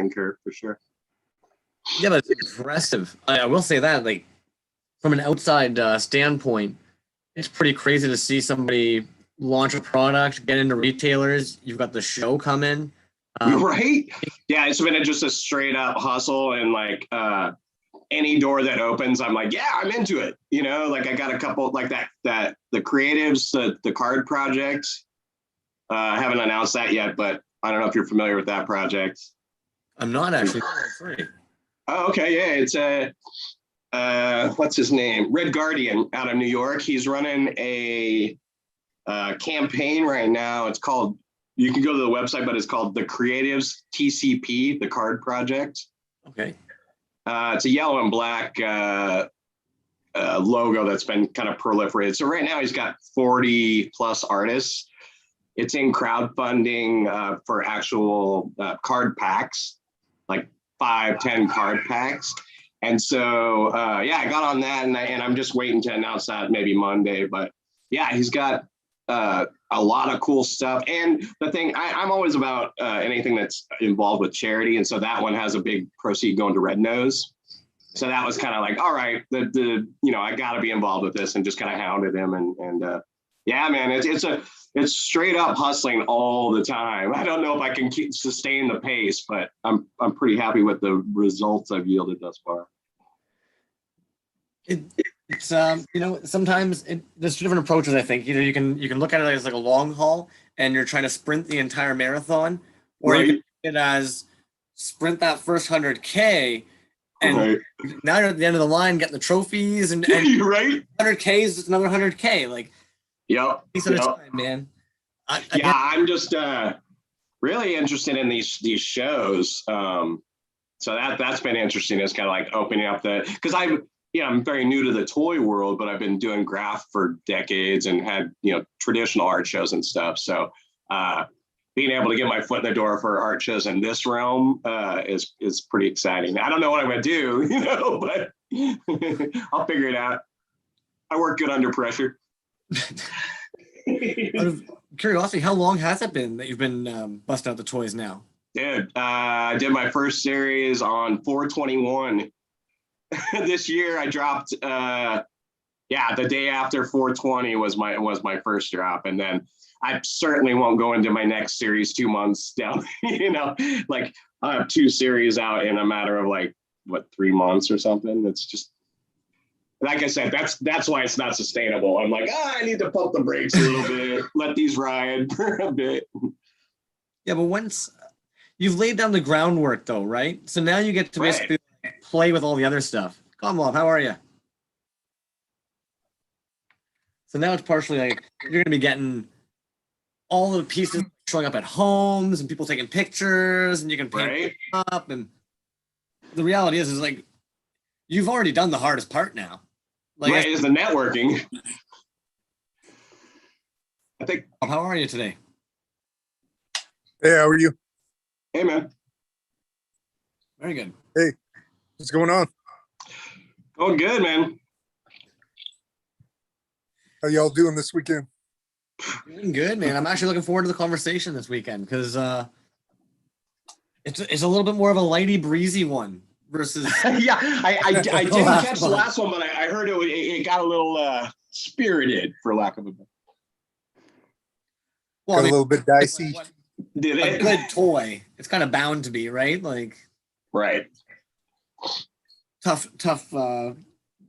curve for sure. Yeah, but it's impressive. I will say that, like, from an outside standpoint, it's pretty crazy to see somebody launch a product, get into retailers. You've got the show coming. Right? Yeah, it's been just a straight up hustle, and like any door that opens, I'm like, yeah, I'm into it. You know, like I got a couple like that the creatives, the card project. I haven't announced that yet, but I don't know if you're familiar with that project. I'm not actually. Sorry. Oh, okay, yeah, it's what's his name? Red Guardian out of New York. He's running a campaign right now. It's called, you can go to the website, but it's called the Creatives TCP, the card project. Okay. It's a yellow and black logo that's been kind of proliferated. So right now he's got 40 plus artists. It's in crowdfunding for actual card packs, like 5-10 card packs. And so, yeah, I got on that, and I'm just waiting to announce that maybe Monday. But yeah, he's got a lot of cool stuff. And the thing, I'm always about anything that's involved with charity. And so that one has a big proceed going to Red Nose. So that was kind of like, all right, I got to be involved with this, and just kind of hounded him. And yeah, man, it's straight up hustling all the time. I don't know if I can sustain the pace, but I'm pretty happy with the results I've yielded thus far. It's sometimes there's two different approaches. I think you can look at it as like a long haul, and you're trying to sprint the entire marathon, or you can look at it as sprint that first 100K, and now you're at the end of the line, getting the trophies, and right, 100K is just another 100K, like. Yep. Piece at a time, man. I'm just really interested in these shows. So that's been interesting. It's kind of like opening up because I'm very new to the toy world, but I've been doing graph for decades and had traditional art shows and stuff. So being able to get my foot in the door for art shows in this realm is pretty exciting. I don't know what I'm gonna do, but I'll figure it out. I work good under pressure. Out of curiosity, how long has it been that you've been busting out the toys now? Dude, I did my first series on 4/21. This year I dropped the day after 4/20 was my first drop, and then I certainly won't go into my next series 2 months down. Like I have 2 series out in a matter of 3 months or something. It's just, like I said, that's why it's not sustainable. I'm like, I need to pump the brakes a little bit, let these ride for a bit. Yeah, but once you've laid down the groundwork, though, right? So now you get to basically play with all the other stuff. Come on, how are you? So now it's partially like you're going to be getting all the pieces showing up at homes and people taking pictures, and you can paint up. And the reality is like you've already done the hardest part now. Like, is the networking. I think. How are you today? Hey, how are you? Hey, man. Very good. Hey, what's going on? Oh, good, man. How y'all doing this weekend? Doing good, man. I'm actually looking forward to the conversation this weekend because it's a little bit more of a lighty, breezy one. Versus yeah, I didn't catch the last one, but I heard it got a little spirited, for lack of a better. Well, got a little bit dicey. Did it? A good toy. It's kind of bound to be, right? Like, right. Tough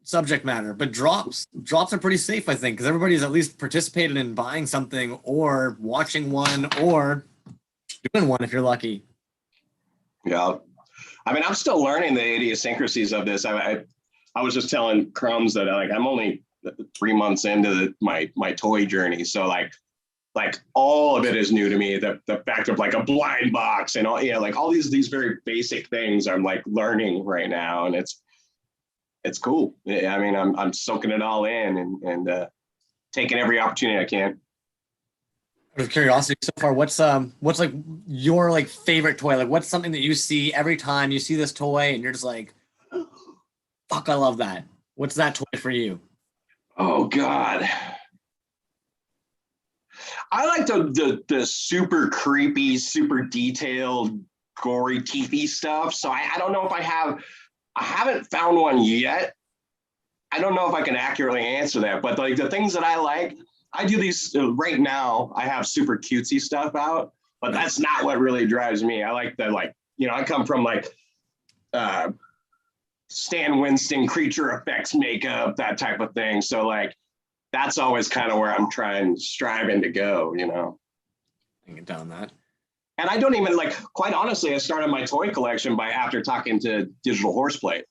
subject matter, but drops are pretty safe, I think, because everybody's at least participated in buying something or watching one or doing one if you're lucky. Yeah. I mean, I'm still learning the idiosyncrasies of this. I was just telling Crumbs that I'm only 3 months into my toy journey, so like all of it is new to me. The fact of like a blind box and all, like all these very basic things I'm like learning right now, and it's cool. I mean, I'm soaking it all in and taking every opportunity I can. Out of curiosity, so far, what's like your like favorite toy? Like, what's something that you see every time you see this toy and you're just like, fuck, I love that. What's that toy for you? Oh God, I like the super creepy, super detailed gory, teethy stuff. So I don't know if I haven't found one yet. I don't know if I can accurately answer that, but like the things that I like, I do these right now. I have super cutesy stuff out, but that's not what really drives me. I like I come from like Stan Winston creature effects makeup, that type of thing. So like that's always kind of where I'm striving to go, I can get down that. And I don't even quite honestly, I started my toy collection after talking to Digital Horseplay.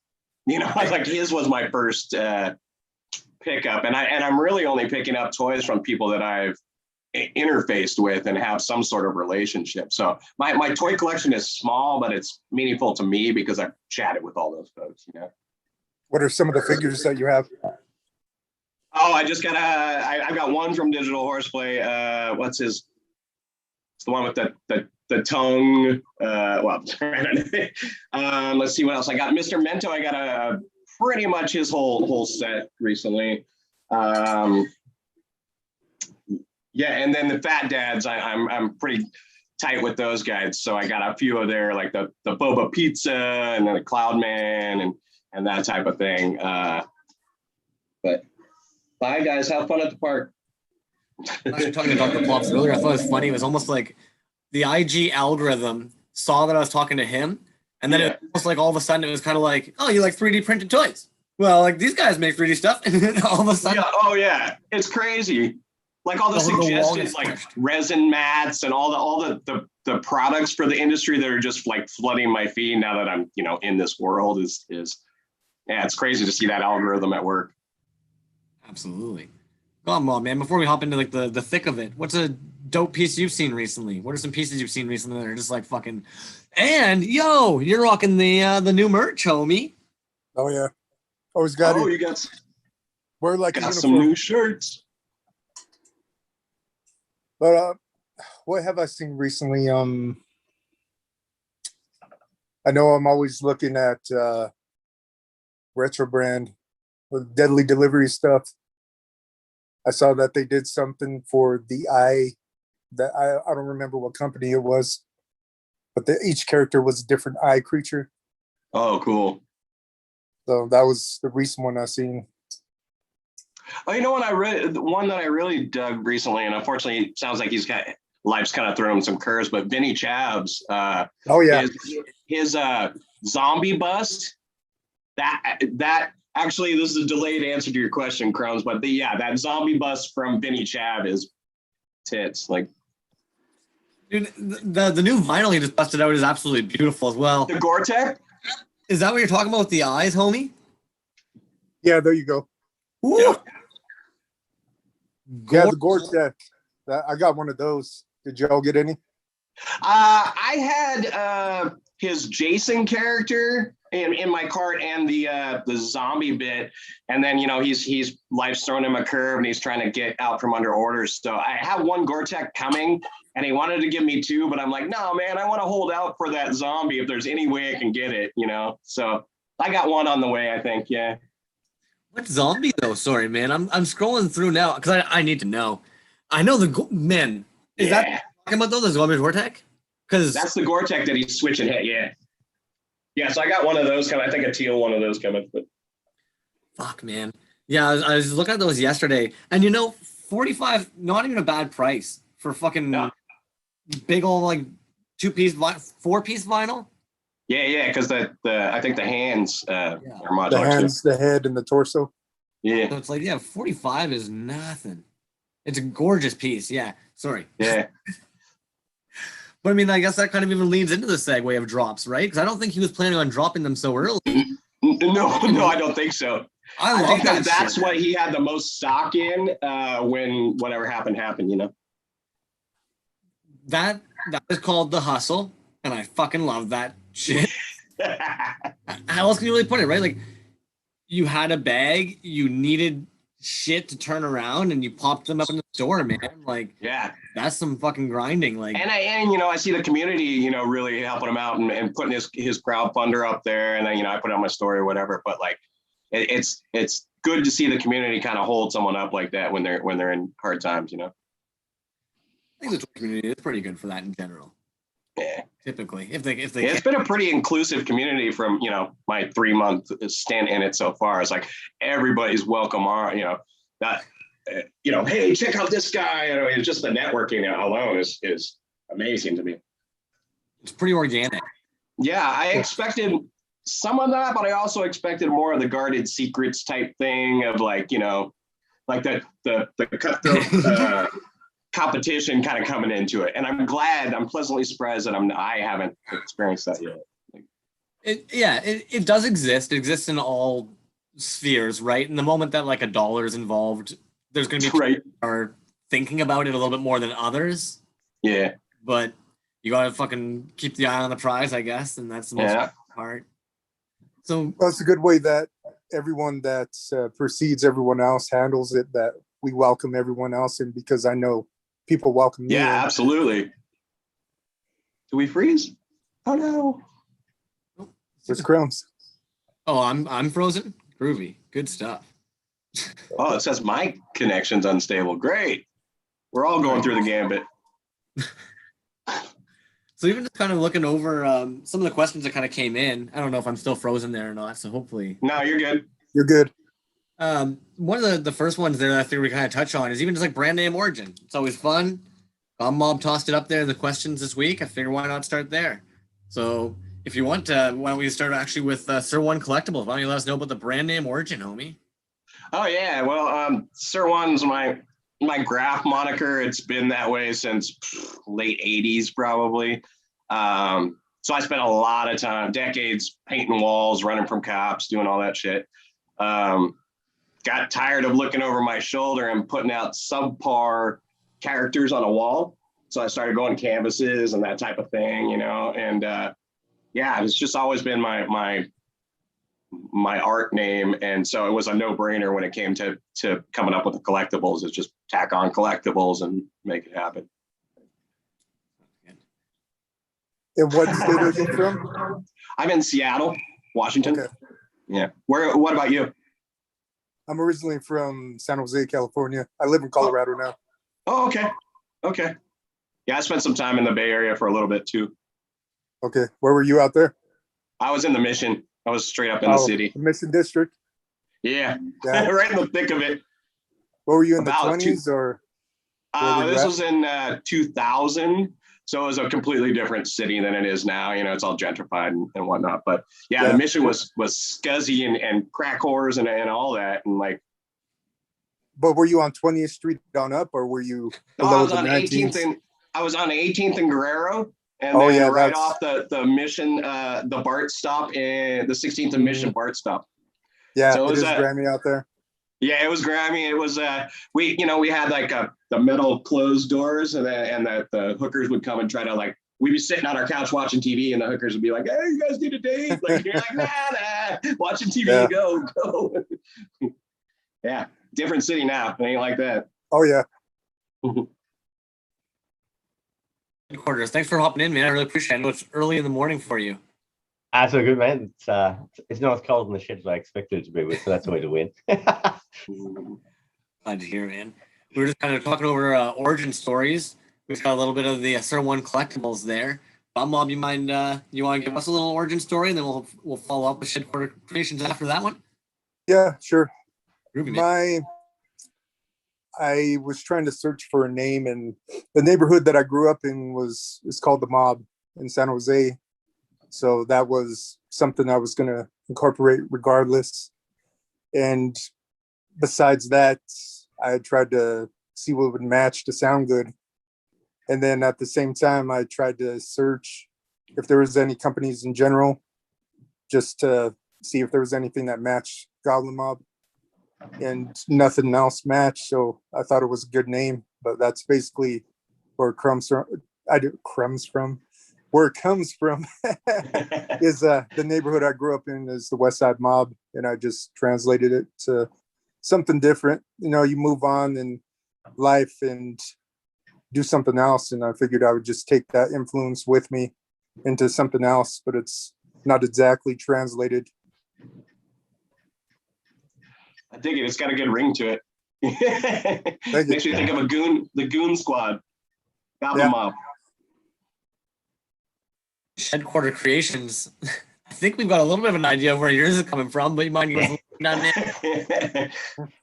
Like his was my first pickup, and I'm really only picking up toys from people that I've interfaced with and have some sort of relationship. So my toy collection is small, but it's meaningful to me because I've chatted with all those folks. What are some of the figures that you have? Oh, I just I've got one from Digital Horseplay. What's his? It's the one with the tongue. Let's see what else I got. Mr. Mento, I got pretty much his whole set recently. Yeah, and then the Fat Dads, I'm pretty tight with those guys. So I got a few of their like the Boba Pizza and then the Cloudman and that type of thing. But bye guys, have fun at the park. I was talking to Dr. Plops earlier. I thought it was funny. It was almost like the IG algorithm saw that I was talking to him, and then it was almost like all of a sudden it was kind of like, oh, you like 3D printed toys? Well, like these guys make 3D stuff, and then all of a sudden, it's crazy. Like all the suggestions, like resin mats and all the products for the industry that are just like flooding my feed now that I'm in this world is it's crazy to see that algorithm at work. Absolutely. Come on, man. Before we hop into like the thick of it, what's a dope piece you've seen recently? What are some pieces you've seen recently that are just like fucking? And yo, you're rocking the new merch, homie. Oh yeah, always got it. You got we're like got some new shirts. But what have I seen recently? I know I'm always looking at Retro Brand with Deadly Delivery stuff. I saw that they did something for the eye that I don't remember what company it was, but each character was a different eye creature. Oh, cool. So that was the recent one I seen. Oh, you know what? One that I really dug recently, and unfortunately, it sounds like life's kind of thrown him some curves. But Vinny Chav's, his zombie bust. That actually, this is a delayed answer to your question, Crumbs. But that zombie bust from Vinny Chav is tits. Like, dude, the new vinyl he just busted out is absolutely beautiful as well. The Gore-Tex. Is that what you're talking about with the eyes, homie? Yeah, there you go. Ooh. Yeah, the Gore-Tex. I got one of those. Did y'all get any? I had his Jason character in my cart and the zombie bit, and then he's life's thrown him a curve and he's trying to get out from under orders. So I have one Gore-Tex coming, and he wanted to give me two, but I'm like, no, man, I want to hold out for that zombie if there's any way I can get it, So I got one on the way, I think. Yeah. What zombie though? Sorry, man. I'm scrolling through now because I need to know. I know man. Is that talking about though the zombie Gore-Tex? Because that's the Gore-Tex that he's switching hit. Yeah. So I got one of those coming. I think a teal one of those coming. But fuck, man. Yeah, I was looking at those yesterday, and $45, not even a bad price for fucking big old like 4-piece vinyl. Yeah, because I think the hands are modular. The hands, the head, and the torso. Yeah. So it's like 45 is nothing. It's a gorgeous piece. Yeah. Sorry. Yeah. But I mean, I guess that kind of even leads into the segue of drops, right? Because I don't think he was planning on dropping them so early. No, I don't think so. I think that's what he had the most stock in when whatever happened. That is called the hustle, and I fucking love that shit. How else can you really put it, right? Like, you had a bag, you needed shit to turn around, and you popped them up in the store, man. Like, that's some fucking grinding. Like, and I see the community, really helping him out and putting his crowdfunder up there, and then I put it on my story or whatever. But like, it's good to see the community kind of hold someone up like that when they're in hard times. I think the Twitter community is pretty good for that in general. Yeah. typically, if they Yeah, it's been a pretty inclusive community from, my 3-month stint in it so far. It's like everybody's welcome on, that, hey, check out this guy. It's just the networking alone is amazing to me. it's pretty organic. Yeah, I expected some of that, but I also expected more of the guarded secrets type thing of like, like the cutthroat competition kind of coming into it. And I'm pleasantly surprised that I haven't experienced that yet. It does exist. It exists in all spheres, right? In the moment that like a dollar is involved, there's going to be right. people who are thinking about it a little bit more than others. Yeah. But you got to fucking keep the eye on the prize, I guess, and that's the most part. So Well, it's a good way that everyone that precedes everyone else handles it, that we welcome everyone else in, because I know people welcome me. Yeah, absolutely. Do we freeze? Oh no. Where's Crumbs? Oh, I'm frozen. Groovy. Good stuff. Oh, it says my connection's unstable. Great. We're all going through the gambit. So even just kind of looking over some of the questions that kind of came in. I don't know if I'm still frozen there or not. So hopefully. No, you're good. You're good. One of the first ones there that I think we kind of touch on is even just like brand name origin. It's always fun. Mob tossed it up there in the questions this week. I figure why not start there. So if you want to, why don't we start actually with Sir One.collectibles? Why don't you let us know about the brand name origin, homie? Oh yeah, well, Sir One's my graph moniker. It's been that way since late 80s probably. So I spent a lot of time, decades, painting walls, running from cops, doing all that shit. Got tired of looking over my shoulder and putting out subpar characters on a wall. So I started going canvases and that type of thing, and it's just always been my art name. And so it was a no-brainer when it came to coming up with the collectibles. It's just tack on collectibles and make it happen. And what state are you from? I'm in Seattle, Washington. Okay. Yeah. What about you? I'm originally from San Jose, California. I live in Colorado now. Oh, okay. Okay. Yeah, I spent some time in the Bay Area for a little bit too. Okay. Where were you out there? I was in the Mission. I was straight up in the city. Mission District? Yeah. Right in the thick of it. What were you in the 20s or? This was in 2000. So it was a completely different city than it is now. It's all gentrified and whatnot. But the Mission was scuzzy and crack whores and all that. And like. But were you on 20th Street on up, or were you below I was on 18th I was on 18th and Guerrero. And then off the Mission, the BART stop, and the 16th and Mission BART stop. Yeah, so it is grimy out there. Yeah, it was grimy. It was we had like the metal closed doors, and the hookers would come and try to like, we'd be sitting on our couch watching TV, and the hookers would be like, "Hey, you guys need a date?" Like you're like, nah, watching TV, go. Yeah, different city now. It ain't like that. Oh yeah. Headquarters. Thanks for hopping in, man. I really appreciate it. I know it's early in the morning for you. That's so good, man. It's not as cold in the shit as I expected it to be, so that's always a win. Glad to hear, man. We were just kind of talking over origin stories. We've got a little bit of the Sir One.collectibles there. Mob, you mind? You want to give us a little origin story, and then we'll follow up with Headquarter Creations after that one. Yeah, sure. Groovy, I was trying to search for a name, and the neighborhood that I grew up in is called the Mob in San Jose. So that was something I was going to incorporate regardless. And besides that, I tried to see what would match to sound good. And then at the same time, I tried to search if there was any companies in general, just to see if there was anything that matched Goblin Mob. And nothing else matched, so I thought it was a good name. But that's basically where Crumbs from. Where it comes from is the neighborhood I grew up in is the West Side Mob, and I just translated it to something different. You move on in life and do something else, and I figured I would just take that influence with me into something else, but it's not exactly translated. I dig it. It's got a good ring to it. Makes me think of the Goon Squad. Goblin Mob. Headquarter Creations. I think we've got a little bit of an idea of where yours is coming from, but you mind giving us a down there?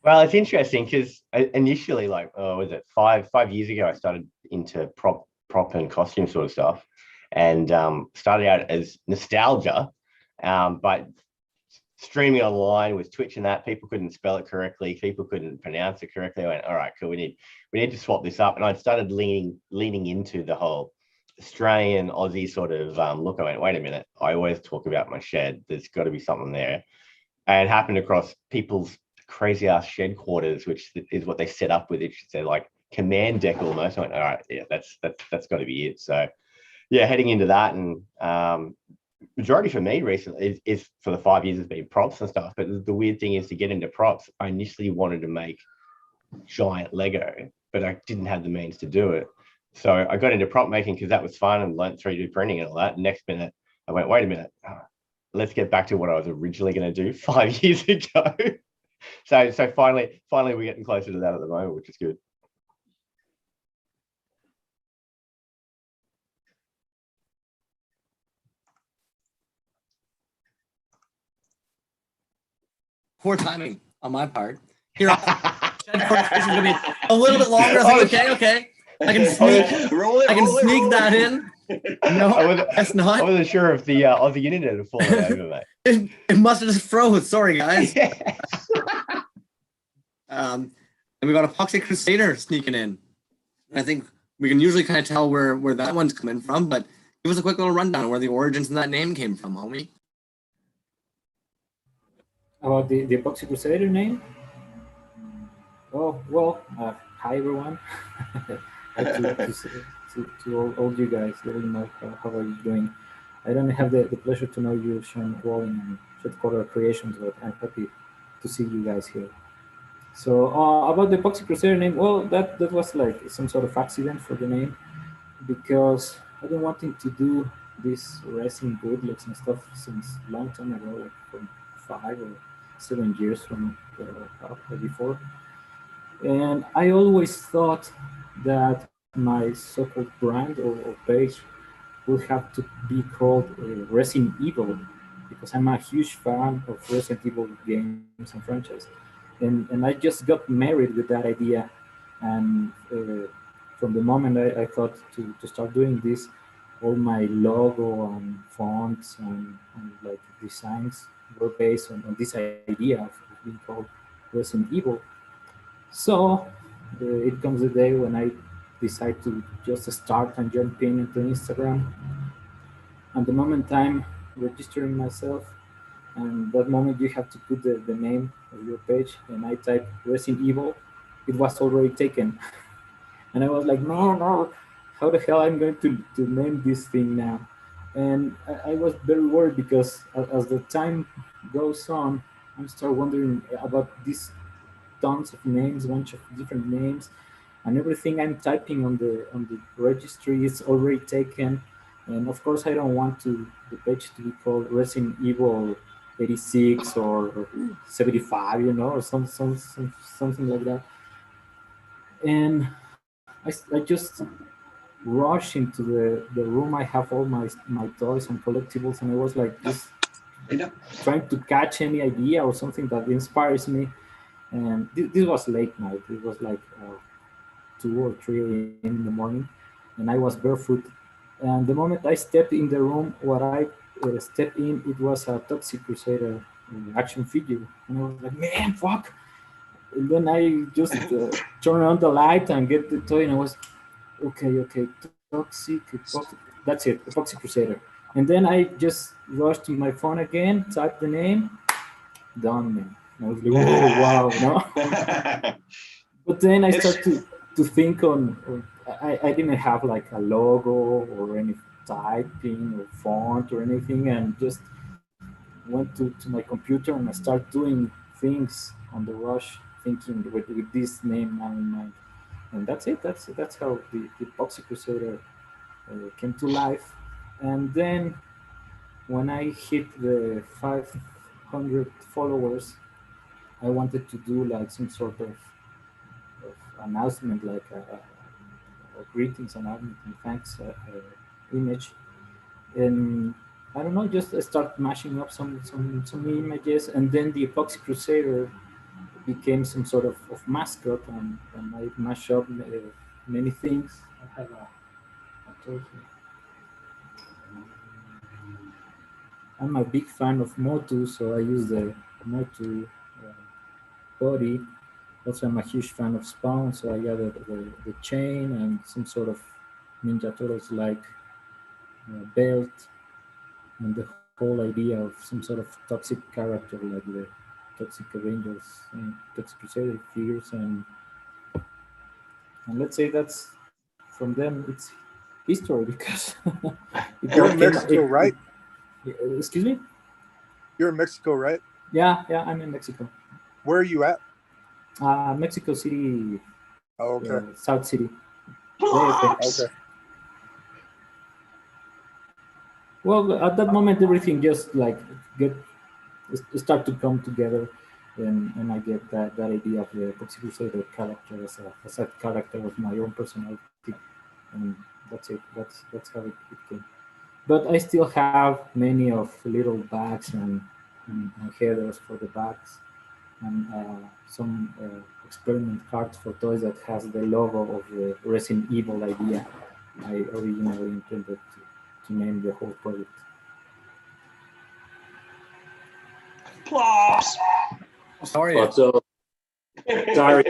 Well, it's interesting because initially, like, was it 5 years ago, I started into prop and costume sort of stuff, and started out as nostalgia, but streaming online with Twitch and that, people couldn't spell it correctly, people couldn't pronounce it correctly. I went, all right, cool, we need to swap this up, and I started leaning into the whole Australian Aussie sort of look. I went, wait a minute, I always talk about my shed. There's got to be something there, and it happened across people's crazy ass shed quarters, which is what they set up with. It's their like command deck almost. I went, all right, yeah, that's got to be it. So yeah, heading into that, and majority for me recently is for the 5 years has been props and stuff. But the weird thing is, to get into props, I initially wanted to make giant Lego, but I didn't have the means to do it. So I got into prop making because that was fun, and learned 3D printing and all that. Next minute, I went, wait a minute, let's get back to what I was originally going to do 5 years ago. So finally we're getting closer to that at the moment, which is good. Poor timing on my part. Here, Headquarter Creations is gonna be a little bit longer. I was like, okay. I can sneak that in. No, that's not. I wasn't sure if the Aussie internet had fallen over, mate. It must have just froze. Sorry, guys. Yes. And we got Epoxy Crusader sneaking in. I think we can usually kind of tell where that one's coming from, but give us a quick little rundown of where the origins of that name came from, homie. About the Epoxy Crusader name? Oh, well, hi everyone. to all you guys, let me know how are you doing. I don't have the pleasure to know you, Sean Walling and Headquarter Creations, but I'm happy to see you guys here. So about the Epoxy Crusader name, well, that was like some sort of accident for the name, because I've been wanting to do this resin bootlegs and stuff since a long time ago, like from 5 or 7 years from before. And I always thought that my so-called brand or page would have to be called Resin Evil, because I'm a huge fan of Resident Evil games and franchise. And I just got married with that idea. And from the moment I thought to start doing this, all my logo and fonts and like designs were based on this idea of being called Resident Evil. So it comes a day when I decide to just start and jump into Instagram. And the moment I'm registering myself, and that moment you have to put the name of your page, and I type Resident Evil, it was already taken. And I was like, no, how the hell I'm going to name this thing now? And I was very worried, because as the time goes on, I start wondering about these tons of names, a bunch of different names, and everything I'm typing on the registry is already taken. And of course, I don't want the page to be called Resident Evil 86 or 75, or something like that. And I just rush into the room. I have all my toys and collectibles, and I was like just trying to catch any idea or something that inspires me. And this was late night. It was like 2 or 3 a.m. in the morning, and I was barefoot. And the moment I stepped in the room, what I stepped in, it was a Toxic Crusader action figure, and I was like, man, fuck. And then I just turn on the light and get the toy, and I was okay, Toxic, that's it, Epoxy Crusader. And then I just rushed to my phone again, typed the name, done, man. And I was like, oh wow, no. But then I started to think I didn't have like a logo or any typing or font or anything, and just went to my computer and I started doing things on the rush, thinking with this name now in mind. And that's it. That's how the Epoxy Crusader came to life. And then when I hit the 500 followers, I wanted to do like some sort of announcement, like a greetings announcement and thanks image. and I don't know, just start mashing up some images, and then the Epoxy Crusader became some sort of mascot, and I mash up many things. I have a toy here. I'm a big fan of Motu, so I use the Motu body. Also, I'm a huge fan of Spawn, so I got the chain and some sort of Ninja Turtles like belt, and the whole idea of some sort of toxic character like the Toxic Avengers and Toxic Crusader figures, and let's say that's from them. It's history because You're in Mexico, right? Excuse me. You're in Mexico, right? Yeah, I'm in Mexico. Where are you at? Mexico City, Oh, okay. South City. Flops! Okay. Well, at that moment, everything just like start to come together, and I get that idea of the Toxic Crusader character as a character of my own personality, and that's it. That's how it came. But I still have many of little bags and headers for the bags, and some experiment cards for toys that has the logo of the Resident Evil idea I originally intended to name the whole project. Flops! How are you? What's up? Sorry,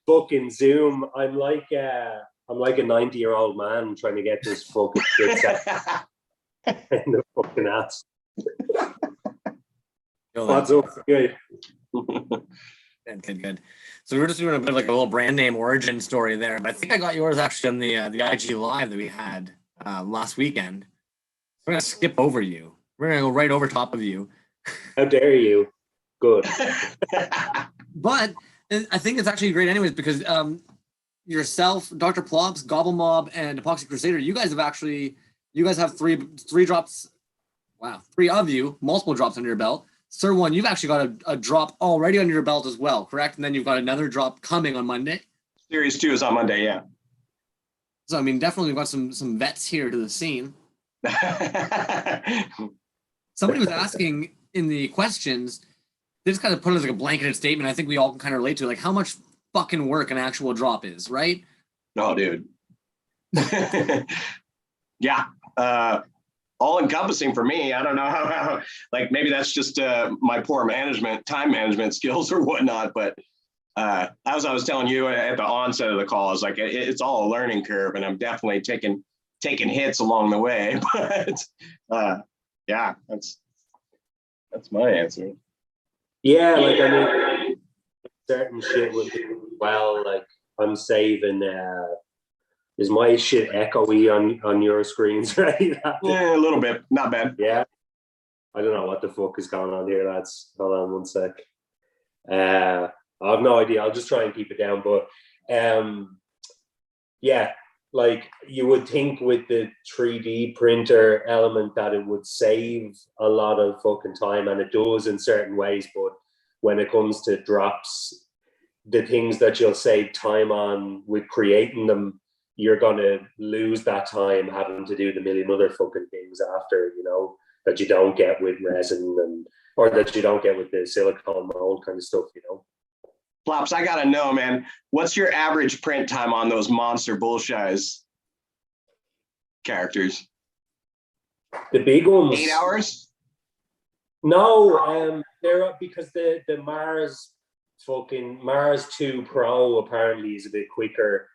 fucking Zoom. I'm like a 90-year-old man trying to get this fucking shit set in the fucking ass. What's up? Good. Good. So we're just doing a bit of like a little brand name origin story there, but I think I got yours actually on the IG live that we had last weekend. We're gonna skip over you. We're gonna go right over top of you. How dare you? Good. But I think it's actually great anyways because yourself, Dr. Plops, Gobble Mob, and Epoxy Crusader, you guys have three drops. Wow, three of you, multiple drops under your belt. Sir One, you've actually got a drop already under your belt as well, correct? And then you've got another drop coming on Monday. Series 2 is on Monday, yeah. So I mean, definitely we've got some vets here to the scene. Somebody was asking in the questions, they just kind of put it as like a blanketed statement. I think we all can kind of relate to like how much fucking work an actual drop is, right? No, dude. Yeah. All encompassing for me. I don't know how like maybe that's just my poor time management skills or whatnot. But as I was telling you at the onset of the call, it's like it's all a learning curve, and I'm definitely taking hits along the way. But yeah, that's my answer. Yeah, like I mean, certain shit would be well. Like I'm saving. Is my shit echoey on your screens, right? Yeah, a little bit. Not bad. Yeah. I don't know what the fuck is going on here, lads. Hold on one sec. I have no idea. I'll just try and keep it down. But yeah, like you would think with the 3D printer element that it would save a lot of fucking time, and it does in certain ways. But when it comes to drops, the things that you'll save time on with creating them, you're going to lose that time having to do the million other fucking things after, that you don't get with resin or that you don't get with the silicone mold kind of stuff, Flops, I gotta know, man, what's your average print time on those monster bullshies characters? The big ones. 8 hours? No, they're up because the Mars 2 Pro apparently is a bit quicker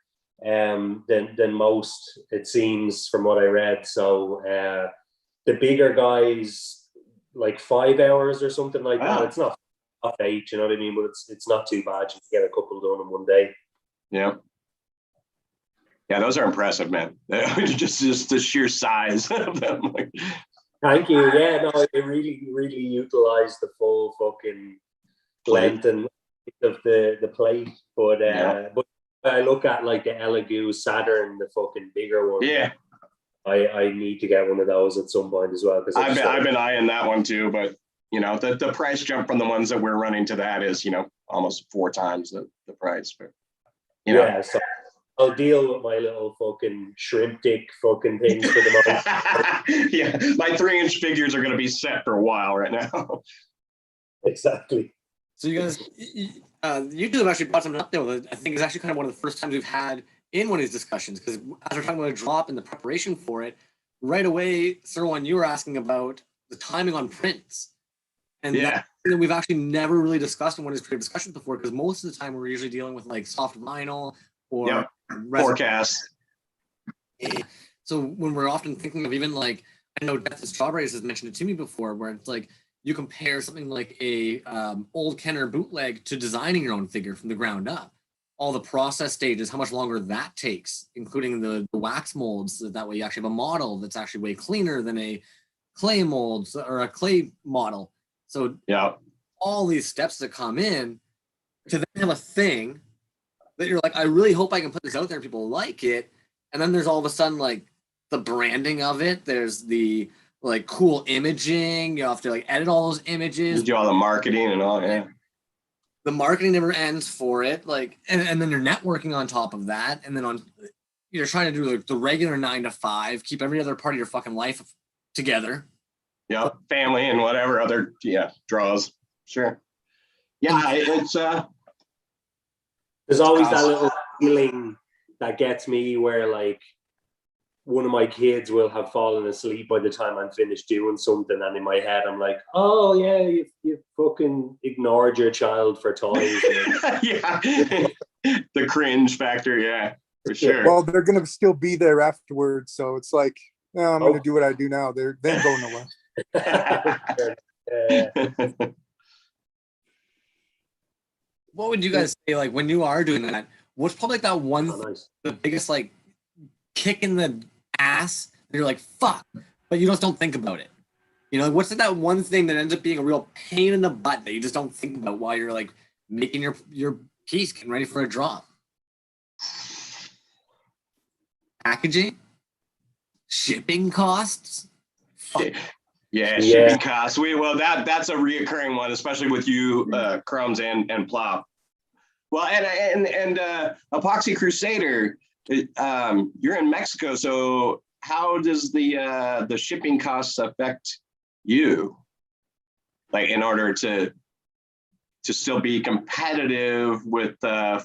than most, it seems, from what I read. So the bigger guys, like 5 hours or something like that. It's not 8, you know what I mean? But it's not too bad. You can get a couple done in one day. Yeah. Yeah, those are impressive, man. just the sheer size of them. Thank you. Yeah, no, they really, really utilize the full fucking length and of the plate. But but I look at like the Elegoo Saturn, the fucking bigger one. Yeah. I need to get one of those at some point as well. I've been eyeing that one too, but the price jump from the ones that we're running to that is, almost 4 times the price. But yeah, so I'll deal with my little fucking shrimp dick fucking things for the moment. Yeah, my 3-inch figures are going to be set for a while right now. Exactly. So you guys, you two have actually brought something up there that I think is actually kind of one of the first times we've had in one of these discussions, because as we're talking about a drop and the preparation for it, right away, Sirwan, you were asking about the timing on prints. And Yeah. that's something that we've actually never really discussed in one of these creative discussions before, because most of the time we're usually dealing with like soft vinyl or Yep. resin. Forecast. So when we're often thinking of even like, I know Death of Strawberries has mentioned it to me before, where it's like you compare something like a old Kenner bootleg to designing your own figure from the ground up. All the process stages, how much longer that takes, including the wax molds. So that way you actually have a model that's actually way cleaner than a clay mold or a clay model. So Yeah. all these steps that come in to then have a thing that you're like, I really hope I can put this out there and people like it. And then there's all of a sudden like the branding of it. There's the like cool imaging. You have to like edit all those images. You do all the marketing and all, yeah. The marketing never ends for it. Like, and then you're networking on top of that. And then you're trying to do like the regular 9 to 5, keep every other part of your fucking life together. Yeah, family and whatever other draws. Sure. Yeah, it's there's always that little feeling that gets me where like one of my kids will have fallen asleep by the time I'm finished doing something, and in my head I'm like, oh yeah, you fucking ignored your child for toys. yeah. The cringe factor, yeah, for sure. Well, they're gonna still be there afterwards, so it's like, no, I'm gonna do what I do now. They're going away. What would you guys say, like, when you are doing that, what's probably like that one, the biggest, like, kick in the ass, and you're like, fuck, but you just don't think about it? You know, what's that one thing that ends up being a real pain in the butt that you just don't think about while you're, like, making your piece, getting ready for a drop? Packaging? Shipping costs? Yeah, shipping costs. That's a reoccurring one, especially with you, Crumbs and Plop. Well, and Epoxy Crusader, you're in Mexico, so how does the shipping costs affect you? Like, in order to still be competitive with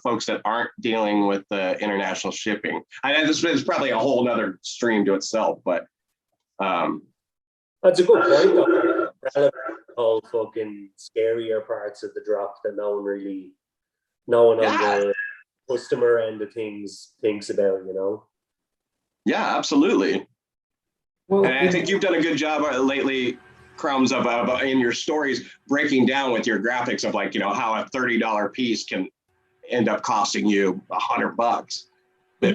folks that aren't dealing with international shipping. I know this is probably a whole other stream to itself, but that's a good point, though. All fucking scarier parts of the drop that no one on the customer end of things thinks about, you know? Yeah, absolutely. Well, And I think you've done a good job lately, Crumbs, of in your stories breaking down with your graphics of, like, you know, how a $30 piece can end up costing you $100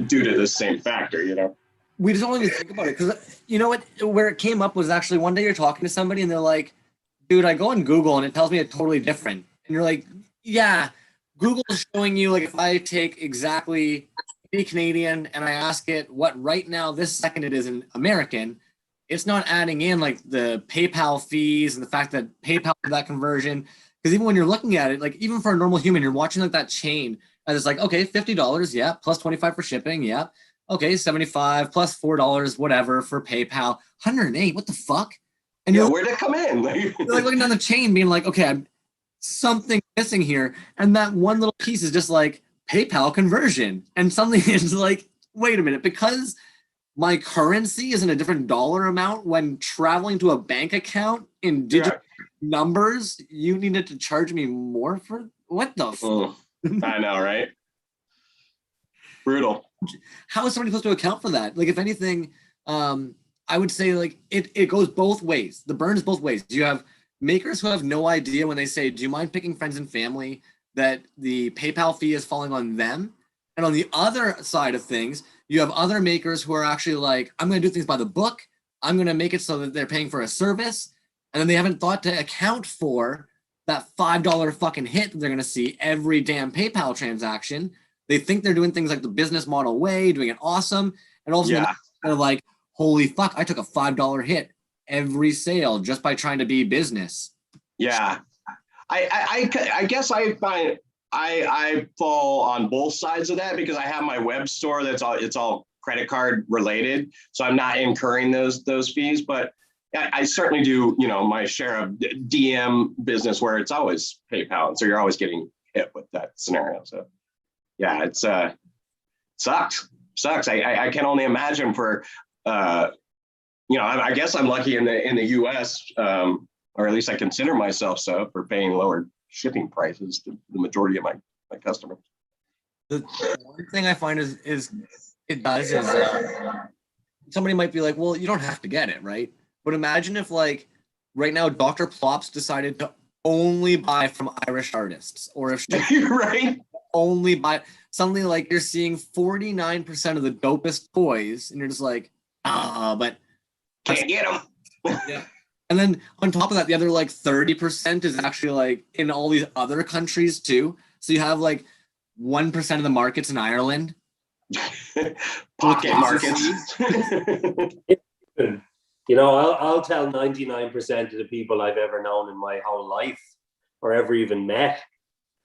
due to the same factor, you know? We just don't even think about it, because you know what, where it came up was actually one day you're talking to somebody and they're like, dude, I go on Google and it tells me it's totally different. And you're like, yeah, Google is showing you, like, if I take exactly any Canadian and I ask it what right now this second it is in American, it's not adding in like the PayPal fees and the fact that PayPal did that conversion. Because even when you're looking at it, like, even for a normal human, you're watching like that chain and it's like, okay, $50, yeah, plus 25 for shipping, yeah. Okay, 75 plus $4, whatever, for PayPal. 108, what the fuck? And yeah, where'd it come in? You're like looking down the chain being like, okay, I'm something missing here. And that one little piece is just like PayPal conversion. And something is like, wait a minute, because my currency is in a different dollar amount when traveling to a bank account in digital numbers, you needed to charge me more for what the fuck? I know, right? Brutal. How is somebody supposed to account for that? Like, if anything, I would say, like, it goes both ways. The burn is both ways. You have makers who have no idea when they say, do you mind picking friends and family, that the PayPal fee is falling on them. And on the other side of things, you have other makers who are actually like, I'm going to do things by the book. I'm going to make it so that they're paying for a service. And then they haven't thought to account for that $5 fucking hit that they're going to see every damn PayPal transaction. They think they're doing things like the business model way, doing it awesome. And all of a sudden they're like, holy fuck, I took a $5 hit every sale just by trying to be business. Yeah. I guess I find I fall on both sides of that because I have my web store that's all it's all credit card related, so I'm not incurring those fees. But I certainly do, my share of DM business where it's always PayPal, and so you're always getting hit with that scenario. So yeah, it's sucks. I can only imagine for I guess I'm lucky in the U.S. Or at least I consider myself so for paying lower shipping prices to the majority of my customers. The one thing I find is somebody might be like, well, you don't have to get it, right? But imagine if like right now Dr. Plops decided to only buy from Irish artists, or if she right, only buy something like you're seeing 49% of the dopest toys, and you're just like, but can't get them. Yeah. And then on top of that, the other like 30% is actually like in all these other countries too. So you have like 1% of the markets in Ireland. Pocket markets. I'll tell 99% of the people I've ever known in my whole life or ever even met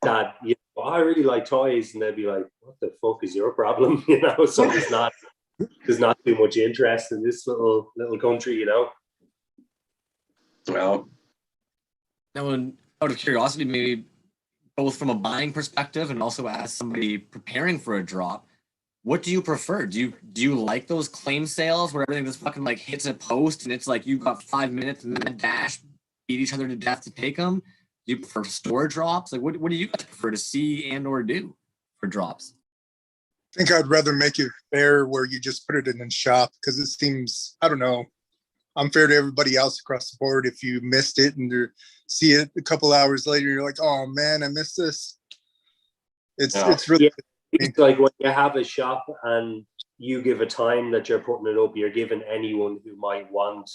that I really like toys, and they'd be like, what the fuck is your problem? So there's not too much interest in this little country, Well, now, out of curiosity, maybe both from a buying perspective and also as somebody preparing for a drop, what do you prefer? Do you like those claim sales where everything just fucking like hits a post and it's like you've got 5 minutes and then dash beat each other to death to take them? Do you prefer store drops? Like, what do you guys prefer to see and or do for drops? I think I'd rather make it fair where you just put it in the shop, because it seems, I don't know, unfair to everybody else across the board. If you missed it and you see it a couple hours later, you're like, oh man, I missed this. It's really it's like when you have a shop and you give a time that you're putting it up, you're giving anyone who might want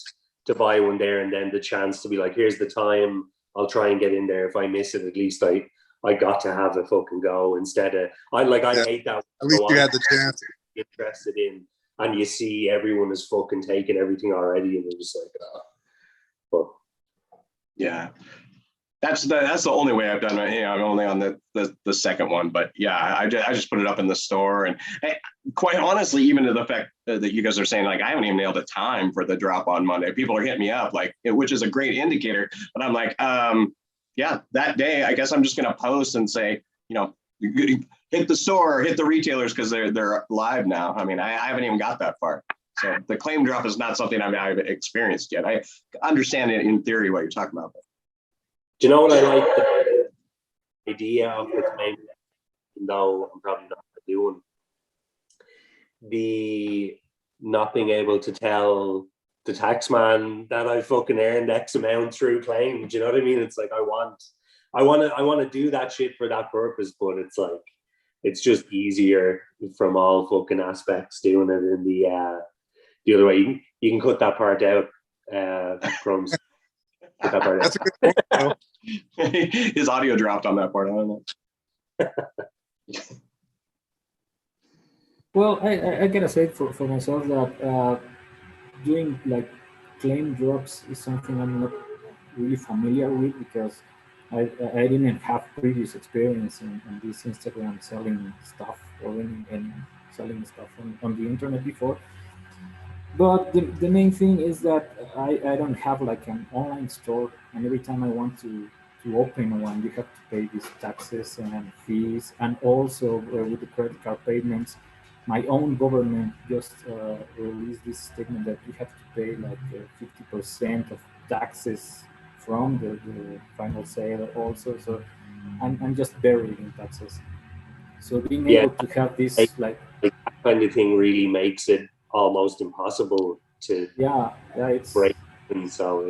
to buy one there and then the chance to be like, here's the time, I'll try and get in there. If I miss it, at least I got to have a fucking go instead of I hate that. At least you had the chance. Interested in, and you see everyone is fucking taking everything already, and you're just like, but yeah, that's the only way I've done it. I'm only on the second one, but yeah, I just put it up in the store, and quite honestly, even to the fact that you guys are saying like I haven't even nailed a time for the drop on Monday. People are hitting me up like, which is a great indicator, but I'm like, yeah, that day I guess I'm just gonna post and say, hit the store, hit the retailers because they're live now. I mean, I haven't even got that far. So the claim drop is not something I've experienced yet. I understand it in theory what you're talking about. Do you know what I like? The idea of the claim, though I'm probably not doing the not being able to tell the tax man that I fucking earned X amount through claim. Do you know what I mean? It's like I want to do that shit for that purpose, but it's like it's just easier from all fucking aspects doing it in the other way. You can cut that part out, Crumbs. Cut that part out. That's a good point. His audio dropped on that part. I don't know. Well, I gotta say for myself that doing like claim drops is something I'm not really familiar with, because I didn't have previous experience in this Instagram selling stuff or in selling stuff on the internet before. But the main thing is that I don't have like an online store, and every time I want to open one, you have to pay these taxes and fees, and also with the credit card payments, my own government just released this statement that you have to pay like 50% of taxes from the final sale also. So I'm just buried in taxes. So being able to have this like that kind of thing really makes it almost impossible to it's break. And so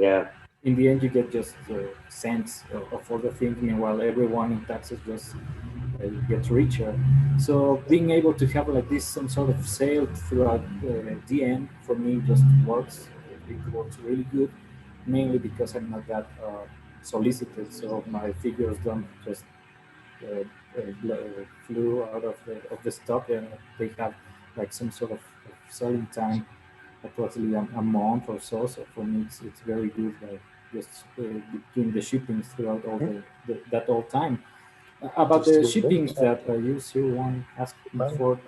in the end you get just cents of all the things, meanwhile everyone in taxes just gets richer. So being able to have like this some sort of sale throughout DN for me just works. It works really good, mainly because I'm not that solicited, so my figures don't just flew out of the stock, and they have like some sort of selling time, approximately a month or so. So for me, it's very good, like just doing the shipping throughout all that all time. About Just the do it. shippings that user one asked before,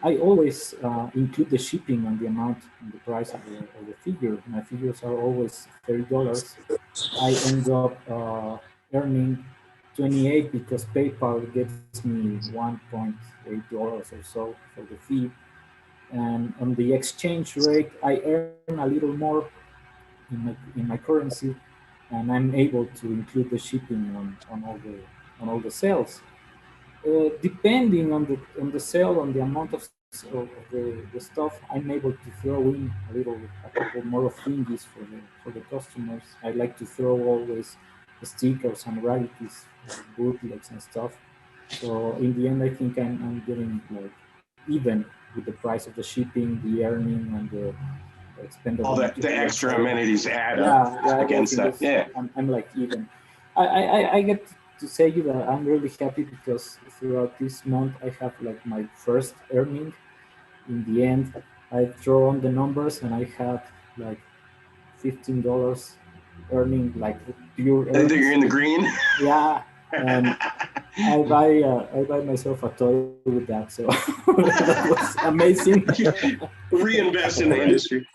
I always include the shipping on the amount and the price of the figure. My figures are always $30. I end up earning 28 because PayPal gives me $1.8 or so for the fee. And on the exchange rate, I earn a little more in my currency, and I'm able to include the shipping on all the sales. Depending on the sale, on the amount of the stuff, I'm able to throw in a couple more of thingies for the customers. I like to throw always stickers and rarities, bootlegs and stuff. So in the end, I think I'm getting like even with the price of the shipping, the earning, and the expended All the materials. extra amenities add up Yeah, against everything that. is. Yeah. I'm like even. I get to say you that I'm really happy because throughout this month I have like my first earning. In the end, I throw on the numbers and I had like $15 earning, like pure I think you're earnings. in the green. Yeah, and I buy myself a toy with that, so that was amazing. Reinvest in the industry.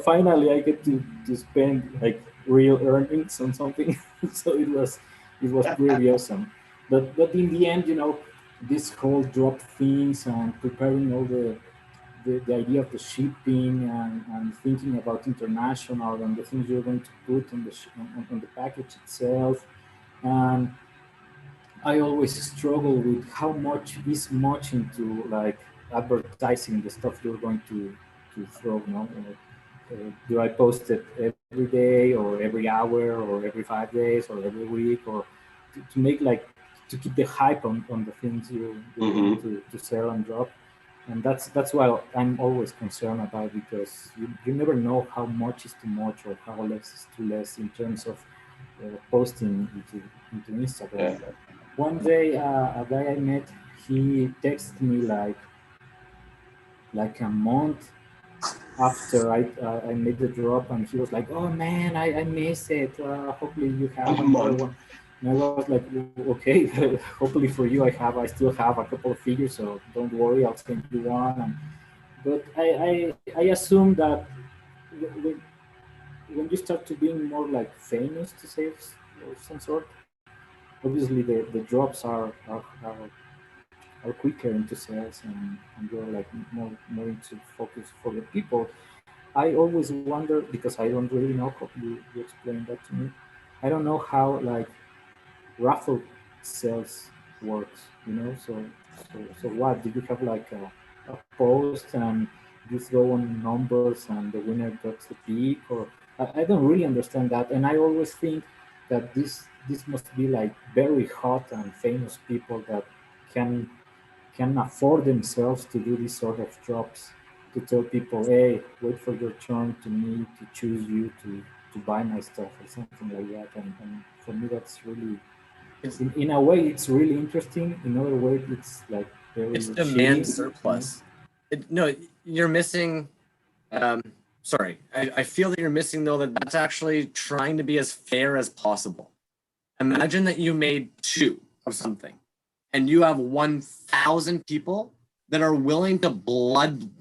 Finally, I get to spend like real earnings on something, so it was pretty awesome. But in the end, this whole drop things and preparing all the idea of the shipping and thinking about international and the things you're going to put on the package itself. And I always struggle with how much is much into like advertising the stuff you're going to throw. Do I post it every day or every hour or every 5 days or every week or to make like to keep the hype on the things you're going to sell and drop? And that's what I'm always concerned about because you never know how much is too much or how less is too less in terms of posting into Instagram. Yeah. One day, a guy I met, he texted me like a month after I made the drop, and he was like, "Oh man, I missed it. Hopefully you have A another month. one." And I was like, "Okay, hopefully for you, I still have a couple of figures, so don't worry, I'll send you one." But I assume that when, when you start to being more like famous to say of some sort, obviously the drops are quicker into sales and you're like more into focus for the people. I always wonder because I don't really know how you explained that to me. I don't know how like raffle sales works, so what do you have like a post and you throw on numbers and the winner gets the pick or I don't really understand that and I always think that this must be like very hot and famous people that can can afford themselves to do these sort of drops to tell people, hey, wait for your turn to me to choose you to buy my stuff or something like that. And for me, that's really, in a way, it's really interesting. In other way, it's like very It's shitty. demand surplus. No, you're missing. Sorry, I feel that you're missing though that that's actually trying to be as fair as possible. Imagine that you made two of something, and you have 1,000 people that are willing to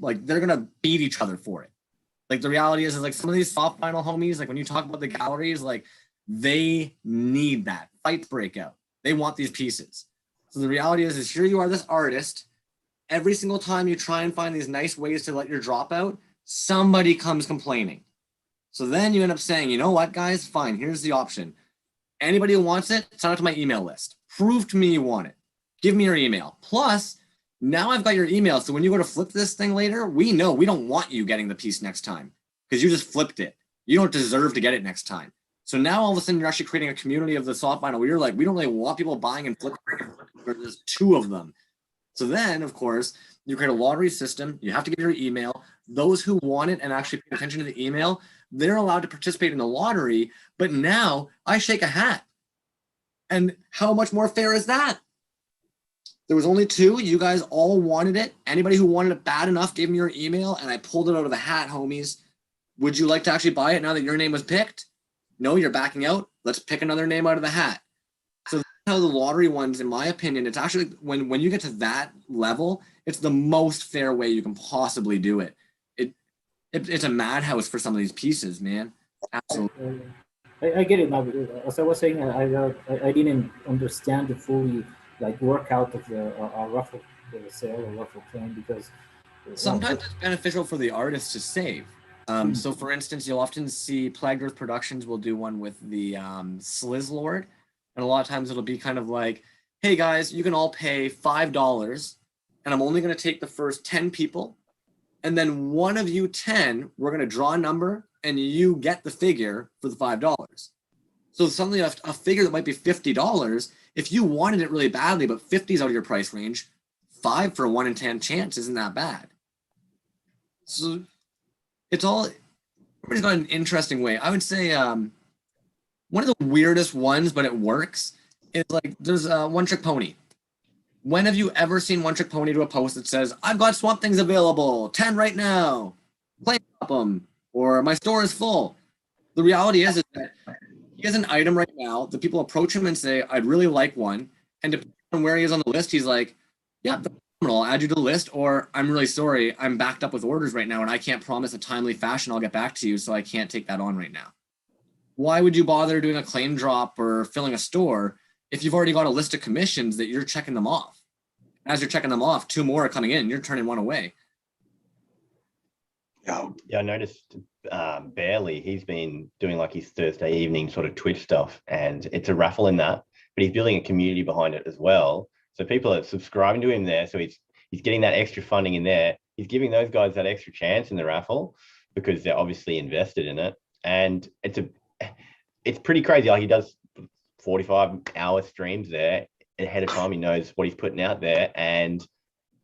like they're gonna beat each other for it. Like the reality is like some of these soft vinyl homies, like when you talk about the galleries, like they need that fights break out. They want these pieces. So the reality is here you are, this artist. Every single time you try and find these nice ways to let your drop out, somebody comes complaining. So then you end up saying, you know what, guys, fine, here's the option. Anybody who wants it, sign up to my email list. Prove to me you want it. Give me your email. Plus, now I've got your email. So when you go to flip this thing later, we know we don't want you getting the piece next time because you just flipped it. You don't deserve to get it next time. So now all of a sudden you're actually creating a community of the soft vinyl where you're like, we don't really want people buying and flipping. There's two of them. So then, of course, you create a lottery system. You have to give your email. Those who want it and actually pay attention to the email, they're allowed to participate in the lottery. But now I shake a hat. And how much more fair is that? There was only two. You guys all wanted it. Anybody who wanted it bad enough gave me your email, and I pulled it out of the hat, homies. Would you like to actually buy it now that your name was picked? No, you're backing out. Let's pick another name out of the hat. So how the lottery ones, in my opinion, it's actually when you get to that level, it's the most fair way you can possibly do it. It's a madhouse for some of these pieces, man. Absolutely. I get it now. As I was saying, I didn't understand the fully like workout of the raffle sale or raffle claim because Sometimes it's beneficial for the artist to save. So, for instance, you'll often see Plagued Earth Productions will do one with the Sliz Lord, and a lot of times it'll be kind of like, "Hey guys, you can all pay $5, and I'm only going to take the first 10 people, and then one of you 10, we're going to draw a number, and you get the figure for the $5." So something a figure that might be $50, if you wanted it really badly, but 50 is out of your price range, 5 for a 1 in 10 chance isn't that bad. So it's all, everybody's got an interesting way. I would say one of the weirdest ones, but it works, is like there's a One Trick Pony. When have you ever seen One Trick Pony do a post that says, "I've got Swamp Things available, 10 right now, play them," or "My store is full"? The reality is that he has an item right now that people approach him and say, "I'd really like one." And depending on where he is on the list, he's like, "Yeah, I'll add you to the list," or "I'm really sorry, I'm backed up with orders right now and I can't promise a timely fashion I'll get back to you, so I can't take that on right now." Why would you bother doing a claim drop or filling a store if you've already got a list of commissions that you're checking them off? As you're checking them off, 2 more are coming in, you're turning 1 away. Yeah. Yeah, I noticed Barely, he's been doing like his Thursday evening sort of Twitch stuff, and it's a raffle in that, but he's building a community behind it as well. So people are subscribing to him there. So he's getting that extra funding in there. He's giving those guys that extra chance in the raffle because they're obviously invested in it. And it's pretty crazy. Like he does 45-hour streams there ahead of time. He knows what he's putting out there, and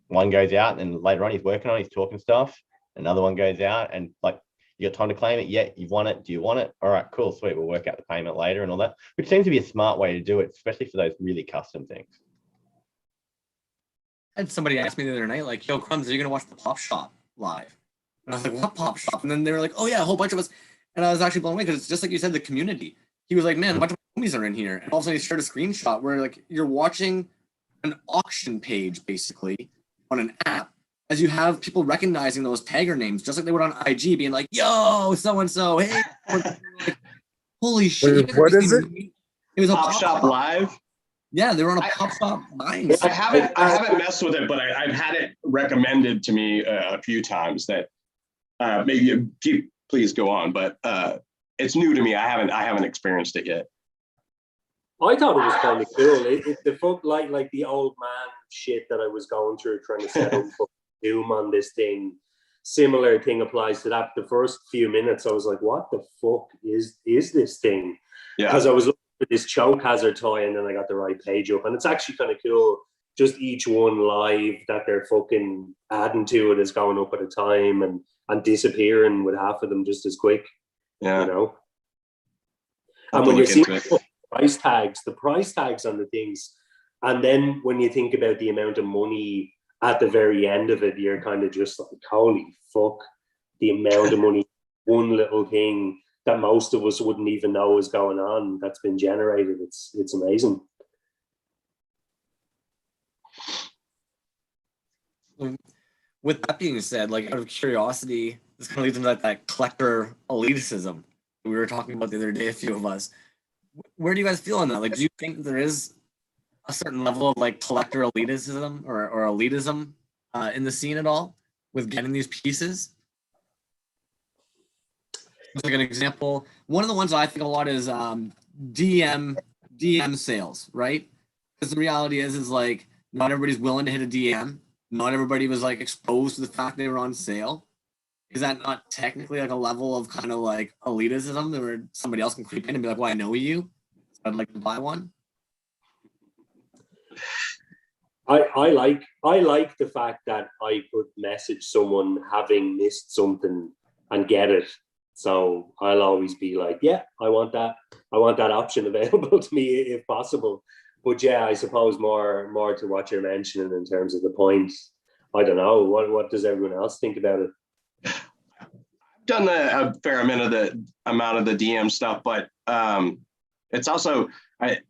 one goes out, and later on he's working on it, he's talking stuff. Another one goes out, and like, you got time to claim it? Yeah, you've won it. Do you want it? All right, cool, sweet. We'll work out the payment later and all that, which seems to be a smart way to do it, especially for those really custom things. I had somebody ask me the other night, like, "Yo, Crumbs, are you gonna watch the Pop Shop live?" And I was like, "What Pop Shop?" And then they were like, "Oh yeah, a whole bunch of us." And I was actually blown away because it's just like you said, the community. He was like, "Man, a bunch of homies are in here," and all of a sudden he shared a screenshot where like you're watching an auction page basically on an app, as you have people recognizing those tagger names just like they would on IG, being like, "Yo, so and so, hey." Like, holy shit! Wait, what is it? It was a Pop Shop Live. Yeah, they were on a Pop Shop buying. I haven't messed with it, but I've had it recommended to me a few times that maybe please go on, but it's new to me. I haven't experienced it yet. I thought it was kind of cool. The fuck like the old man shit that I was going through trying to set up Doom on this thing. Similar thing applies to that. The first few minutes, I was like, "What the fuck is this thing?" Because I was looking for this choke hazard toy, and then I got the right page up, and it's actually kind of cool. Just each one live that they're fucking adding to it is going up at a time and disappearing with half of them just as quick. Yeah. You know. And when you're seeing the price tags on the things, and then when you think about the amount of money at the very end of it, you're kind of just like, holy fuck, the amount of money, one little thing that most of us wouldn't even know is going on that's been generated. It's amazing. With that being said, like, out of curiosity, this kind of leads into that collector elitism we were talking about the other day, a few of us. Where do you guys feel on that? Like, do you think there is a certain level of like collector elitism or elitism in the scene at all with getting these pieces? Like an example, one of the ones I think a lot is DM sales, right? Because the reality is like not everybody's willing to hit a DM. Not everybody was like exposed to the fact they were on sale. Is that not technically like a level of kind of like elitism where somebody else can creep in and be like, "Well, I know you, so I'd like to buy one"? I like the fact that I could message someone having missed something and get it. So I'll always be like, "Yeah, I want that option available to me if possible." But yeah, I suppose more to what you're mentioning in terms of the point. I don't know. What does everyone else think about it? I've done a fair amount of the DM stuff, but It's also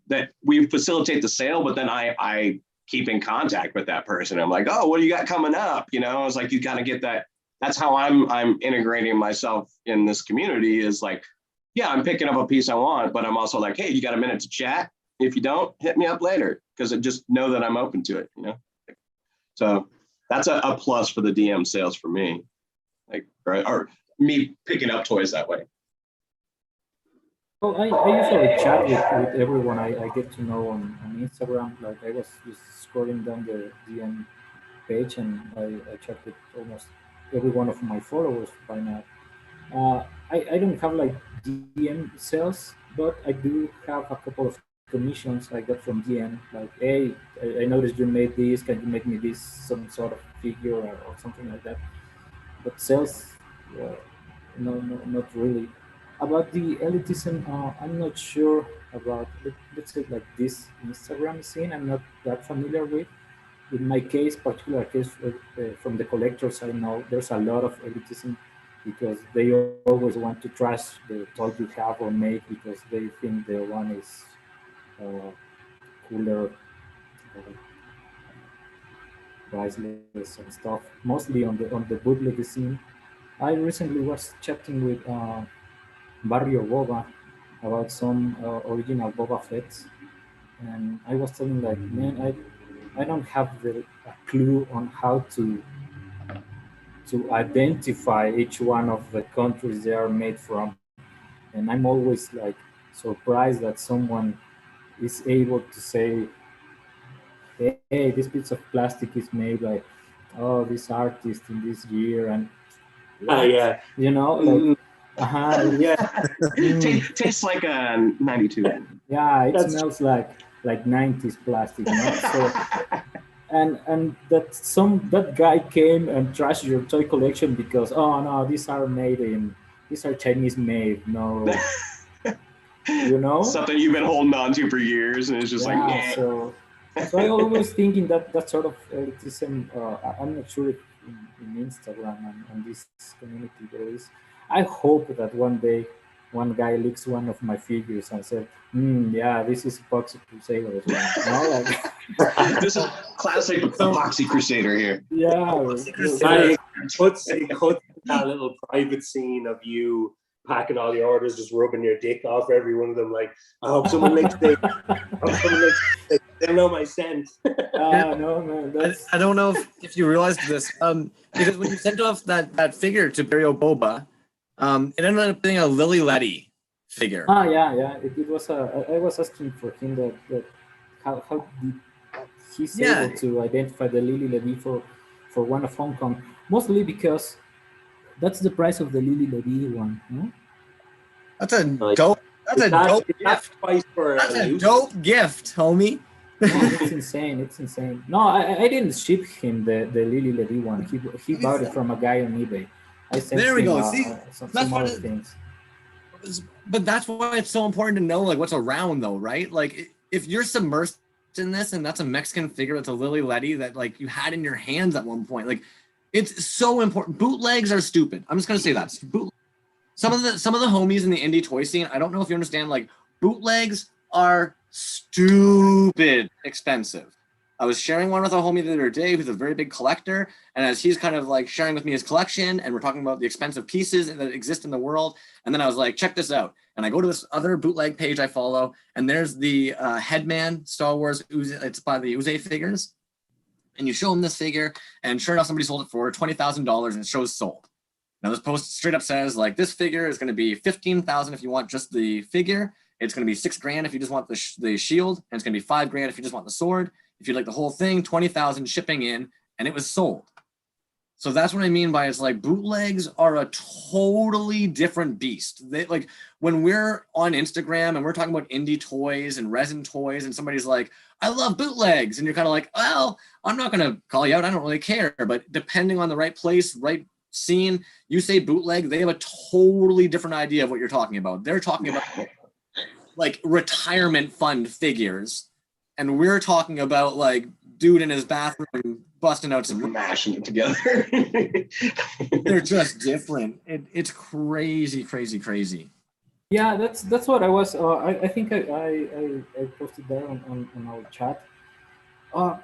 that we facilitate the sale, but then I keep in contact with that person. I'm like, oh, what do you got coming up? You know, it's like you got to get that. That's how I'm integrating myself in this community. Is like, yeah, I'm picking up a piece I want, but I'm also like, hey, you got a minute to chat? If you don't, hit me up later, because I just know that I'm open to it. You know, so that's a plus for the DM sales for me, like or me picking up toys that way. Well, I usually chat with everyone I get to know on Instagram. Like I was just scrolling down the DM page and I chat with almost every one of my followers by now. I don't have like DM sales, but I do have a couple of commissions I got from DM. Like, hey, I noticed you made this. Can you make me this some sort of figure or something like that? But sales, uh, no, not really. About the elitism, I'm not sure about. Let's say like this Instagram scene. I'm not that familiar with. In my case, particular case from the collectors I know, there's a lot of elitism because they always want to trash the toy you have or make because they think the one is uh, cooler, priceless and stuff. Mostly on the bootleg scene. I recently was chatting with Barrio Boba about some original Boba Fett, and I was telling like, man, I don't have a clue on how to identify each one of the countries they are made from. And I'm always like surprised that someone is able to say, hey, this piece of plastic is made by, oh, this artist in this year. And what? Yeah. You know, like, uh-huh, Yeah. Tastes like a 92. yeah, it That's smells like 90s plastic, no? So, and that guy came and trashed your toy collection because, oh no, these are Chinese made, no, you know. Something you've been holding on to for years, and it's just like, Yeah, nah. so I always thinking that sort of elitism. I'm not sure if in Instagram and this community there is. I hope that one day one guy leaks one of my figures and said, yeah, this is Epoxy Crusader as well. No, like, This is classic Epoxy Crusader here. yeah, it cuts that little private scene of you packing all your orders, just rubbing your dick off every one of them. Like, I hope someone makes it. They'll know my scent. no, man, that's I don't know if you realized this, because when you sent off that figure to Barrio Boba, it ended up being a Lily Letty figure. yeah. It was I was asking for him that how did he's Yeah. able to identify the Lily Levy for one of Hong Kong, mostly because that's the price of the Lily Levy one. No? That's a Nice. dope. That's a dope Is that gift. price for That's a a loose? dope gift, homie. Man, it's insane. It's insane. No, I didn't ship him the Lily Levy one. He bought it from a guy on eBay. I sent There we him go. See, some that's what other it- things. But that's why it's so important to know like what's around though, right? Like if you're submersed in this and that's a Mexican figure, that's a Lily Letty that like you had in your hands at one point, like it's so important. Bootlegs are stupid. I'm just gonna say that. Some of the homies in the indie toy scene, I don't know if you understand, like bootlegs are stupid expensive. I was sharing one with a homie the other day who's a very big collector, and as he's kind of like sharing with me his collection, and we're talking about the expensive pieces that exist in the world, and then I was like, check this out. And I go to this other bootleg page I follow, and there's the Headman Star Wars Uzi, it's by the Uzi figures. And you show him this figure, and sure enough, somebody sold it for $20,000, and it shows sold. Now this post straight up says like this figure is going to be $15,000 if you want just the figure. It's going to be $6,000 if you just want the shield, and it's going to be $5,000 if you just want the sword. If you like the whole thing, 20,000 shipping in, and it was sold. So that's what I mean by it's like bootlegs are a totally different beast. They like when we're on Instagram and we're talking about indie toys and resin toys, and somebody's like, I love bootlegs, and you're kind of like, well, I'm not going to call you out. I don't really care. But depending on the right place, right scene, you say bootleg, they have a totally different idea of what you're talking about. They're talking about like retirement fund figures, and we're talking about like dude in his bathroom busting out some Mashing it together. they're just different. It's crazy. Yeah, that's what I was. I think I posted there on our chat. Uh,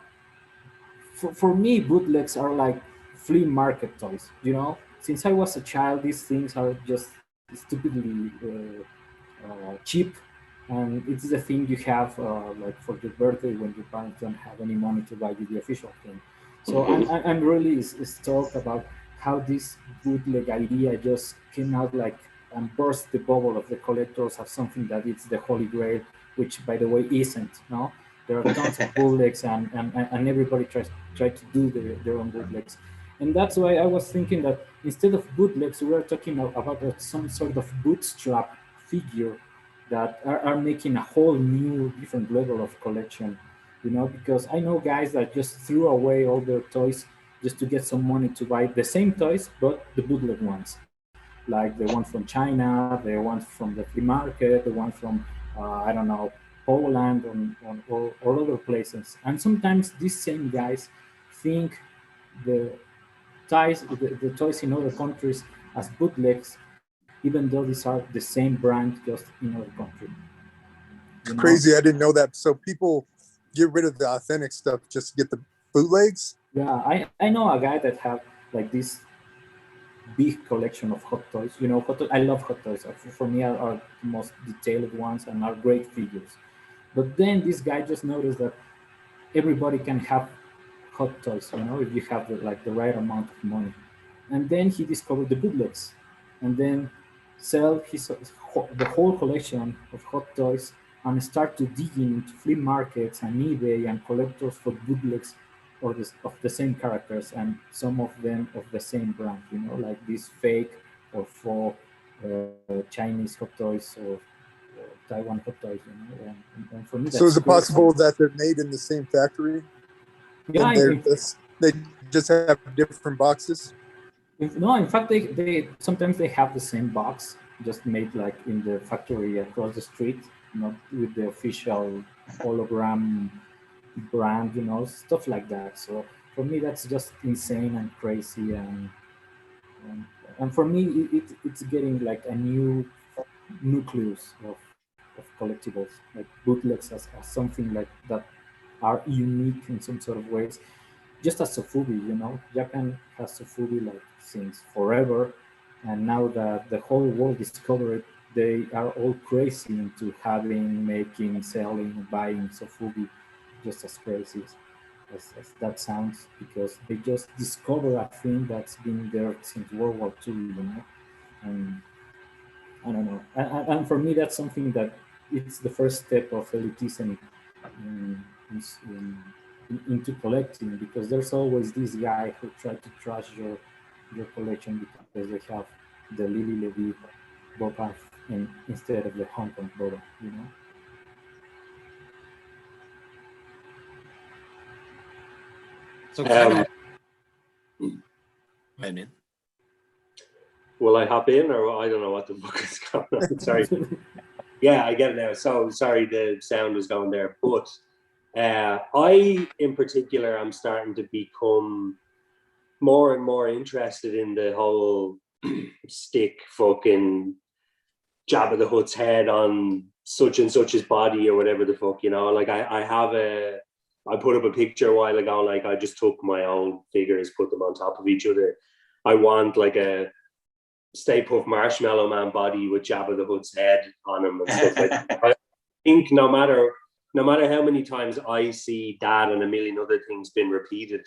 for me, bootlegs are like flea market toys. You know, since I was a child, these things are just stupidly cheap, and it's the thing you have like for your birthday when your parents don't have any money to buy you the official thing. So I'm really stoked about how this bootleg idea just came out like and burst the bubble of the collectors as something that it's the holy grail, which by the way isn't. No, there are tons of bootlegs, and everybody try to do their own bootlegs. And that's why I was thinking that instead of bootlegs, we are talking about some sort of bootstrap figure that are making a whole new different level of collection, you know, because I know guys that just threw away all their toys just to get some money to buy the same toys but the bootleg ones, like the one from China, the one from the flea market, the one from I don't know, Poland, or other places. And sometimes these same guys think the the toys in other countries as bootlegs, even though these are the same brand just in other country. It's You know? crazy. I didn't know that. So people get rid of the authentic stuff just to get the bootlegs. Yeah, I know a guy that have like this big collection of hot toys. You know, I love hot toys. For me, are the most detailed ones and are great figures. But then this guy just noticed that everybody can have hot toys, you know, if you have like the right amount of money. And then he discovered the bootlegs, and then sell the whole collection of hot toys and start to digging into flea markets and eBay and collectors for bootlegs of the same characters, and some of them of the same brand, you know, like these fake or for Chinese hot toys or Taiwan hot toys, you know. And for me, So that's is it crazy. possible that they're made in the same factory Yeah, and they just have different boxes? no, in fact, they sometimes they have the same box, just made like in the factory across the street, not with the official hologram brand, you know, stuff like that. So for me, that's just insane and crazy, and, and for me, it's getting like a new nucleus of collectibles, like bootlegs as something like that are unique in some sort of ways, just as Sofubi, you know, Japan has Sofubi like since forever, and now that the whole world discovered it, they are all crazy into having, making, selling, buying Sofubi, just as crazy as that sounds, because they just discover a thing that's been there since World War II, you know, and I don't know, and for me that's something that it's the first step of elitism in, in, into collecting, because there's always this guy who try to trash your collection because they have the Lily Levy Boba instead of the Hong Kong Boba, you know. So kind Um, of. Go ahead, man. will I hop in, or I don't know what the fuck is going on? Sorry. Yeah, I get it now. So sorry, the sound was going there. But I, in particular, am starting to become more and more interested in the whole stick fucking Jabba the Hutt's head on such and such's body or whatever the fuck, you know. Like I put up a picture a while ago, like I just took my own figures, put them on top of each other. I want like a Stay Puft Marshmallow Man body with Jabba the Hutt's head on him and stuff like that. I think no matter how many times I see that and a million other things been repeated,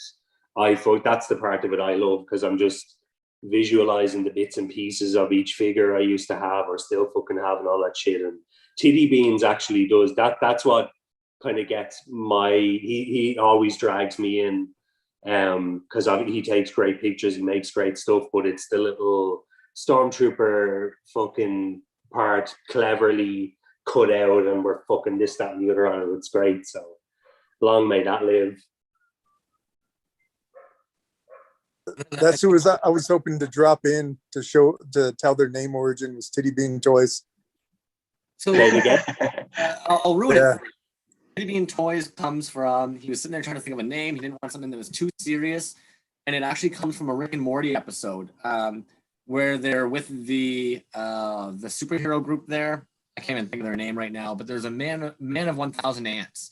I thought that's the part of it I love, because I'm just visualizing the bits and pieces of each figure I used to have or still fucking have and all that shit. And Tiddy Beans actually does that. That's what kind of gets he always drags me in, because he takes great pictures, he makes great stuff, but it's the little stormtrooper fucking part cleverly cut out and we're fucking this, that, and the other on it. It's great. So long may that live. That's who I was hoping to drop in to tell their name origin was Titty Bean Toys. So Say it again. I'll ruin Yeah. it. Teddy Bean Toys comes from, he was sitting there trying to think of a name. He didn't want something that was too serious, and it actually comes from a Rick and Morty episode where they're with the superhero group there. I can't even think of their name right now, but there's a man of 1,000 ants,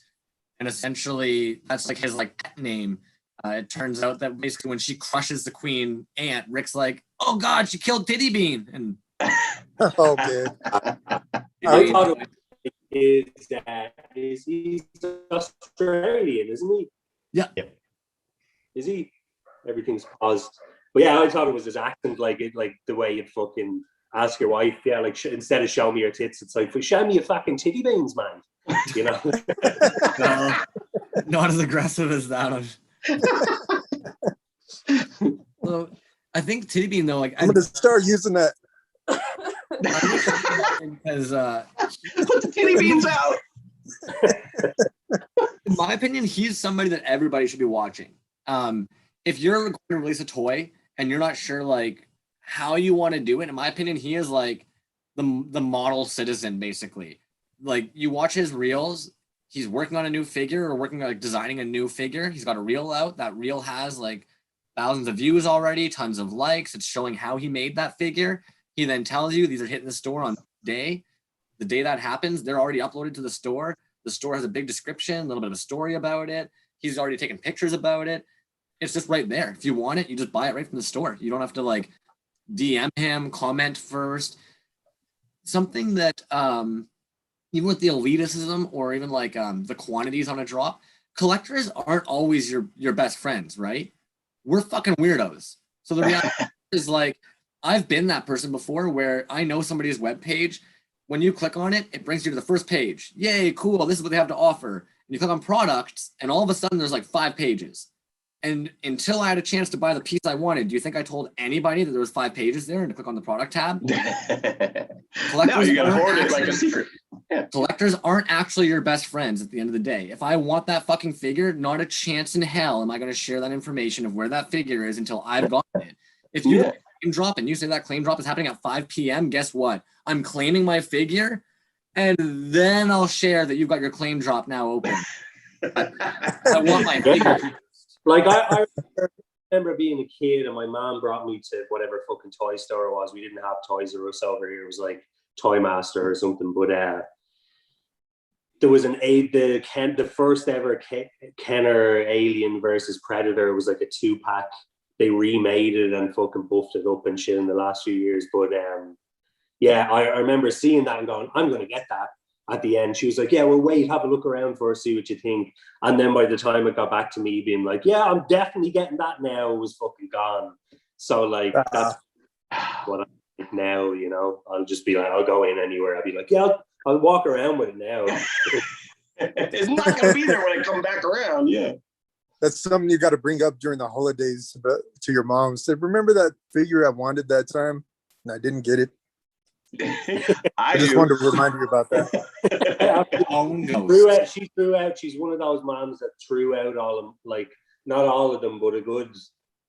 and essentially that's like his like pet name. It turns out that basically when she crushes the queen ant, Rick's like, "Oh God, she killed Titty Bean," and Okay. I thought he's Australian, isn't he? Yeah. Is he? Everything's paused. But yeah, I thought it was his accent, like the way you'd fucking ask your wife, yeah, like instead of show me your tits, it's like, show me your fucking titty beans, man. You know? No, not as aggressive as that. So I think Titty Bean though, like I'm gonna start using that. because Put the titty beans out. in my opinion, he's somebody that everybody should be watching. If you're going to release a toy and you're not sure like how you want to do it, in my opinion, he is like the model citizen, basically. Like you watch his reels, he's working on a new figure or working on like designing a new figure. He's got a reel out. That reel has like thousands of views already, tons of likes. It's showing how he made that figure. He then tells you these are hitting the store on day. The day that happens, they're already uploaded to the store. The store has a big description, a little bit of a story about it. He's already taken pictures about it. It's just right there. If you want it, you just buy it right from the store. You don't have to like DM him, comment first. Something that even with the elitism or even like the quantities on a drop, collectors aren't always your best friends, right? We're fucking weirdos. So the reality is like, I've been that person before where I know somebody's webpage. When you click on it, it brings you to the first page. Yay, cool. This is what they have to offer. And you click on products, and all of a sudden there's like 5 pages. And until I had a chance to buy the piece I wanted, do you think I told anybody that there was 5 pages there and to click on the product tab? No, you gotta hoard it like a secret. Yeah. Collectors aren't actually your best friends at the end of the day. If I want that fucking figure, not a chance in hell am I going to share that information of where that figure is until I've gotten it. If you claim drop and you say that claim drop is happening at 5 p.m., guess what? I'm claiming my figure, and then I'll share that you've got your claim drop now open. I want my figure. Like I remember being a kid and my mom brought me to whatever fucking toy store it was. We didn't have Toys R Us over here. It was like Toy Master or something. But there was the first ever Kenner Alien versus Predator. It was like a 2-pack. They remade it and fucking buffed it up and shit in the last few years. But yeah, I remember seeing that and going, I'm going to get that. At the end, she was like, yeah, well, wait, have a look around first, see what you think. And then by the time it got back to me being like, yeah, I'm definitely getting that now, it was fucking gone. So like, that's what I think now, you know. I'll just be like, I'll go in anywhere. I'll be like, yeah, I'll walk around with it now. It's not going to be there when I come back around. Yeah. That's something you got to bring up during the holidays to your mom. Say, remember that figure I wanted that time and I didn't get it? I just wanted to remind you about that. She threw out. She's one of those moms that threw out all of them, like not all of them, but a good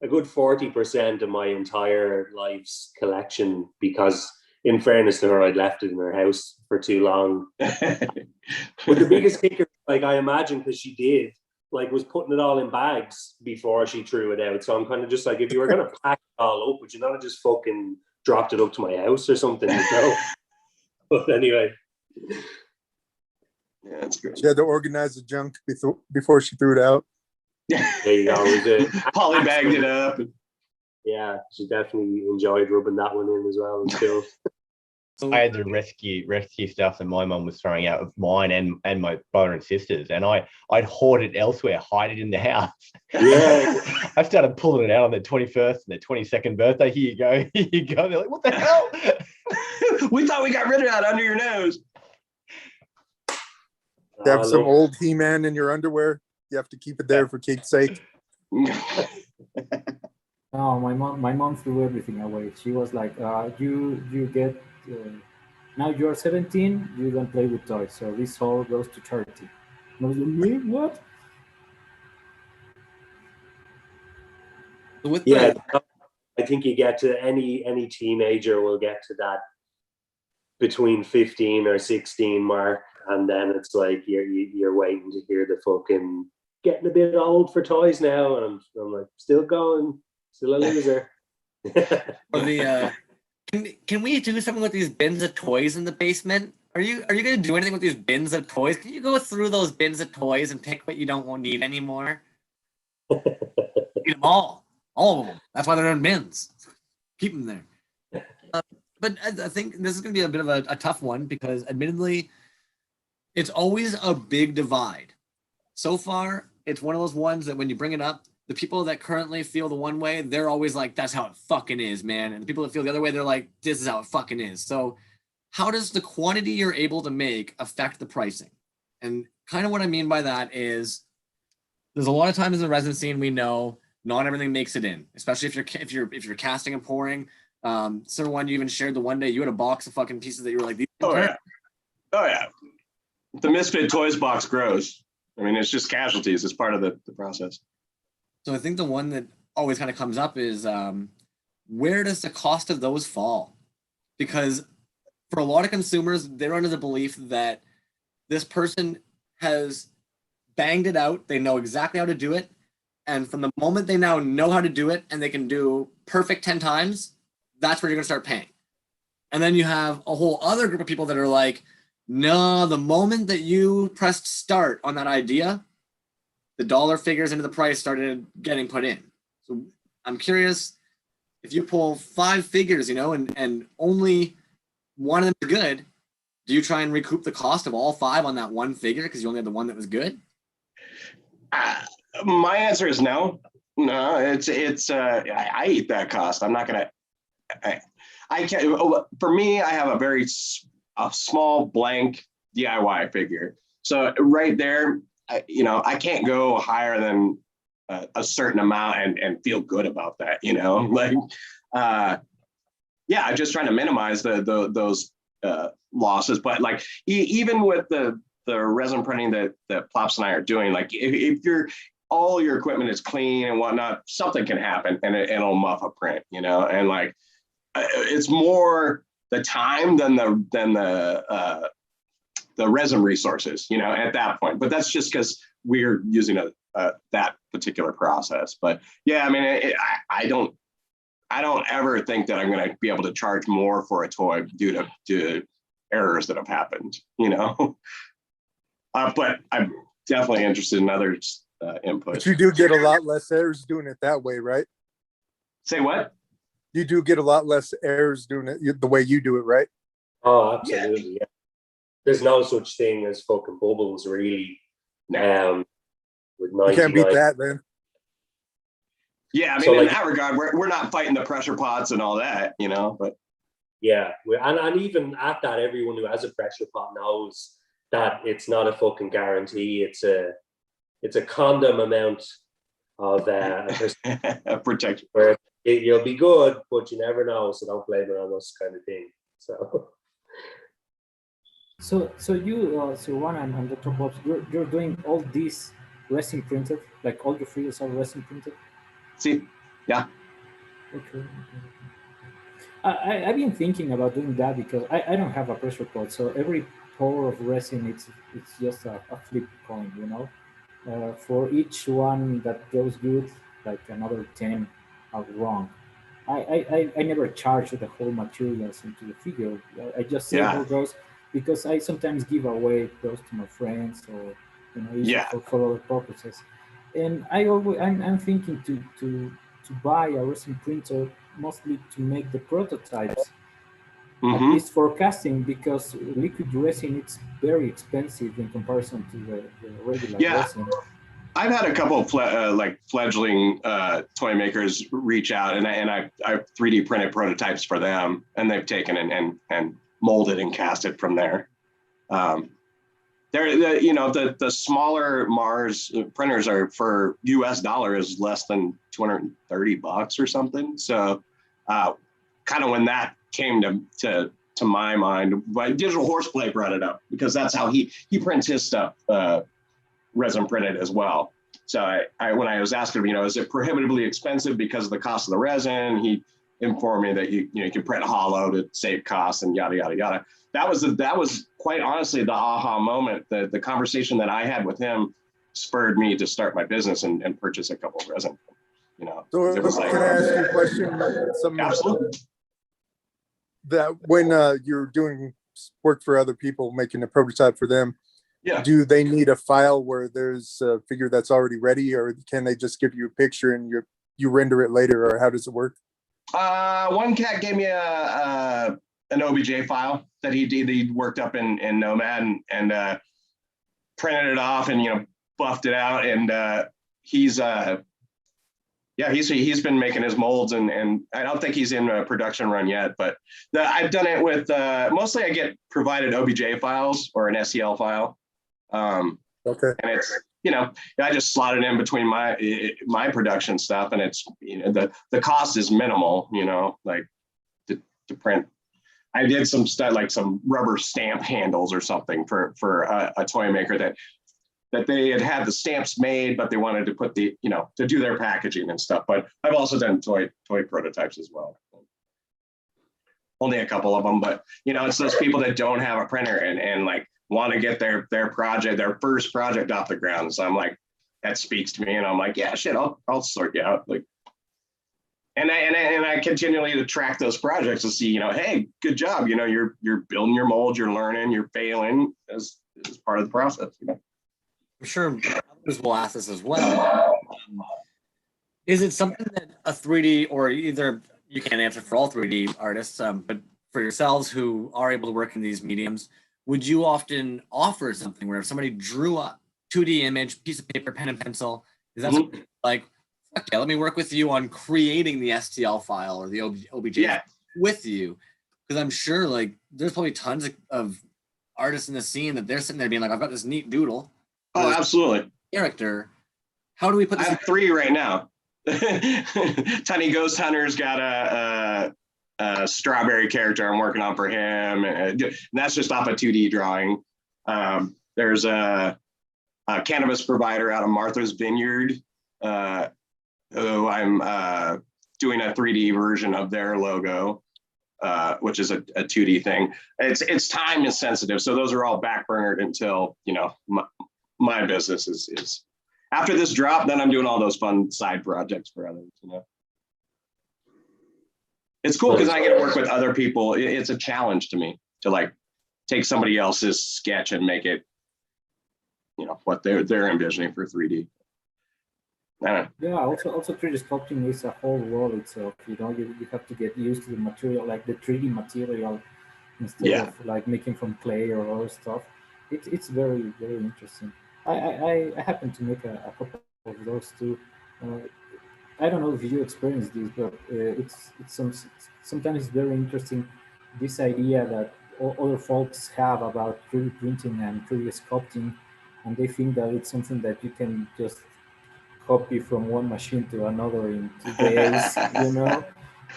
40% of my entire life's collection. Because, in fairness to her, I'd left it in her house for too long. But the biggest kicker, like I imagine, because she did, like, was putting it all in bags before she threw it out. So I'm kind of just like, if you were gonna pack it all up, would you not have just fucking dropped it up to my house or something, you know? But anyway. Yeah, that's good. She had to organize the junk before she threw it out. There you go. Polybagged it up. Yeah, she definitely enjoyed rubbing that one in as well. Still. I had to rescue stuff that my mum was throwing out of mine and my brother and sisters, and I'd hoard it elsewhere, hide it in the house. Yeah. I started pulling it out on the 21st and the 22nd birthday. Here you go, here you go. They're like, what the hell? We thought we got rid of that under your nose. You have some old He-Man in your underwear. You have to keep it there for keep's sake. No, my mom threw everything away. She was like, you get, now you're 17, you don't play with toys. So this all goes to charity. And I was like, me? What? Yeah, I think you get to any teenager will get to that between 15 or 16 mark. And then it's like, you're waiting to hear the fucking getting a bit old for toys now. And I'm like, still going. Still a loser. Or the can we do something with these bins of toys in the basement? Are you gonna do anything with these bins of toys? Can you go through those bins of toys and pick what you don't need anymore? Eat them all of them. That's why they're in bins. Keep them there. But I think this is gonna be a bit of a tough one because, admittedly, it's always a big divide. So far, it's one of those ones that when you bring it up, the people that currently feel the one way, they're always like, that's how it fucking is, man. And the people that feel the other way, they're like, this is how it fucking is. So how does the quantity you're able to make affect the pricing? And kind of what I mean by that is there's a lot of times in the resin scene, we know not everything makes it in, especially if you're casting and pouring. Sir, one you even shared the one day you had a box of fucking pieces that you were like, these Oh yeah. The Misfit Toys box grows. I mean, it's just casualties. It's part of the process. So I think the one that always kind of comes up is where does the cost of those fall? Because for a lot of consumers, they're under the belief that this person has banged it out. They know exactly how to do it. And from the moment they now know how to do it and they can do perfect 10 times, that's where you're going to start paying. And then you have a whole other group of people that are like, no, the moment that you pressed start on that idea, the dollar figures into the price started getting put in. So I'm curious if you pull 5 figures, and only one of them is good, do you try and recoup the cost of all 5 on that one figure because you only had the one that was good? My answer is no. No, I eat that cost. I'm not gonna. I can't. For me, I have a very small blank DIY figure. So right there, I can't go higher than a certain amount and feel good about that. I'm just trying to minimize those losses. But like even with the resin printing that Plops and I are doing, like if all your equipment is clean and whatnot, something can happen and it'll muff a print, and like it's more the time than the resin resources, at that point. But that's just because we're using that particular process. But yeah, I mean, I don't ever think that I'm going to be able to charge more for a toy due to errors that have happened, but I'm definitely interested in others' input. But you do get a lot less errors doing it that way, right? Say what? You do get a lot less errors doing it the way you do it, right? Oh, absolutely. Yeah. There's no such thing as fucking bubbles, really. With 99. You can't beat that, man. Yeah, I mean, so in that regard, we're not fighting the pressure pots and all that, but yeah, and even at that, everyone who has a pressure pot knows that it's not a fucking guarantee. It's a condom amount of protection. Where you'll be good, but you never know, so don't blame it on us, kind of thing. So you, One and Dr. Bobs, you're doing all these resin printed, like all your figures are resin printed? See, yeah. Okay. I've been thinking about doing that because I don't have a pressure pot, so every pour of resin it's just a flip coin, for each one that goes good, like another 10 are wrong. I never charge the whole materials into the figure. I just sell those because I sometimes give away those to my friends or use it for other purposes. And I'm thinking to buy a resin printer mostly to make the prototypes. At least for casting, because liquid resin it's very expensive in comparison to the regular resin. I've had a couple of fledgling toy makers reach out, and I 3D printed prototypes for them, and they've taken and molded and cast it from there. The smaller Mars printers are for US dollar is less than $230 or something. So kind of when that came to my mind, Digital Horseplay brought it up because that's how he prints his stuff resin printed as well. So I when I was asking him, is it prohibitively expensive because of the cost of the resin? He informed me that you can print hollow to save costs and yada yada yada. That was quite honestly the aha moment. The conversation that I had with him spurred me to start my business and purchase a couple of resin. you know. So 'Cause it was like, can I ask you a question? Something absolutely. that when you're doing work for other people, making a prototype for them, Yeah. do they need a file where there's a figure that's already ready, or can they just give you a picture and you render it later, or how does it work? One cat gave me an OBJ file that he worked up in Nomad and printed it off and, you know, buffed it out, and he's been making his molds, and I don't think he's in a production run yet, but I've done it with mostly I get provided OBJ files or an SEL file. Okay. And it's, you know, I just slot it in between my production stuff, and it's, you know, the cost is minimal, you know, like to print. I did some stuff like some rubber stamp handles or something for a toy maker that they had the stamps made, but they wanted to put the, you know, to do their packaging and stuff. But I've also done toy prototypes as well. Only a couple of them, but, you know, it's those people that don't have a printer and like want to get their first project off the ground. So I'm like, that speaks to me, and I'm like, yeah, shit, I'll sort you out. Like, and I continually to track those projects to see, you know, hey, good job. You know, you're building your mold, you're learning, you're failing as part of the process. You know, I'm sure others will ask this as well. Is it something that a 3D, or either you can't answer for all 3D artists, but for yourselves who are able to work in these mediums, would you often offer something where if somebody drew a 2D image, piece of paper, pen and pencil, is that something like, okay, let me work with you on creating the STL file or the OBJ with you? Because I'm sure like there's probably tons of artists in the scene that they're sitting there being like, I've got this neat doodle. Oh, absolutely. Character. How do we put this? I have 3 right now. Tiny Ghost Hunter's got a strawberry character I'm working on for him, and that's just off a 2D drawing. There's a cannabis provider out of Martha's Vineyard who I'm doing a 3D version of their logo, which is a 2D thing. It's time is sensitive, so those are all backburnered until, you know, my business is after this drop. Then I'm doing all those fun side projects for others. You know, it's cool because I get to work with other people. It's a challenge to me to like take somebody else's sketch and make it, you know, what they're envisioning for 3D. Yeah, also 3D sculpting is a whole world itself. You know, you have to get used to the material, like the 3D material, instead of like making from clay or other stuff. It's very, very interesting. I happen to make a couple of those too. I don't know if you experience this, but sometimes it's very interesting, this idea that other folks have about 3D printing and 3D sculpting, and they think that it's something that you can just copy from one machine to another in 2 days, you know,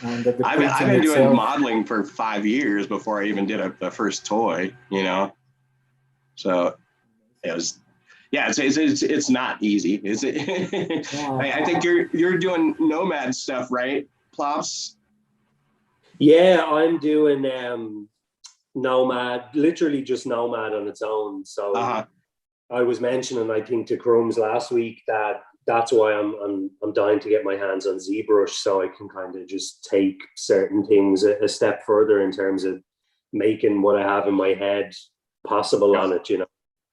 and that the I've printing been itself, doing modeling for 5 years before I even did the first toy, you know, so it was, yeah, it's not easy, is it? I think you're doing Nomad stuff, right, Plops? Yeah, I'm doing Nomad, literally just Nomad on its own. So I was mentioning, I think, to Crumbs last week that that's why I'm dying to get my hands on ZBrush, so I can kind of just take certain things a step further in terms of making what I have in my head possible on it. You know,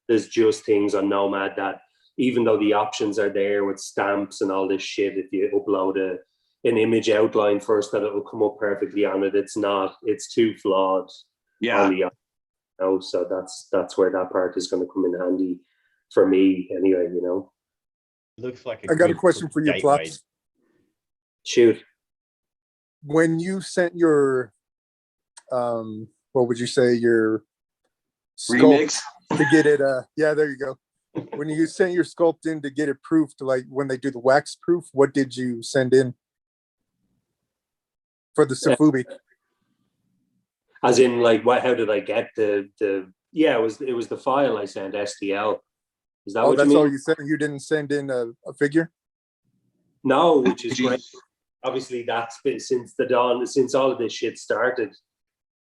there's just things on Nomad that, even though the options are there with stamps and all this shit, if you upload an image outline first, that it will come up perfectly on it. It's not. It's too flawed. Yeah. So that's where that part is going to come in handy for me anyway. You know. Looks like I got a question for you, Plops. Shoot. When you sent your, what would you say, your sculpt to get it? Yeah, there you go. When you sent your sculpt in to get it proofed, like when they do the wax proof, what did you send in for the Sofubi? As in, like, what? How did I get the? Yeah, it was the file I sent, STL. Is that what you mean? That's all you sent? You didn't send in a figure? No, which is great. Obviously, that's been since the dawn, since all of this shit started.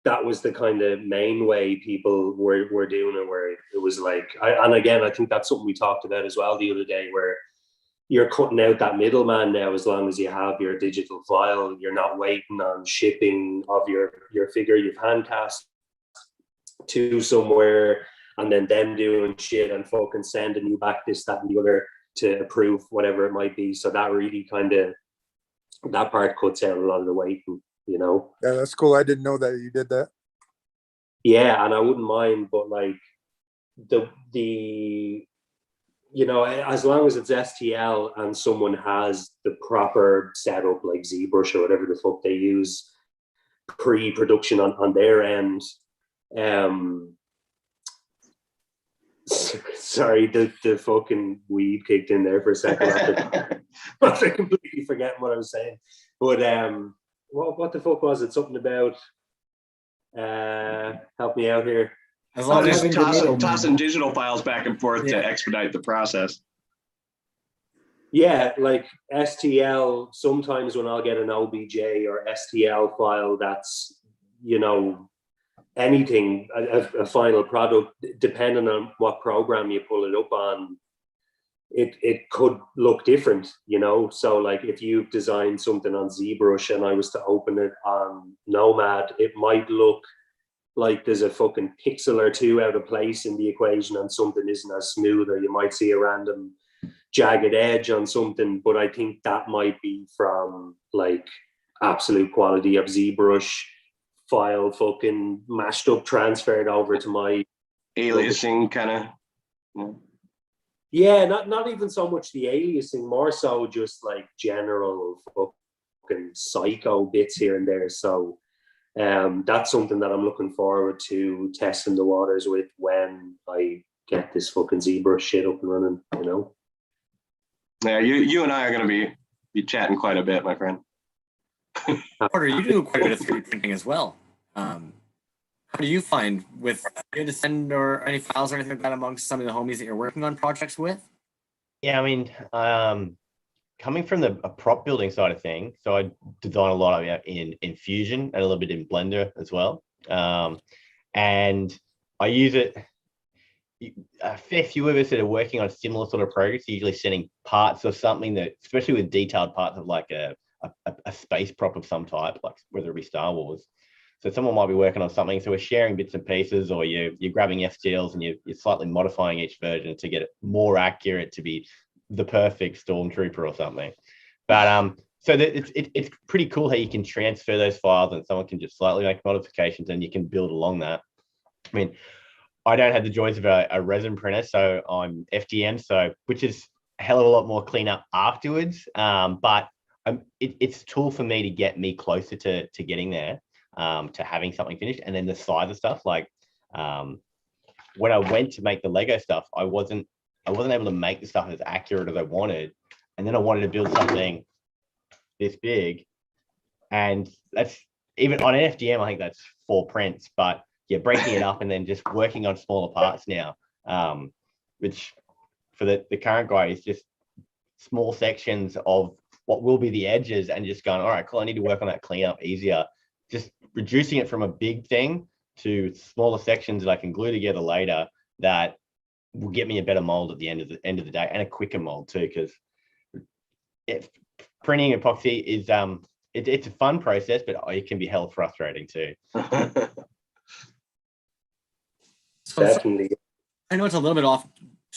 That was the kind of main way people were doing it, where it was like, and again, I think that's something we talked about as well the other day, where you're cutting out that middleman now. As long as you have your digital file, you're not waiting on shipping of your figure you've hand cast to somewhere, and then them doing shit and fucking sending you back this, that, and the other to approve whatever it might be. So that really kind of, that part cuts out a lot of the waiting, you know. Yeah, that's cool. I didn't know that you did that. Yeah, and I wouldn't mind, but like the you know, as long as it's STL and someone has the proper setup, like ZBrush or whatever the fuck they use pre-production on their end. Sorry, the fucking weed kicked in there for a second after completely forgetting what I was saying. But what the fuck was it? Something about help me out here. As long as Just tossing digital files back and forth to expedite the process. Yeah, like STL, sometimes when I'll get an OBJ or STL file that's, you know, anything, a final product, depending on what program you pull it up on, it could look different, you know. So like if you've designed something on ZBrush and I was to open it on Nomad, it might look like there's a fucking pixel or two out of place in the equation and something isn't as smooth, or you might see a random jagged edge on something. But I think that might be from like absolute quality of ZBrush file fucking mashed up, transferred over to my aliasing kind of. Yeah, not even so much the aliasing, more so just like general fucking psycho bits here and there. So that's something that I'm looking forward to testing the waters with when I get this fucking ZBrush shit up and running, you know. Yeah, you and I are going to be chatting quite a bit, my friend. Porter, you do quite a bit of 3D printing as well. How do you find with you to send or any files or anything like that amongst some of the homies that you're working on projects with? Yeah, I mean, coming from a prop building side of things, so I design a lot of it in Fusion and a little bit in Blender as well. And I use it. A fair few of us that are working on similar sort of projects, usually sending parts of something that, especially with detailed parts of like a space prop of some type, like whether it be Star Wars. So someone might be working on something, so we're sharing bits and pieces, or you're grabbing FTLs and you're slightly modifying each version to get it more accurate to be the perfect stormtrooper or something. But so it's pretty cool how you can transfer those files and someone can just slightly make modifications and you can build along that. I mean, I don't have the joys of a resin printer, so I'm FDM, so which is a hell of a lot more cleanup afterwards. But it's a tool for me to get me closer to getting there, to having something finished. And then the size of stuff, like when I went to make the Lego stuff, I wasn't able to make the stuff as accurate as I wanted, and then I wanted to build something this big, and that's even on an FDM. I think that's 4 prints, but yeah, breaking it up and then just working on smaller parts now, which for the current guy is just small sections of what will be the edges and just going, all right, cool, I need to work on that cleanup easier. Just reducing it from a big thing to smaller sections that I can glue together later that will get me a better mold at the end of the day, and a quicker mold too, because printing epoxy is it's a fun process, but it can be hell frustrating too. So Definitely. I know it's a little bit off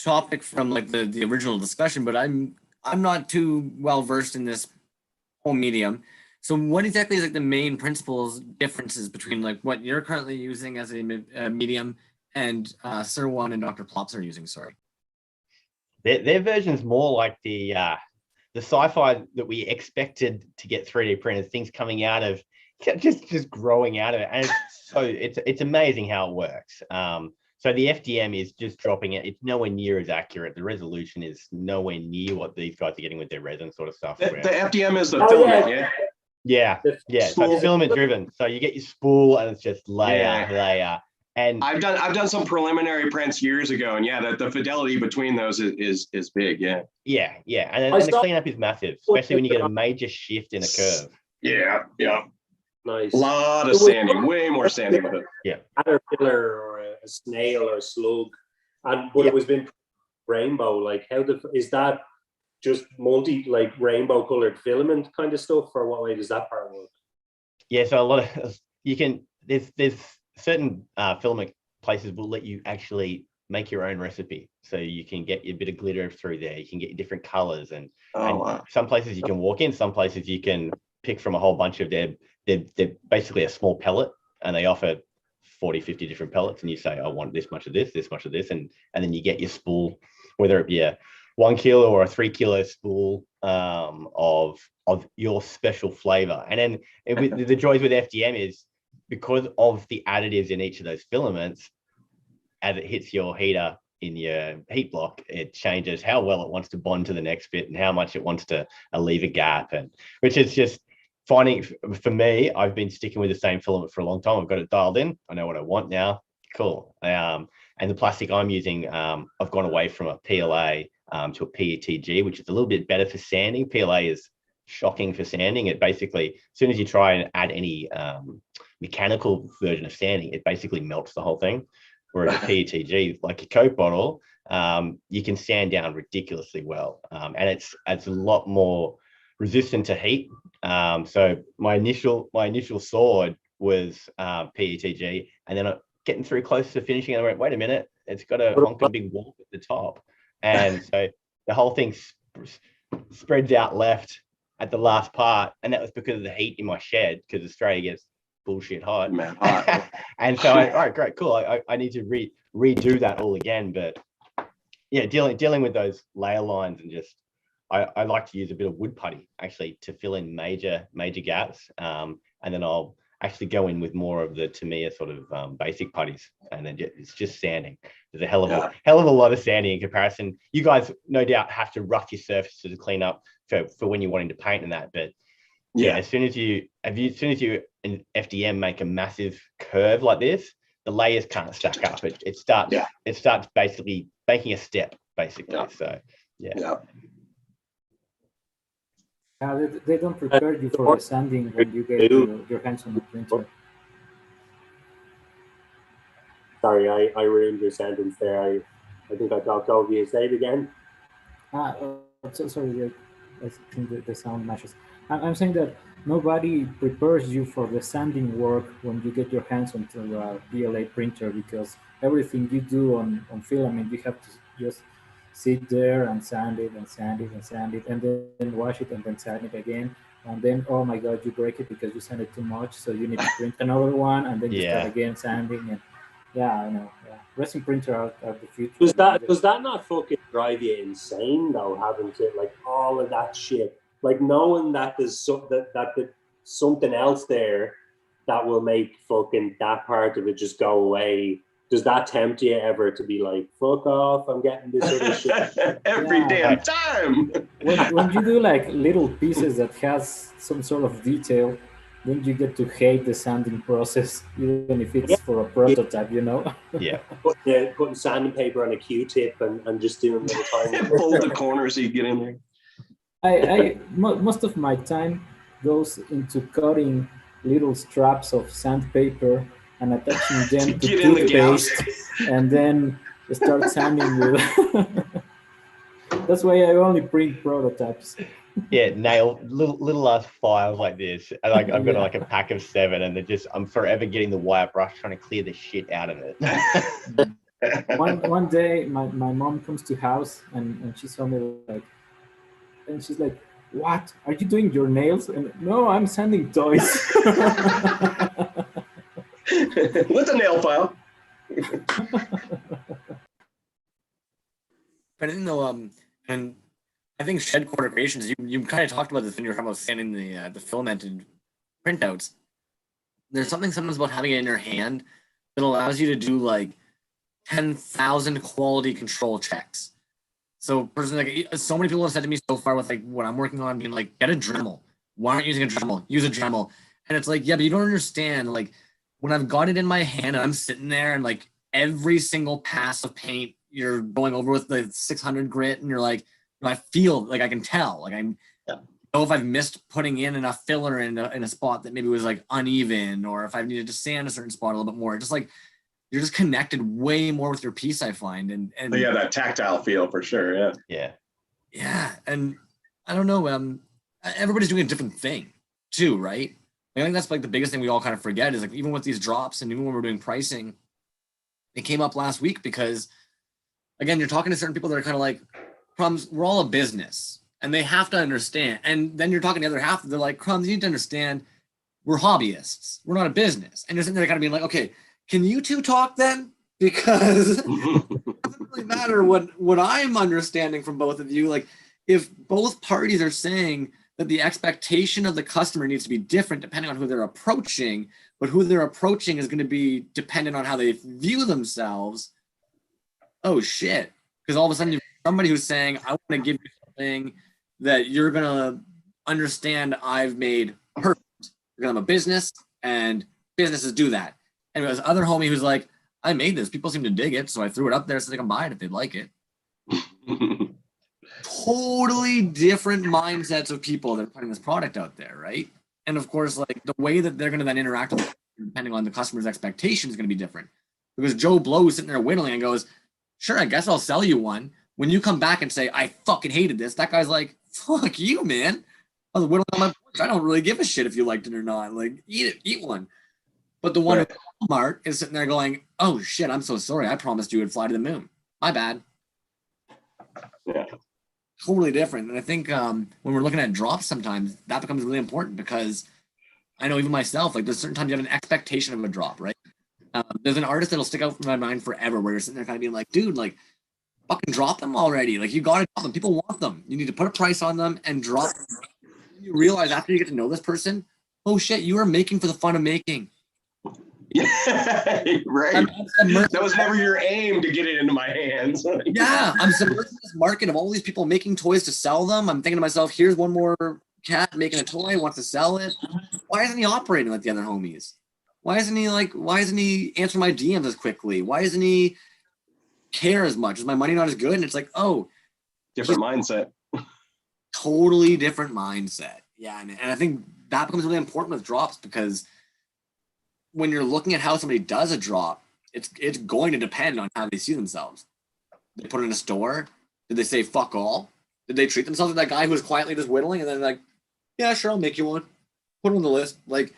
topic from like the original discussion, but I'm not too well versed in this whole medium. So what exactly is like the main principles differences between like what you're currently using as a medium and Sir One and Dr. Plops are using? Sorry. Their version's more like the sci-fi that we expected to get 3D printers, things coming out of just growing out of it, and it's amazing how it works. So the FDM is just dropping it. It's nowhere near as accurate. The resolution is nowhere near what these guys are getting with their resin sort of stuff. The FDM is the filament, yeah. So it's filament driven. So you get your spool and it's just layer. And I've done some preliminary prints years ago, and the fidelity between those is big. Yeah. And the cleanup is massive, especially when you get a major shift in a curve. Yeah. Nice. A lot of sanding, way more sanding with it. Yeah. Caterpillar or a snail or a slug, but it was been rainbow. Like, is that just like rainbow colored filament kind of stuff, or what way does that part work? Yeah, so a lot of there's certain filament places will let you actually make your own recipe, so you can get your bit of glitter through there, you can get your different colors, and Wow. some places you can walk in, some places you can pick from a whole bunch of they're basically a small pellet, and they offer 40-50 different pellets, and you say, I want this much of this, and then you get your spool, whether it be a 1 kilo or a 3 kilo spool of your special flavor. And then the joys with FDM is because of the additives in each of those filaments, as it hits your heater in your heat block, it changes how well it wants to bond to the next bit and how much it wants to leave a gap, and which is just finding, for me, I've been sticking with the same filament for a long time. I've got it dialed in. I know what I want now. Cool. And the plastic I'm using, I've gone away from a PLA to a PETG, which is a little bit better for sanding. PLA is shocking for sanding. It basically, as soon as you try and add any mechanical version of sanding, it basically melts the whole thing. Whereas a PETG, like a Coke bottle, you can sand down ridiculously well, and it's a lot more resistant to heat. So my initial sword was PETG, and then getting through close to finishing, and I went, wait a minute, it's got a honking big wall at the top, and so the whole thing spreads out left at the last part, and that was because of the heat in my shed, because Australia gets bullshit hot. Man, hot. And so all right, great, cool. I need to redo that all again. But yeah, dealing with those layer lines, and just I like to use a bit of wood putty actually to fill in major gaps. And then I'll actually go in with more of the Tamiya sort of basic putties, and then it's just sanding. There's a hell of a lot of sanding in comparison. You guys no doubt have to rough your surfaces to clean up for when you're wanting to paint and that, but yeah, as soon as you in FDM make a massive curve like this, the layers can't stack up. It starts basically making a step, basically. Yeah. So Yeah. They don't prepare you for the sanding when you get your hands on the printer. Sorry, I ruined your sentence there. I think I talked over you. Say it again. Sorry, I think the sound matches. I'm saying that nobody prepares you for the sanding work when you get your hands onto a PLA printer, because everything you do on filament, you have to just sit there and sand it and sand it and sand it, and then wash it and then sand it again. And then, oh my God, you break it because you sand it too much. So you need to print another one, and then you start again sanding. And yeah, I know. Yeah. Resin printer are the future. Does that not fucking drive you insane though, having to like all of that shit? Like knowing that there's that something else there that will make fucking that part of it just go away. Does that tempt you ever to be like, fuck off, I'm getting this other shit every damn time? When you do like little pieces that has some sort of detail, then you get to hate the sanding process, even if it's for a prototype, you know? Yeah. Putting sanding paper on a Q-tip and just doing little tiny fold the corner so you get in there. Most of my time goes into cutting little straps of sandpaper and attaching them to toothpaste, and then start sanding with. That's why I only print prototypes. Yeah, nail little ass files like this. Like I've got like a pack of 7, and I'm forever getting the wire brush trying to clear the shit out of it. One day, my mom comes to house and she saw me like, and she's like, "What? Are you doing your nails?" And no, I'm sanding toys. What's a nail file? But you know, and I think shed quarter creations, you kind of talked about this when you were talking about sanding the filamented printouts. There's something sometimes about having it in your hand that allows you to do like 10,000 quality control checks. So personally, like so many people have said to me so far with like what I'm working on, being like, get a Dremel. Why aren't you using a Dremel? Use a Dremel. And it's like, yeah, but you don't understand. Like when I've got it in my hand and I'm sitting there and like every single pass of paint you're going over with the 600 grit, and you're like, I feel like I can tell, like I know if I've missed putting in enough filler in a spot that maybe was like uneven, or if I needed to sand a certain spot a little bit more. Just like you're just connected way more with your piece, I find. And yeah, that tactile feel for sure. Yeah. Yeah, and I don't know. Everybody's doing a different thing too, right? I think that's like the biggest thing we all kind of forget is like even with these drops and even when we're doing pricing, it came up last week because again, you're talking to certain people that are kind of like, Crumbs, we're all a business, and they have to understand. And then you're talking to the other half, they're like, Crumbs, you need to understand, we're hobbyists, we're not a business. And you're sitting there kind of being like, okay, can you two talk then? Because it doesn't really matter what I'm understanding from both of you. Like, if both parties are saying that the expectation of the customer needs to be different depending on who they're approaching, but who they're approaching is going to be dependent on how they view themselves. Oh shit! Because all of a sudden you have somebody who's saying, "I want to give you something that you're gonna understand. I've made perfect. Because I'm a business, and businesses do that." And there's other homie who's like, I made this. People seem to dig it, so I threw it up there so they can buy it if they'd like it. Totally different mindsets of people that are putting this product out there, right? And of course, like the way that they're going to then interact with it, depending on the customer's expectation, is going to be different. Because Joe Blow is sitting there whittling and goes, "Sure, I guess I'll sell you one." When you come back and say, "I fucking hated this," that guy's like, "Fuck you, man. I was whittling on my porch. I don't really give a shit if you liked it or not. Like, eat it, eat one." But the one Right. at Walmart is sitting there going, "Oh shit, I'm so sorry. I promised you would fly to the moon. My bad." Yeah. Totally different. And I think when we're looking at drops, sometimes that becomes really important because I know even myself, like there's certain times you have an expectation of a drop, right? There's an artist that'll stick out in my mind forever where you're sitting there kind of being like, dude, like fucking drop them already. Like you got to drop them. People want them. You need to put a price on them and drop them. You realize after you get to know this person, oh shit, you are making for the fun of making. Yeah, right. That was never your aim to get it into my hands. Yeah, I'm submerged in this market of all these people making toys to sell them. I'm thinking to myself, here's one more cat making a toy, wants to sell it. Why isn't he operating like the other homies? Why isn't he answering my DMs as quickly? Why doesn't he care as much? Is my money not as good? And it's like, oh, Different mindset. totally different mindset. Yeah, and I think that becomes really important with drops because when you're looking at how somebody does a drop, it's going to depend on how they see themselves. They put it in a store. Did they say fuck all? Did they treat themselves like that guy who was quietly just whittling and then like, yeah, sure, I'll make you one. Put it on the list. Like,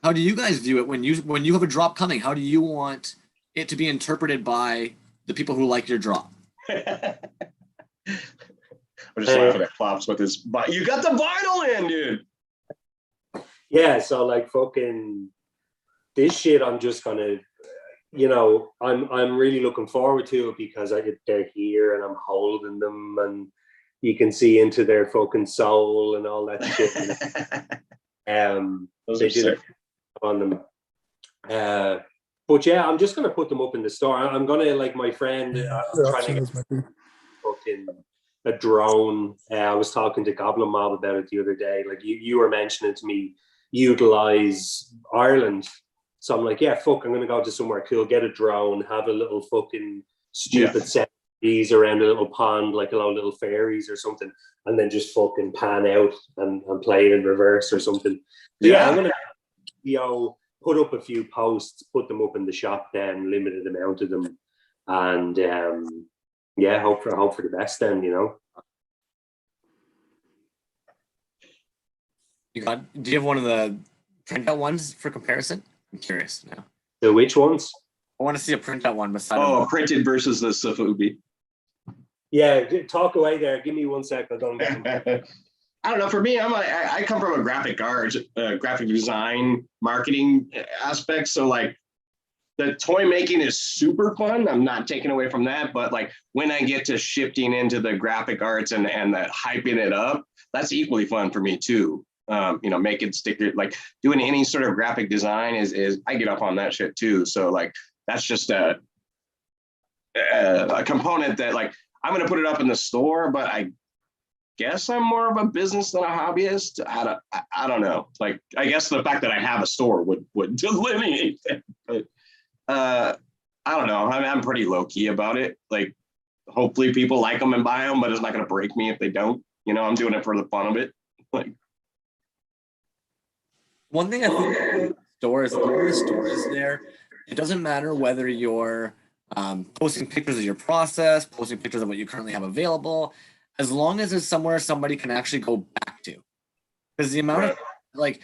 how do you guys view it when you have a drop coming? How do you want it to be interpreted by the people who like your drop? I'm just laughing at Flops with his, but you got the vinyl in, dude. Yeah, so like fucking this shit, I'm just gonna, I'm really looking forward to it because they're here and I'm holding them and you can see into their fucking soul and all that shit. Those they are did sick. it on them. But yeah, I'm just gonna put them up in the store. I'm gonna like my friend. I'm trying to get fucking a drone. I was talking to Goblin Mob about it the other day. Like you were mentioning to me, utilize Ireland. So I'm like, yeah, fuck, I'm gonna go to somewhere cool, get a drone, have a little fucking stupid set these around a little pond, like a little fairies or something, and then just fucking pan out and play it in reverse or something. Yeah, I'm gonna put up a few posts, put them up in the shop then, limited amount of them, and hope for the best then, Do you have one of the printout ones for comparison? I'm curious now. So which ones? I want to see a printout one beside printed versus the Safubi. Yeah, talk away there. Give me 1 sec. I don't know. For me, I come from a graphic art, graphic design, marketing aspect. So like the toy making is super fun. I'm not taking away from that, but like when I get to shifting into the graphic arts and the hyping it up, that's equally fun for me too. Making stickers, like doing any sort of graphic design is I get up on that shit too. So like that's just a component that like I'm going to put it up in the store, but I guess I'm more of a business than a hobbyist. I don't know. Like I guess the fact that I have a store would delineate that. But I don't know. I'm pretty low key about it. Like hopefully people like them and buy them, but it's not going to break me if they don't. I'm doing it for the fun of it. Like. One thing I think stores there, it doesn't matter whether you're posting pictures of your process, posting pictures of what you currently have available, as long as it's somewhere somebody can actually go back to. Because the amount of, like,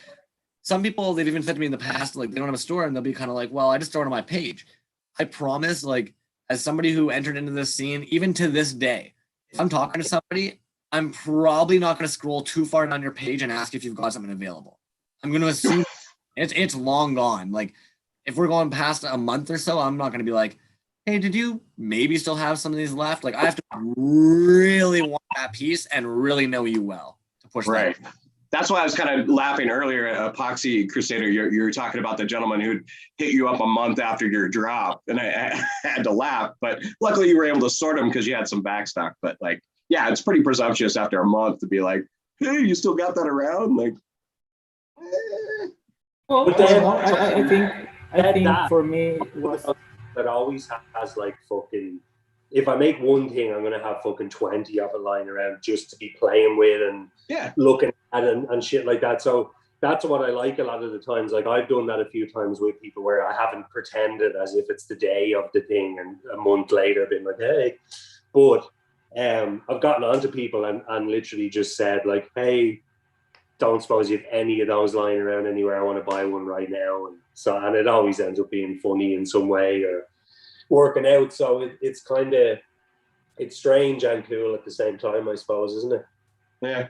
some people, they've even said to me in the past, like, they don't have a store, and they'll be kind of like, well, I just throw it on my page. I promise, like, as somebody who entered into this scene, even to this day, if I'm talking to somebody, I'm probably not going to scroll too far down your page and ask if you've got something available. I'm going to assume it's long gone. Like, if we're going past a month or so, I'm not going to be like, hey, did you maybe still have some of these left? Like, I have to really want that piece and really know you well to push that. That's why I was kind of laughing earlier at Epoxy Crusader. You're talking about the gentleman who'd hit you up a month after your drop, and I had to laugh. But luckily, you were able to sort them because you had some backstock. But like, yeah, it's pretty presumptuous after a month to be like, hey, you still got that around? Like, well, But then- I think for me it was that always has like fucking. If I make one thing, I'm gonna have fucking 20 of it lying around just to be playing with and looking at and shit like that. So that's what I like a lot of the times. Like I've done that a few times with people where I haven't pretended as if it's the day of the thing, and a month later been like, hey. But I've gotten onto people and literally just said like, hey, don't suppose you have any of those lying around anywhere. I want to buy one right now. And it always ends up being funny in some way or working out. So it's kind of, it's strange and cool at the same time, I suppose, isn't it? Yeah.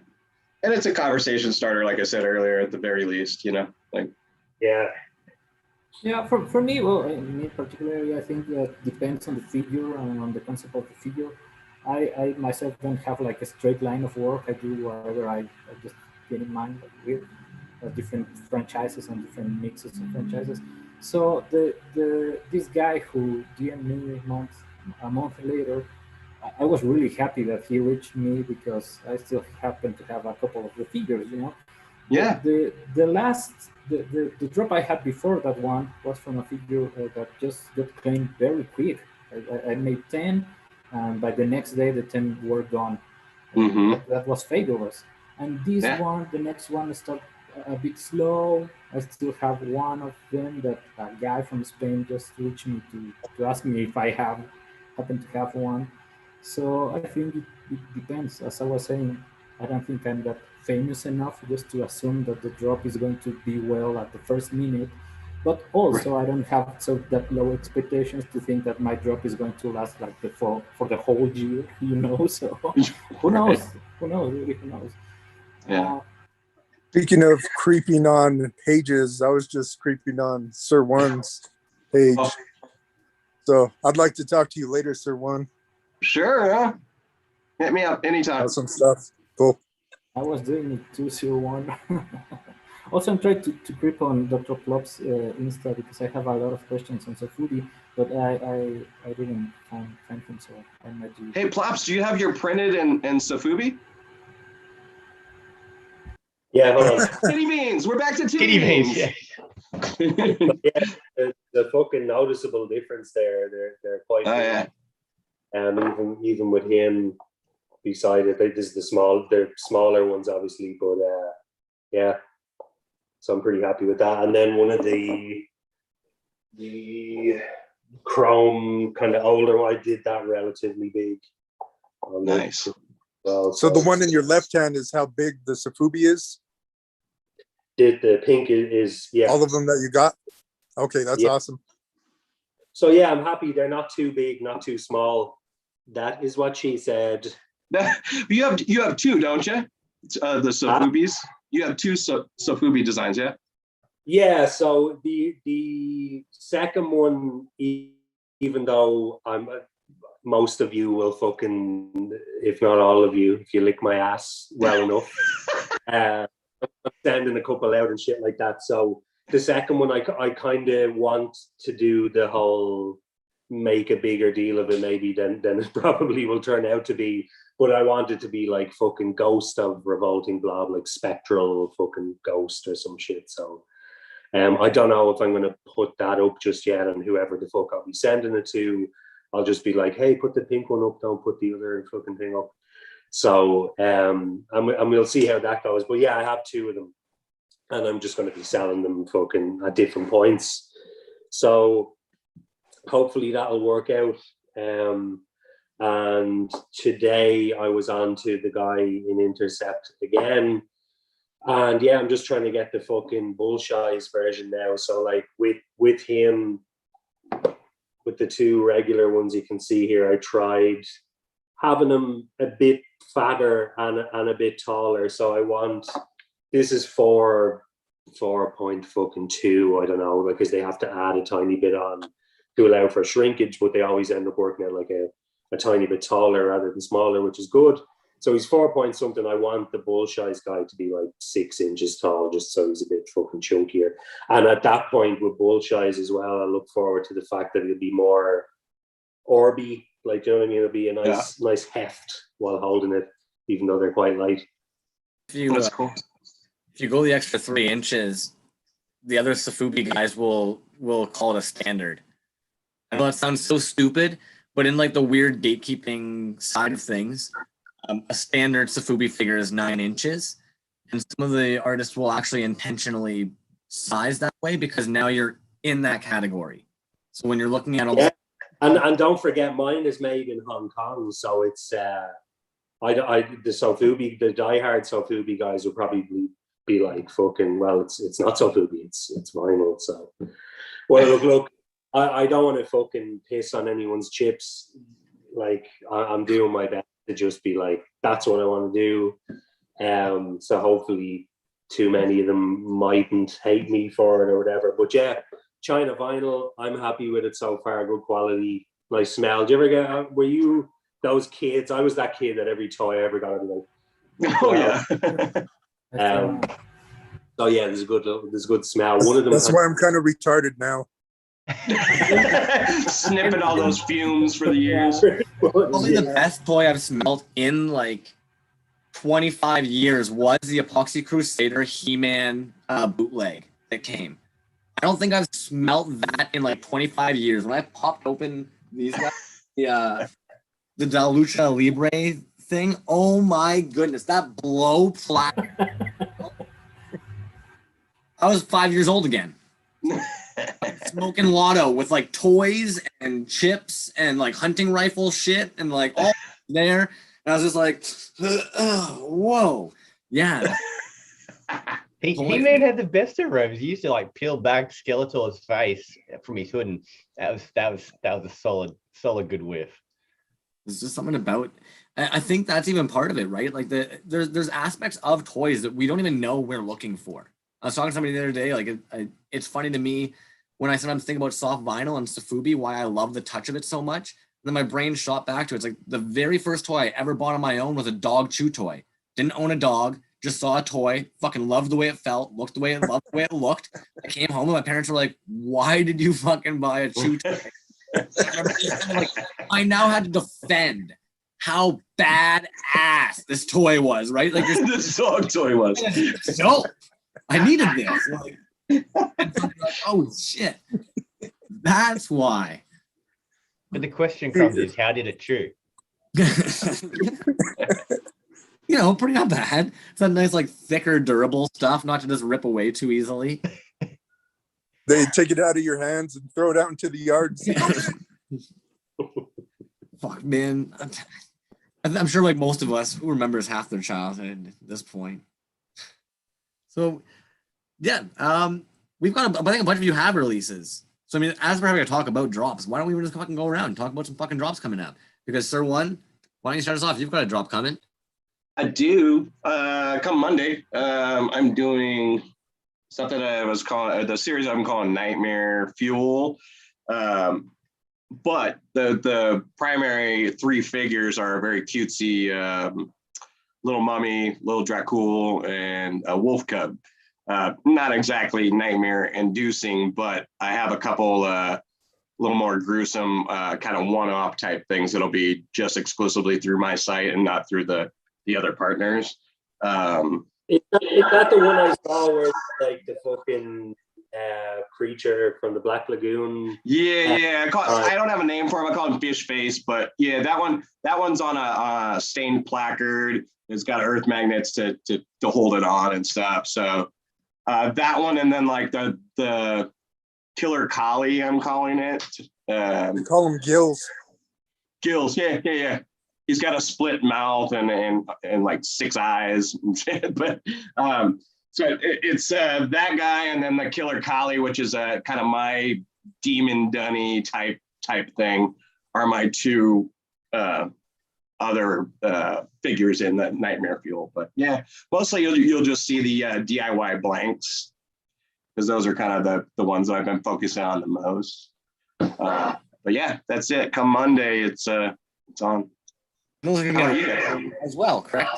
And it's a conversation starter, like I said earlier, at the very least, you know, like. Yeah. Yeah, for me, well, me particularly, I think that depends on the figure and on the concept of the figure. I myself don't have like a straight line of work. I do whatever I just get in mind with different franchises and different mixes of franchises. So this guy who DM'd me a month later, I was really happy that he reached me because I still happen to have a couple of the figures, you know. Yeah. The drop I had before that one was from a figure that just got claimed very quick. I made 10, and by the next day the 10 were gone. That was fabulous. And this one, the next one started a bit slow. I still have one of them that a guy from Spain just reached me to ask me if I happen to have one. So I think it depends. As I was saying, I don't think I'm that famous enough just to assume that the drop is going to be well at the first minute. But also, I don't have that low expectations to think that my drop is going to last like for the whole year, you know. So who knows? Who knows? Really, who knows? Yeah. Speaking of creeping on pages, I was just creeping on Sir One's page. Oh. So I'd like to talk to you later, Sir One. Sure. Yeah. Hit me up anytime. Some stuff. Cool. I was doing it 201. Also, I'm trying to creep on Dr. Plop's Insta because I have a lot of questions on Sofudi, but I didn't find him, so I might do. Hey, Plops, do you have your printed and Sofubi? Yeah, hold on. Titty beans. We're back to Titty beans. Yeah. the fucking noticeable difference there. They're quite. Oh yeah. Even with him beside it, they're smaller ones, obviously, but yeah. So I'm pretty happy with that. And then one of the chrome kind of older one, I did that relatively big. Nice. Well, so the one in your left hand is how big the Sofubi is? The pink is yeah. All of them that you got? Okay, that's awesome. So yeah, I'm happy. They're not too big, not too small. That is what she said. You have two, don't you? The Sofubis. You have two Sofubi designs, yeah? Yeah. So the second one, even though most of you will fucking, if not all of you, if you lick my ass well enough, I'm sending a couple out and shit like that. So the second one, I kind of want to do the whole make a bigger deal of it maybe than it probably will turn out to be. But I want it to be like fucking Ghost of Revolting Blob, like spectral fucking ghost or some shit. So I don't know if I'm going to put that up just yet, and whoever the fuck I'll be sending it to, I'll just be like, hey, put the pink one up, don't put the other fucking thing up. So and we'll see how that goes. But yeah, I have two of them, and I'm just going to be selling them fucking at different points. So hopefully that'll work out. And today I was on to the guy in Intercept again. And yeah, I'm just trying to get the fucking bullshies version now. So like with him, with the two regular ones you can see here, I tried having them a bit fatter and a bit taller. So I want, this is 4.2, I don't know, because they have to add a tiny bit on to allow for shrinkage, but they always end up working out like a tiny bit taller rather than smaller, which is good. So he's 4 point something. I want the bullshies guy to be like 6 inches tall, just so he's a bit fucking chunkier. And at that point with bullshies as well, I look forward to the fact that it'll be more Orby, like, you know what I mean? It'll be a nice heft while holding it, even though they're quite light. That's cool. If you go the extra 3 inches, the other Safubi guys will call it a standard. I know that sounds so stupid, but in like the weird gatekeeping side of things, a standard Safubi figure is 9 inches, and some of the artists will actually intentionally size that way because now you're in that category. So when you're looking at all, and don't forget, mine is made in Hong Kong, so it's the Sofubi, the diehard Sofubi guys will probably be like, fucking, well, it's not Sofubi, it's vinyl. So, well, look, I don't want to fucking piss on anyone's chips. Like, I'm doing my best to just be like, that's what I want to do. So hopefully too many of them mightn't hate me for it or whatever. But yeah, China vinyl, I'm happy with it so far. Good quality, nice smell. Do you ever were you those kids? I was that kid that every toy I ever got, I'd be like, oh yeah. So yeah, there's a good smell. One of them. That's why I'm kind of retarded now. Snipping all those fumes for the years. Probably the best toy I've smelled in like 25 years was the Epoxy Crusader He-Man bootleg that came. I don't think I've smelled that in like 25 years. When I popped open these guys, the Dalucha Libre thing, oh my goodness, that blow plaque. I was 5 years old again. Smoking Lotto with like toys and chips and like hunting rifle shit and like all there. And I was just like, whoa. Yeah. He-Man had the best of rooms. He used to like peel back Skeletor's face from his hood, and that was a solid good whiff. There's just something about, I think that's even part of it, right? Like there's aspects of toys that we don't even know we're looking for. I was talking to somebody the other day, like it's funny to me when I sometimes think about soft vinyl and Safubi, why I love the touch of it so much. And then my brain shot back to it. It's like the very first toy I ever bought on my own was a dog chew toy. Didn't own a dog, just saw a toy, fucking loved the way it felt, loved the way it looked. I came home and my parents were like, why did you fucking buy a chew toy? I now had to defend how badass this toy was, right? Like this dog toy was. No, I needed this. Like, oh shit, that's why. But the question comes is, how did it chew? You know, pretty not bad. It's that nice, like thicker, durable stuff, not to just rip away too easily. They take it out of your hands and throw it out into the yard. Fuck, man. I'm sure like most of us, who remembers half their childhood at this point. So, yeah, we've got, I think a bunch of you have releases. So, I mean, as we're having a talk about drops, why don't we just fucking go around and talk about some fucking drops coming up? Because, Sir One, why don't you start us off? You've got a drop coming. I do. Come Monday, I'm doing stuff that I was calling, the series I'm calling Nightmare Fuel. But the primary 3 figures are very cutesy, little mummy, little Dracul, and a wolf cub. Not exactly nightmare inducing, but I have a couple little more gruesome kind of one-off type things that'll be just exclusively through my site and not through the other partners. Is that the one I saw where it's like the fucking creature from the Black Lagoon? Yeah. I don't have a name for him. I call him Fish Face, but yeah, that one's on a stained placard. It's got earth magnets to hold it on and stuff. So that one, and then like the Killer Collie, I'm calling it. We call them gills. Gills, yeah. He's got a split mouth and like 6 eyes and shit. But so it's that guy, and then the killer collie, which is kind of my demon dunny type thing, are my 2 other figures in the Nightmare Fuel. But yeah, mostly you'll just see the DIY blanks, because those are kind of the ones that I've been focusing on the most. But yeah, that's it. Come Monday, it's on. Those are gonna be as well, correct?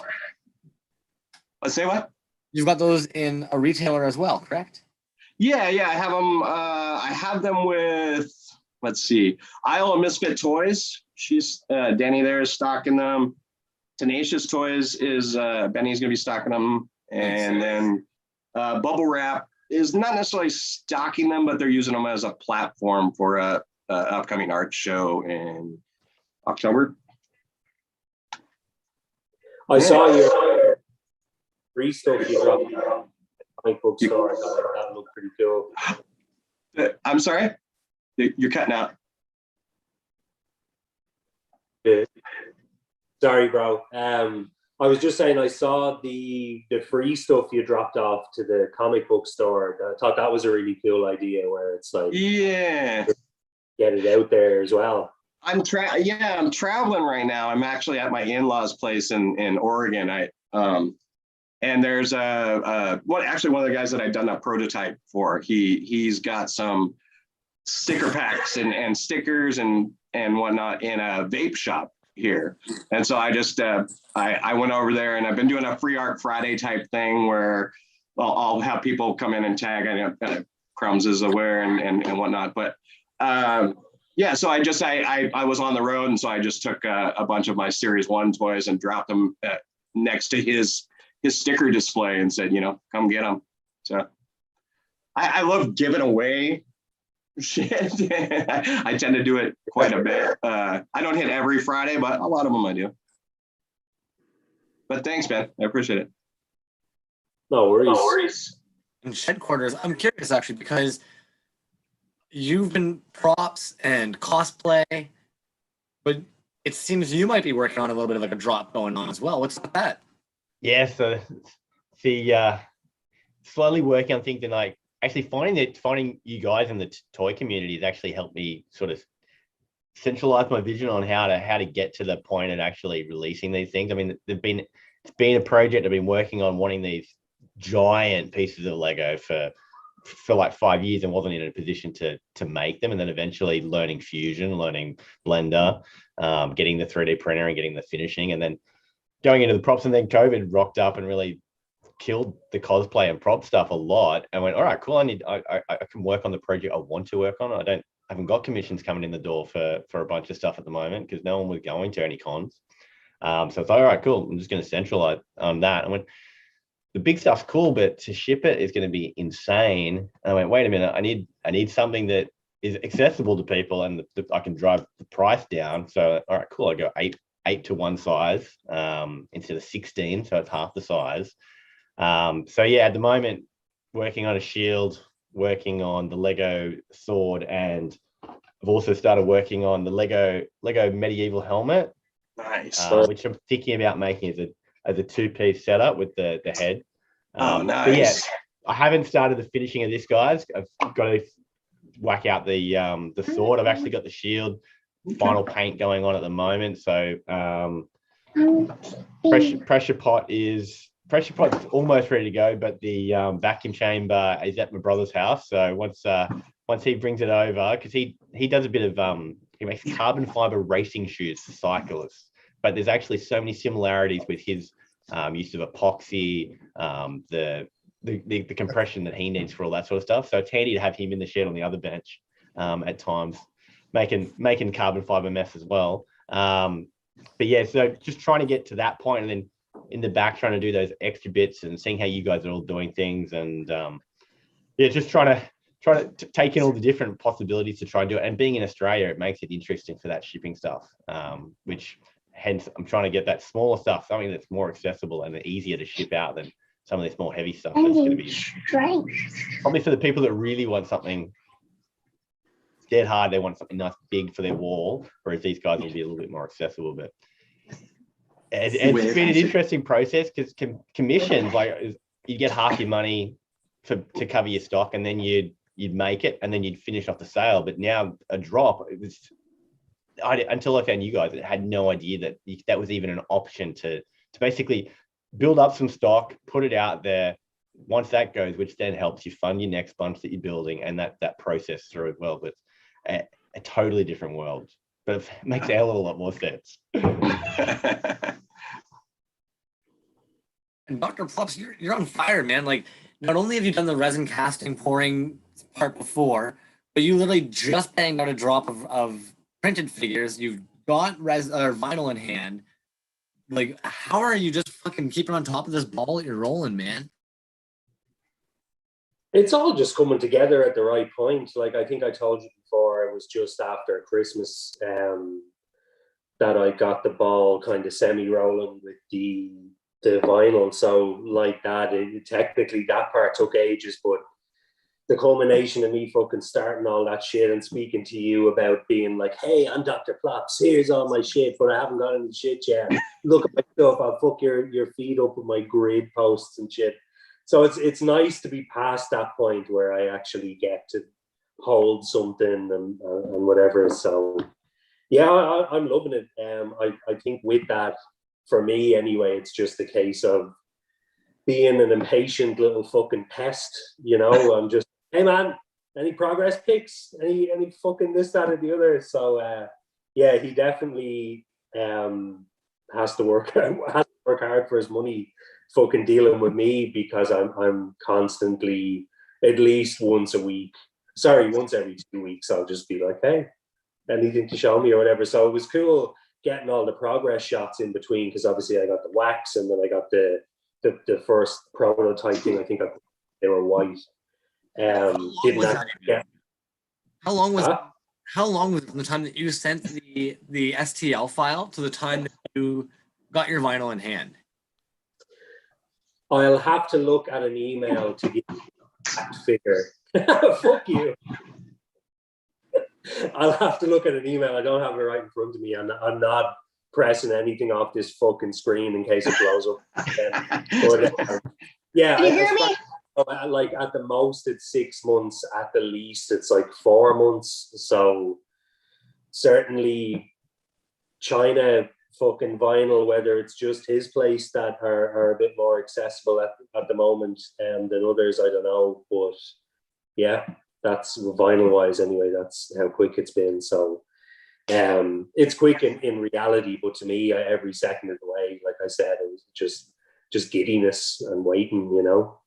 Let's say what? You've got those in a retailer as well, correct? Yeah, I have them. I have them with, let's see, Isle of Misfit Toys. She's Danny there is stocking them. Tenacious Toys is Benny's gonna be stocking them, and then Bubble Wrap is not necessarily stocking them, but they're using them as a platform for a upcoming art show in October. I saw your free stuff you dropped in the comic book store. I thought that looked pretty cool. I'm sorry, you're cutting out. Sorry, bro. I was just saying I saw the free stuff you dropped off to the comic book store. I thought that was a really cool idea, where it's like, Yeah, get it out there as well. I'm traveling right now. I'm actually at my in-laws' place in Oregon. And there's one of the guys that I've done a prototype for. He's got some sticker packs and stickers and whatnot in a vape shop here. And so I just I went over there, and I've been doing a free art Friday type thing where I'll have people come in and tag. I know Crumbs is aware and whatnot, but yeah, so I was on the road, and so I just took a bunch of my Series 1 toys and dropped them next to his sticker display and said, come get them. So I love giving away shit. I tend to do it quite a bit. I don't hit every Friday, but a lot of them I do. But thanks, man. I appreciate it. No worries. In Shed Quarters, I'm curious actually, because you've been props and cosplay, but it seems you might be working on a little bit of like a drop going on as well. What's that? Yeah, so slowly working on things, and like actually finding you guys in the toy community has actually helped me sort of centralize my vision on how to get to the point of actually releasing these things. I mean, it's been a project I've been working on, wanting these giant pieces of Lego for like 5 years, and wasn't in a position to make them, and then eventually learning Fusion, learning Blender, getting the 3D printer and getting the finishing, and then going into the props. And then COVID rocked up and really killed the cosplay and prop stuff a lot. And went, all right, cool. I can work on the project I want to work on. I haven't got commissions coming in the door for a bunch of stuff at the moment, because no one was going to any cons. So it's like, all right, cool. I'm just going to centralize on that. And when the big stuff's cool, but to ship it is going to be insane. And I went, wait a minute, I need something that is accessible to people, and I can drive the price down. So all right, cool. I go 8 to 1 size instead of 16, so it's half the size. So yeah, at the moment, working on a shield, working on the Lego sword, and I've also started working on the Lego medieval helmet. Nice. Which I'm thinking about making as a 2-piece setup with the head. Oh, nice. But yeah, I haven't started the finishing of this, guys. I've got to whack out the sword. I've actually got the shield final paint going on at the moment. So pressure pot's almost ready to go, but the vacuum chamber is at my brother's house. So once he brings it over, because he does a bit of he makes carbon fiber racing shoes for cyclists, but there's actually so many similarities with his use of epoxy, the compression that he needs for all that sort of stuff. So it's handy to have him in the shed on the other bench at times, making carbon fiber mess as well. But yeah, so just trying to get to that point, and then in the back trying to do those extra bits and seeing how you guys are all doing things, and yeah, just trying to take in all the different possibilities to try and do it. And being in Australia, it makes it interesting for that shipping stuff, which hence I'm trying to get that smaller stuff, something that's more accessible and easier to ship out than some of this more heavy stuff. That's going to be probably for the people that really want something dead hard. They want something nice, big for their wall, whereas these guys need to be a little bit more accessible. But it's been an interesting process because commissions, like you get half your money to cover your stock, and then you'd make it, and then you'd finish off the sale. But now a drop, until I found you guys, I had no idea that that was even an option to basically build up some stock, put it out there. Once that goes, which then helps you fund your next bunch that you're building, and that process through as well. But a totally different world, but it makes a lot more sense. And Dr. Plups, you're on fire, man. Like, not only have you done the resin casting pouring part before, but you literally just banged out a drop of printed figures. You've got vinyl in hand. Like, how are you just fucking keeping on top of this ball that you're rolling, man? It's all just coming together at the right point. Like I think I told you before, it was just after Christmas that I got the ball kind of semi-rolling with the vinyl. So like that, technically that part took ages, but the culmination of me fucking starting all that shit and speaking to you about being like, hey, I'm Dr. Plops, here's all my shit, but I haven't got any shit yet. Look at my stuff, I'll fuck your feet up with my grid posts and shit. So it's nice to be past that point where I actually get to hold something and whatever. So yeah, I'm loving it. I think with that, for me anyway, it's just a case of being an impatient little fucking pest, you know. I'm just, hey man, any progress pics? Any fucking this, that, or the other. So yeah, he definitely has to work hard for his money, fucking dealing with me, because I'm constantly, at least once every 2 weeks, I'll just be like, hey, anything to show me or whatever. So it was cool getting all the progress shots in between, because obviously I got the wax and then I got the first prototype thing. I think they were white. How long was it from the time that you sent the STL file to the time that you got your vinyl in hand? I'll have to look at an email to get that figure. Fuck you. I'll have to look at an email. I don't have it right in front of me. I'm not pressing anything off this fucking screen in case it blows up. Yeah. Can you hear me? Like at the most it's 6 months, at the least it's like 4 months. So certainly China fucking vinyl, whether it's just his place that are a bit more accessible at the moment than others, I don't know. But yeah, that's vinyl wise anyway, that's how quick it's been. So it's quick in reality, but to me, every second of the way, like I said, it was just giddiness and waiting, you know.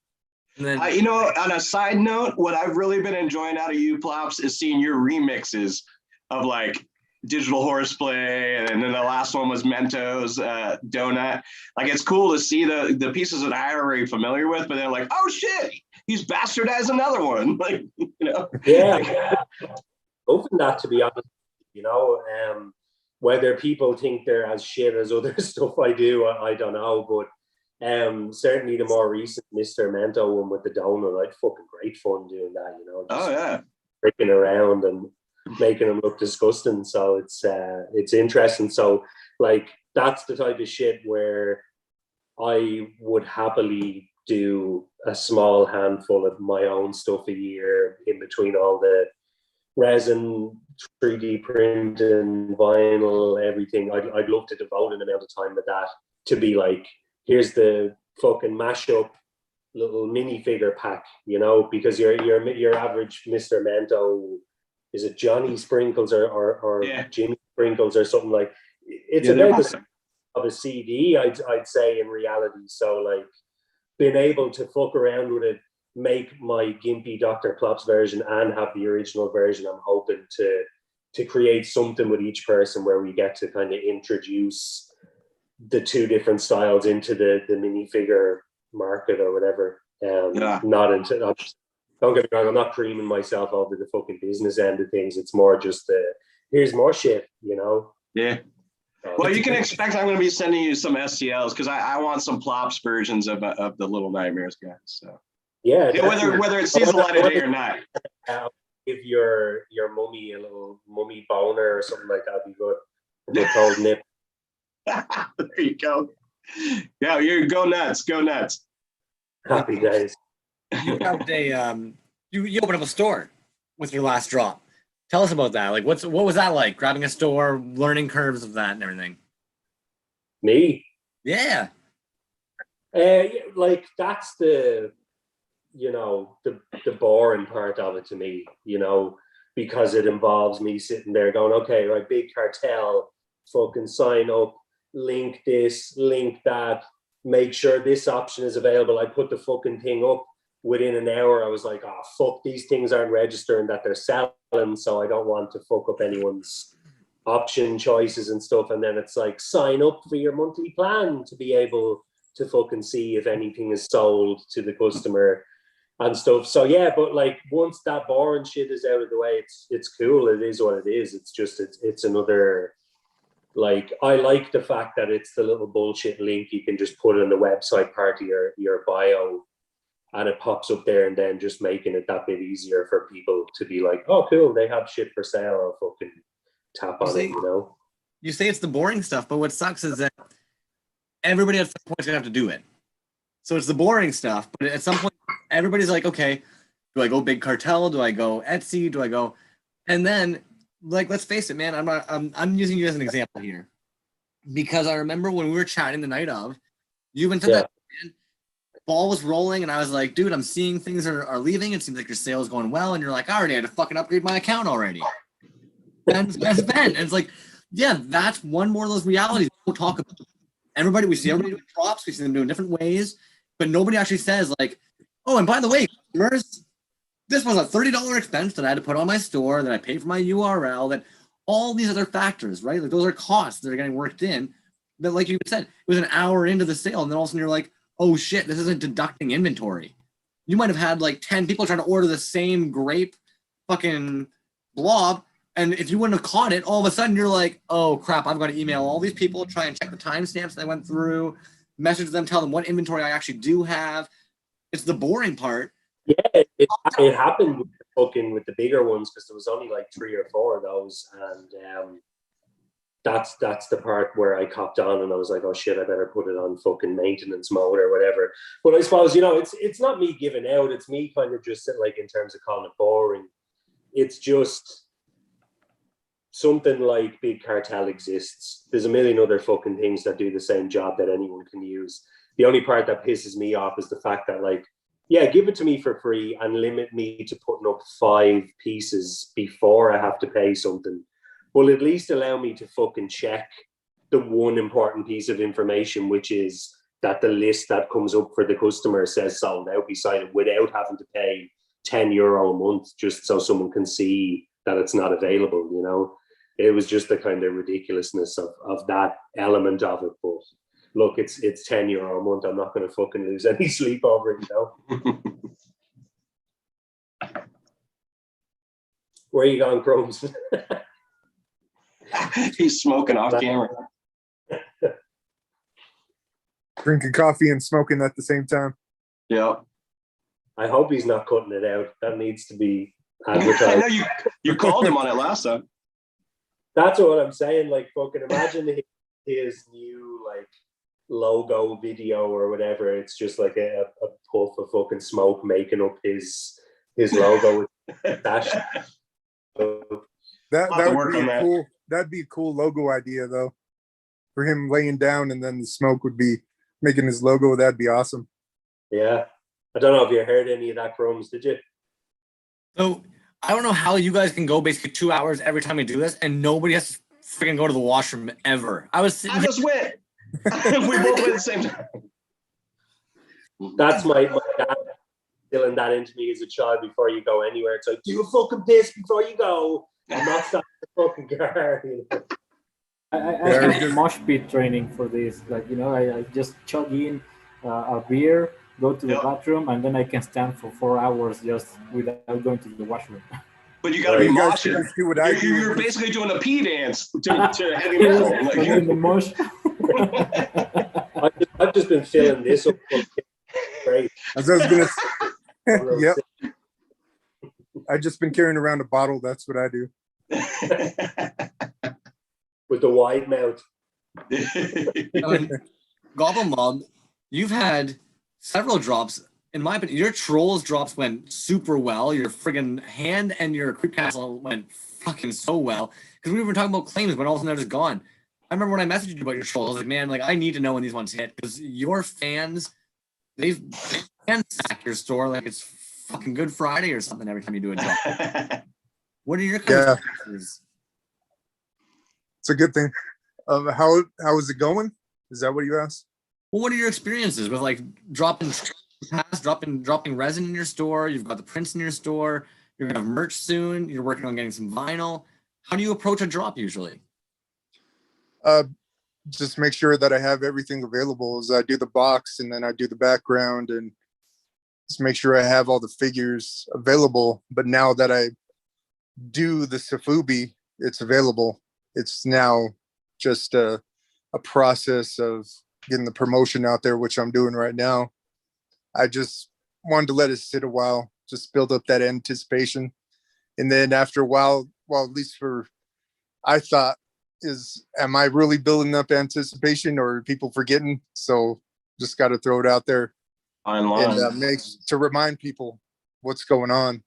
And then, You know, on a side note, what I've really been enjoying out of you, Plops, is seeing your remixes of like Digital Horseplay, and then the last one was Mentos Donut. Like, it's cool to see the pieces that I already familiar with, but they're like, oh shit, he's bastardized another one. Like, you know. Yeah. Open that, to be honest, you know. Whether people think they're as shit as other stuff I do, I don't know, but certainly the more recent Mr. Mento one with the donut, I had fucking great fun doing that, you know. Oh yeah, freaking around and making them look disgusting. So it's interesting. So like that's the type of shit where I would happily do a small handful of my own stuff a year in between all the resin, 3D printing, vinyl, everything. I'd love to devote an amount of time to that, to be like, here's the fucking mashup little minifigure pack, you know, because your average Mr. Mento, is it Johnny Sprinkles or yeah, Jimmy Sprinkles or something like? It's yeah, about the size of a CD, I'd say, in reality. So like being able to fuck around with it, make my gimpy Dr. Plops version and have the original version, I'm hoping to create something with each person where we get to kind of introduce the two different styles into the minifigure market or whatever. Not into, don't get me wrong, I'm not creaming myself over the fucking business end of things. It's more just here's more shit, you know. Yeah. Well, you can expect I'm going to be sending you some STLs, because I want some Plops versions of the Little Nightmares guys. So yeah, whether it sees the light of day or not. give your mummy a little mummy boner or something like that would be good. A good cold nip. There you go. Yeah, you go nuts. Go nuts. Happy days. You have you opened up a store with your last drop. Tell us about that. Like, what was that like? Grabbing a store, learning curves of that, and everything. Me? Yeah. Like that's the boring part of it to me, because it involves me sitting there going, okay, right, big cartel, fucking sign up, link this, link that, make sure this option is available. I put the fucking thing up. Within an hour, I was like, oh, fuck, these things aren't registering that they're selling, so I don't want to fuck up anyone's option choices and stuff. And then it's like, sign up for your monthly plan to be able to fucking see if anything is sold to the customer and stuff. So yeah, but like once that boring shit is out of the way, it's cool. It is what it is. It's just it's another, like, I like the fact that it's the little bullshit link you can just put in the website part of your bio, and it pops up there, and then just making it that bit easier for people to be like, oh cool, they have shit for sale, I'll fucking tap on it, You say it's the boring stuff, but what sucks is that everybody at some point is gonna have to do it. So it's the boring stuff, but at some point everybody's like, okay, do I go big cartel? Do I go Etsy? Do I go? And then, like, let's face it, man, I'm using you as an example here, because I remember when we were chatting the night of, you went to that, man, ball was rolling, and I was like, dude, I'm seeing things are leaving. It seems like your sales going well, and you're like, I already had to fucking upgrade my account already. And it's like, yeah, that's one more of those realities we'll talk about. We see everybody doing props, we see them doing different ways, but nobody actually says like, oh, and by the way, customers, this was a $30 expense that I had to put on my store, that I paid for my URL, that all these other factors, right? Like those are costs that are getting worked in. But like you said, it was an hour into the sale, and then all of a sudden you're like, oh shit, this isn't deducting inventory. You might have had like 10 people trying to order the same grape fucking blob, and if you wouldn't have caught it, all of a sudden you're like, oh crap, I've got to email all these people, try and check the timestamps they went through, message them, tell them what inventory I actually do have. It's the boring part. Yeah, it happened with the bigger ones, because there was only like 3 or 4 of those, and that's the part where I copped on, and I was like, oh shit, I better put it on fucking maintenance mode or whatever. But I suppose, it's not me giving out, it's me kind of just like, in terms of calling it boring, it's just something like big cartel exists. There's a million other fucking things that do the same job that anyone can use. The only part that pisses me off is the fact that, like, yeah, give it to me for free and limit me to putting up 5 pieces before I have to pay something. Well, at least allow me to fucking check the one important piece of information, which is that the list that comes up for the customer says sold out beside it, without having to pay €10 a month just so someone can see that it's not available, It was just the kind of ridiculousness of that element of it. But look, it's €10 a month. I'm not going to fucking lose any sleep over it, Where are you going, Crumbs? He's smoking off camera. Drinking coffee and smoking at the same time. Yeah. I hope he's not cutting it out. That needs to be advertised. I know you called him on it last time. That's what I'm saying. Like, fucking imagine his new like logo video or whatever. It's just like a puff of fucking smoke making up his logo with dash. That would be cool. That'd be a cool logo idea, though, for him laying down, and then the smoke would be making his logo. That'd be awesome. Yeah, I don't know if you heard any of that, Crumbs. Did you? So I don't know how you guys can go basically 2 hours every time we do this, and nobody has to freaking go to the washroom ever. I just went. We both went at the same time. That's my dad instilling that into me as a child. Before you go anywhere, it's like, do a fucking piss before you go. I'm not stopping the fucking car. I did mosh pit training for this. Like, I just chug in a beer, go to the bathroom, and then I can stand for 4 hours just without going to the washroom. But you got to be moshing. You're basically doing a pee dance to heavy metal. In the mosh. I've just been filling this up. Great. As I was gonna. Yep. I just been carrying around a bottle. That's what I do. With the wide mouth. I mean, Goblin Mob, you've had several drops. In my opinion, your Trolls drops went super well. Your friggin' hand and your Creep Castle went fucking so well. Because we were talking about claims, but all of a sudden they're just gone. I remember when I messaged you about your Trolls, I was like, man, like I need to know when these ones hit. Because your fans, they ransack your store like it's fucking Good Friday or something every time you do a drop. What are your experiences? It's a good thing. How is it going? Is that what you asked? Well, what are your experiences with like dropping resin in your store? You've got the prints in your store. You're gonna have merch soon. You're working on getting some vinyl. How do you approach a drop usually? Just make sure that I have everything available. As I do the box and then I do the background and just make sure I have all the figures available. But now that I do the Safubi, it's available. It's now just a process of getting the promotion out there, which I'm doing right now. I just wanted to let it sit a while, just build up that anticipation. And then after a while, well, at least for, I thought, am I really building up anticipation or are people forgetting? So just got to throw it out there Online. and to remind people what's going on.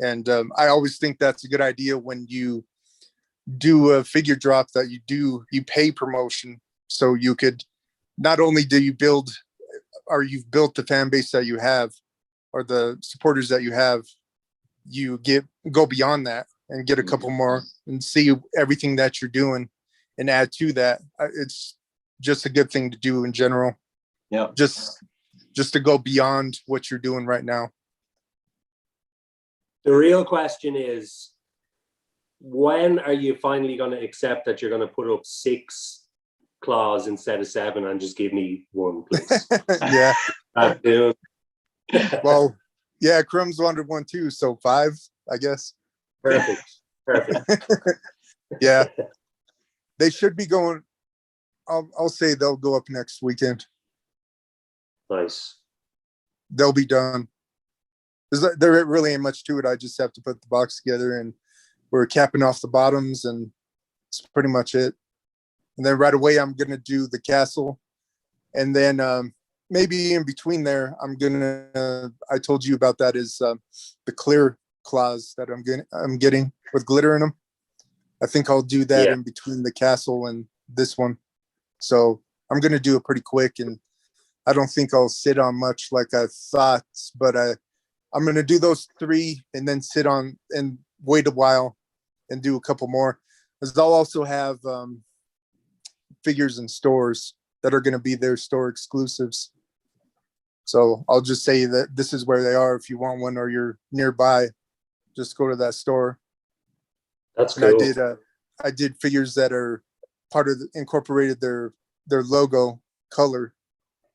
And I always think that's a good idea when you do a figure drop that you pay promotion. So you could, not only do you build, or you've built the fan base that you have, or the supporters that you have, you go beyond that and get a couple more and see everything that you're doing and add to that. It's just a good thing to do in general. Yeah. Just to go beyond what you're doing right now. The real question is, when are you finally going to accept that you're going to put up 6 claws instead of 7 and just give me 1, please? Yeah. Well, Well, yeah, Crumbs wanted 1 too, so 5, I guess. perfect. Yeah. They should be going, I'll say they'll go up next weekend. Nice. They'll be done. There really ain't much to it. I just have to put the box together and we're capping off the bottoms and it's pretty much it. And then right away, I'm going to do the castle. And then maybe in between there, I told you about that is the clear claws that I'm getting with glitter in them. I think I'll do that in between the castle and this one. So I'm going to do it pretty quick. And I don't think I'll sit on much like I thought, but I'm going to do those 3 and then sit on and wait a while and do a couple more. Because I'll also have figures in stores that are going to be their store exclusives. So I'll just say that this is where they are. If you want one or you're nearby, just go to that store. That's cool. And I did figures that are incorporated their logo color.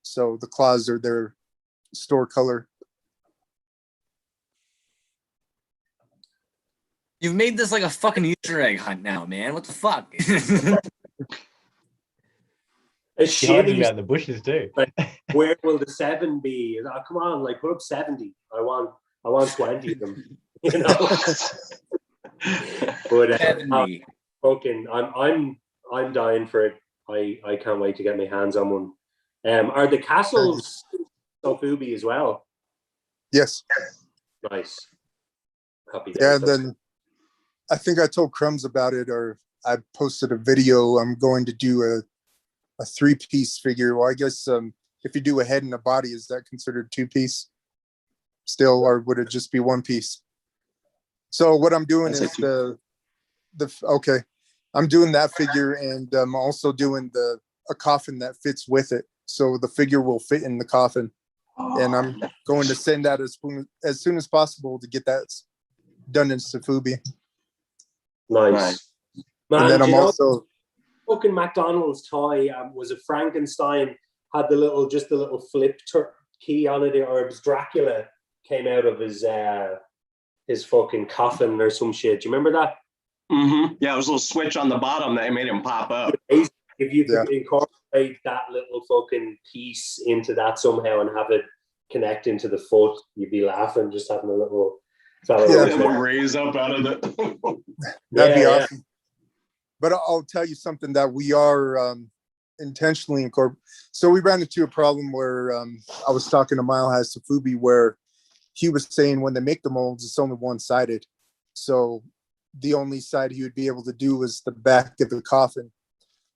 So the claws are their store color. You've made this like a fucking Easter egg hunt now, man. What the fuck? It's Hiding shitty. out in the bushes too. Like, where will the 7 be? Oh, come on, like put up 70. I want 20 of them. You know. But I'm dying for it. I can't wait to get my hands on one. Are the castles Sofubi as well? Yes. Nice. Happy days. Yeah, and then I think I told Crumbs about it, or I posted a video. I'm going to do a 3-piece figure. Well, I guess if you do a head and a body, is that considered 2-piece still, or would it just be 1 piece? So what I'm doing is I'm doing that figure, and I'm also doing a coffin that fits with it, so the figure will fit in the coffin. And I'm going to send that as soon as possible to get that done in Safubi. Nice. Man, and then I'm also fucking McDonald's toy was a Frankenstein, had the little flip key on it, or it was Dracula came out of his fucking coffin or some shit. Do you remember that? Mm-hmm. Yeah, it was a little switch on the bottom that made him pop up. If you could incorporate that little fucking piece into that somehow and have it connect into the foot, you'd be laughing just having a little Yeah. Raise up out of the. That'd be Yeah, awesome. But I'll tell you something that we are intentionally incorporating. So we ran into a problem where I was talking to Mile High Safubi, where he was saying when they make the molds, it's only one-sided. So the only side he would be able to do is the back of the coffin.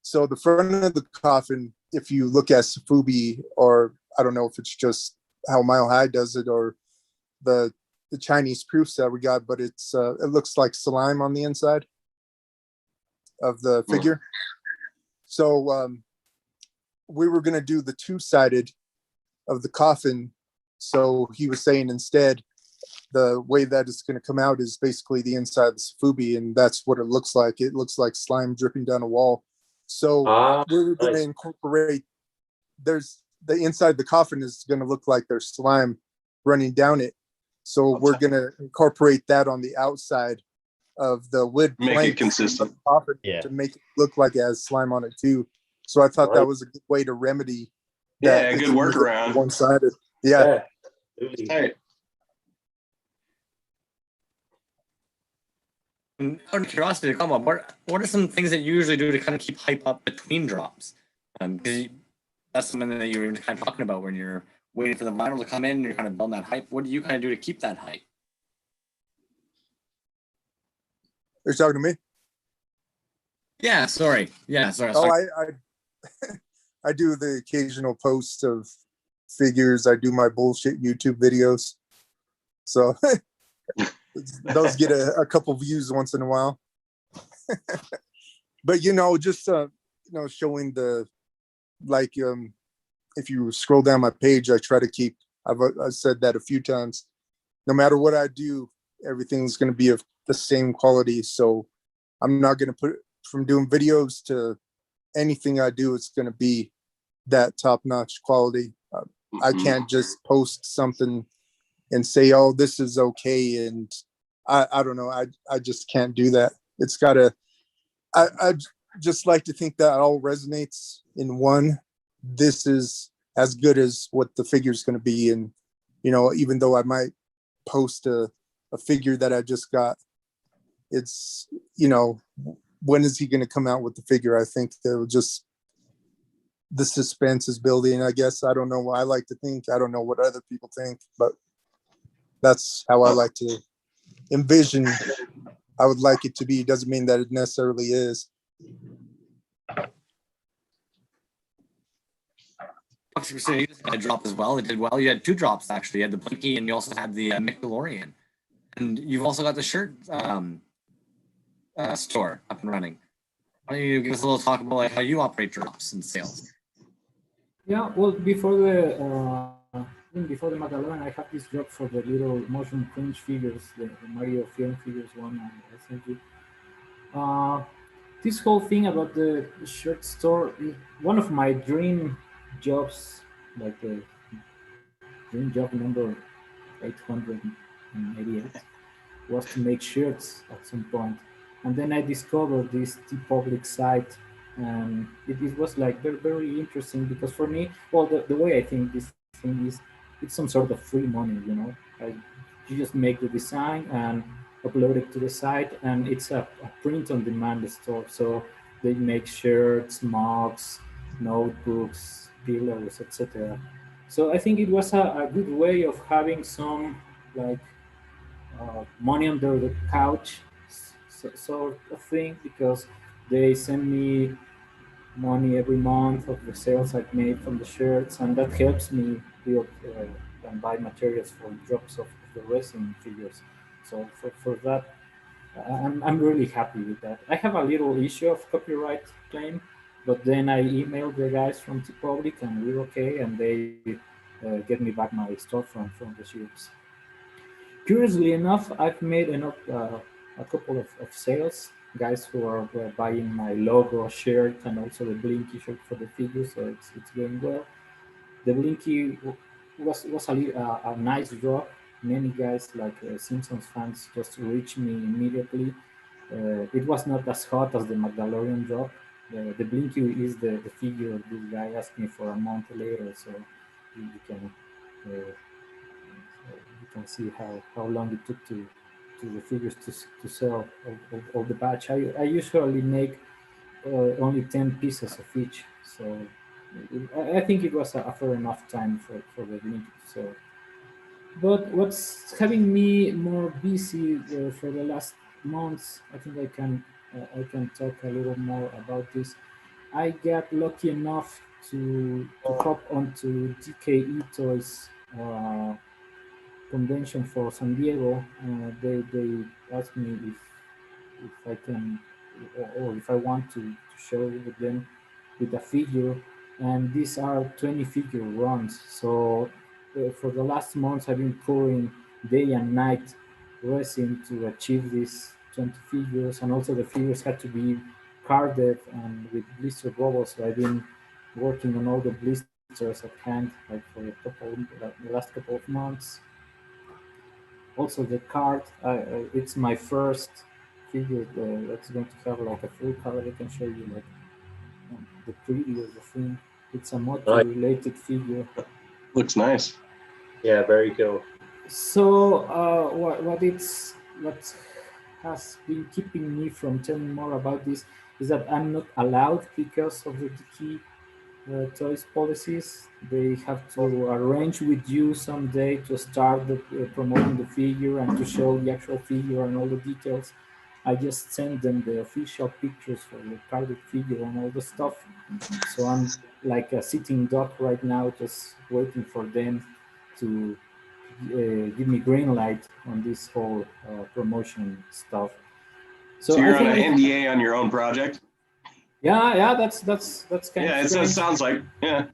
So the front of the coffin, if you look at Safubi, or I don't know if it's just how Mile High does it or the Chinese proofs that we got, but it looks like slime on the inside of the figure. So we were going to do the two-sided of the coffin. So he was saying instead, the way that it's going to come out is basically the inside of the Safubi, and that's what it looks like. It looks like slime dripping down a wall. So we're going to nice. incorporate, there's the inside of the coffin is going to look like there's slime running down it. So we're going to incorporate that on the outside of the wood Make plank it consistent. coffin Yeah. to make it look like it has slime on it too. So I thought that was a good way to remedy that. Yeah, a good workaround. One-sided. Yeah. Absolutely. Hey, And out of curiosity, come on, what are some things that you usually do to kind of keep hype up between drops? Because that's something that you were kind of talking about when you're waiting for the vinyl to come in and you're kind of building that hype. What do you kind of do to keep that hype? You're talking to me? Yeah, sorry. Oh, I do the occasional post of figures. I do my bullshit YouTube videos. So those get a couple views once in a while. But just showing the, like, if you scroll down my page, I try to keep, I've said that a few times, no matter what I do, everything's going to be of the same quality. So I'm not going to put, from doing videos to anything I do, it's going to be that top-notch quality. I can't just post something and say, oh, this is okay. And I don't know. I just can't do that. It's gotta, I just like to think that all resonates in one. This is as good as what the figure is going to be. And, even though I might post a figure that I just got, it's, when is he going to come out with the figure? I think they'll just, the suspense is building, I guess. I don't know what I like to think. I don't know what other people think, but that's how I like to envision. I would like it to be. Doesn't mean that it necessarily is. So you just had a drop as well. It did well. You had two drops, actually. You had the Blinky and you also had the McDeLorean. And you've also got the shirt store up and running. Why don't you give us a little talk about how you operate drops and sales? Yeah, well, before the Mandalorian, I have this job for the little motion cringe figures, the Mario film figures one, and I sent you. This whole thing about the shirt store, one of my dream jobs, like the dream job number 888, was to make shirts at some point. And then I discovered this TeePublic site, and it was like very, very interesting because for me, well, the way I think this thing is, it's some sort of free money, you just make the design and upload it to the site, and it's a print on demand store. So they make shirts, mugs, notebooks, pillows, etc. So I think it was a good way of having some like money under the couch sort of thing, because they send me money every month of the sales I've made from the shirts, and that helps me build and buy materials for drops of the resin figures. So for that, I'm really happy with that. I have a little issue of copyright claim, but then I emailed the guys from TeePublic and we're okay, and they get me back my storefront from the shirts. Curiously enough, I've made a couple of sales, guys who are buying my logo shirt and also the Blinky shirt for the figure, so it's going well. The Blinky was a nice draw. Many guys like Simpsons fans just reached me immediately. It was not as hot as the Mandalorian drop. The Blinky is the figure this guy asked me for a month later, so you can You can see how long it took to the figures to sell all the batch. I usually make only 10 pieces of each, so I think it was a fair enough time for the link to sell. But what's having me more busy for the last months, I think I can talk a little more about this. I got lucky enough to hop onto DKE Toys convention for San Diego. They asked me if I can or if I want to show with them with a figure, and these are 20 figure runs. So for the last months, I've been pouring day and night resin to achieve these 20 figures, and also the figures had to be carded and with blister bubbles. So I've been working on all the blisters at hand, like for the last couple of months. Also, the card, it's my first figure that's going to have like a full color. I can show you like the preview of the thing. It's a Motu related figure. Looks nice. Yeah, very cool. So what has been keeping me from telling more about this is that I'm not allowed because of the key toys policies. They have to arrange with you someday to start promoting the figure and to show the actual figure and all the details. I just send them the official pictures for the carded figure and all the stuff. So I'm like a sitting duck right now, just waiting for them to give me green light on this whole promotion stuff. So So I you're on think an NDA on your own project? yeah, that's kind Yeah, of it strange. sounds like, yeah.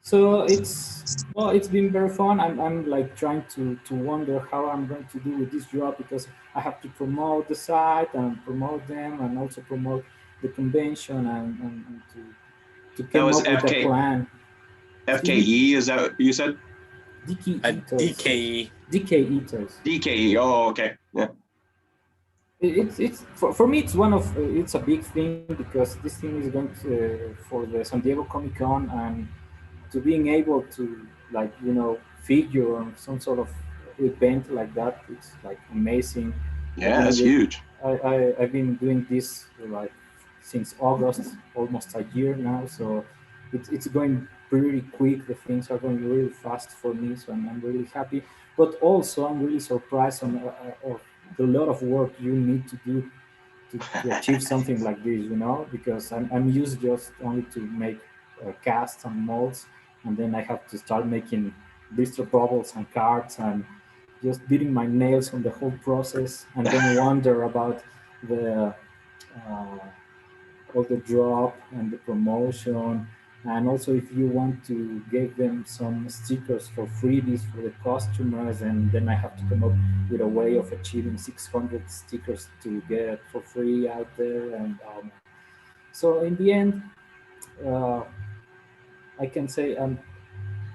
So it's been very fun. I'm like trying to wonder how I'm going to do with this job because I have to promote the site and promote them and also promote the convention and to That come was up with a plan. Excuse me? FKE, is that what you said? A DKE toys. DKE. DKE toys. DKE, oh, okay, yeah. It's for me it's one of it's a big thing because this thing is going to for the San Diego Comic Con, and to being able to like figure on some sort of event like that, it's like amazing. I've Yeah, been that's with huge. I've been doing this like since August, almost a year now, so it's going pretty quick. The things are going really fast for me, so I'm really happy. But also I'm really surprised on of the lot of work you need to do to achieve something like this, because I'm used just only to make casts and molds, and then I have to start making blister bubbles and cards and just beating my nails on the whole process, and then wonder about the uh, all the drop and the promotion. And also, if you want to give them some stickers for freebies for the customers, and then I have to come up with a way of achieving 600 stickers to get for free out there. And so, in the end, uh, I can say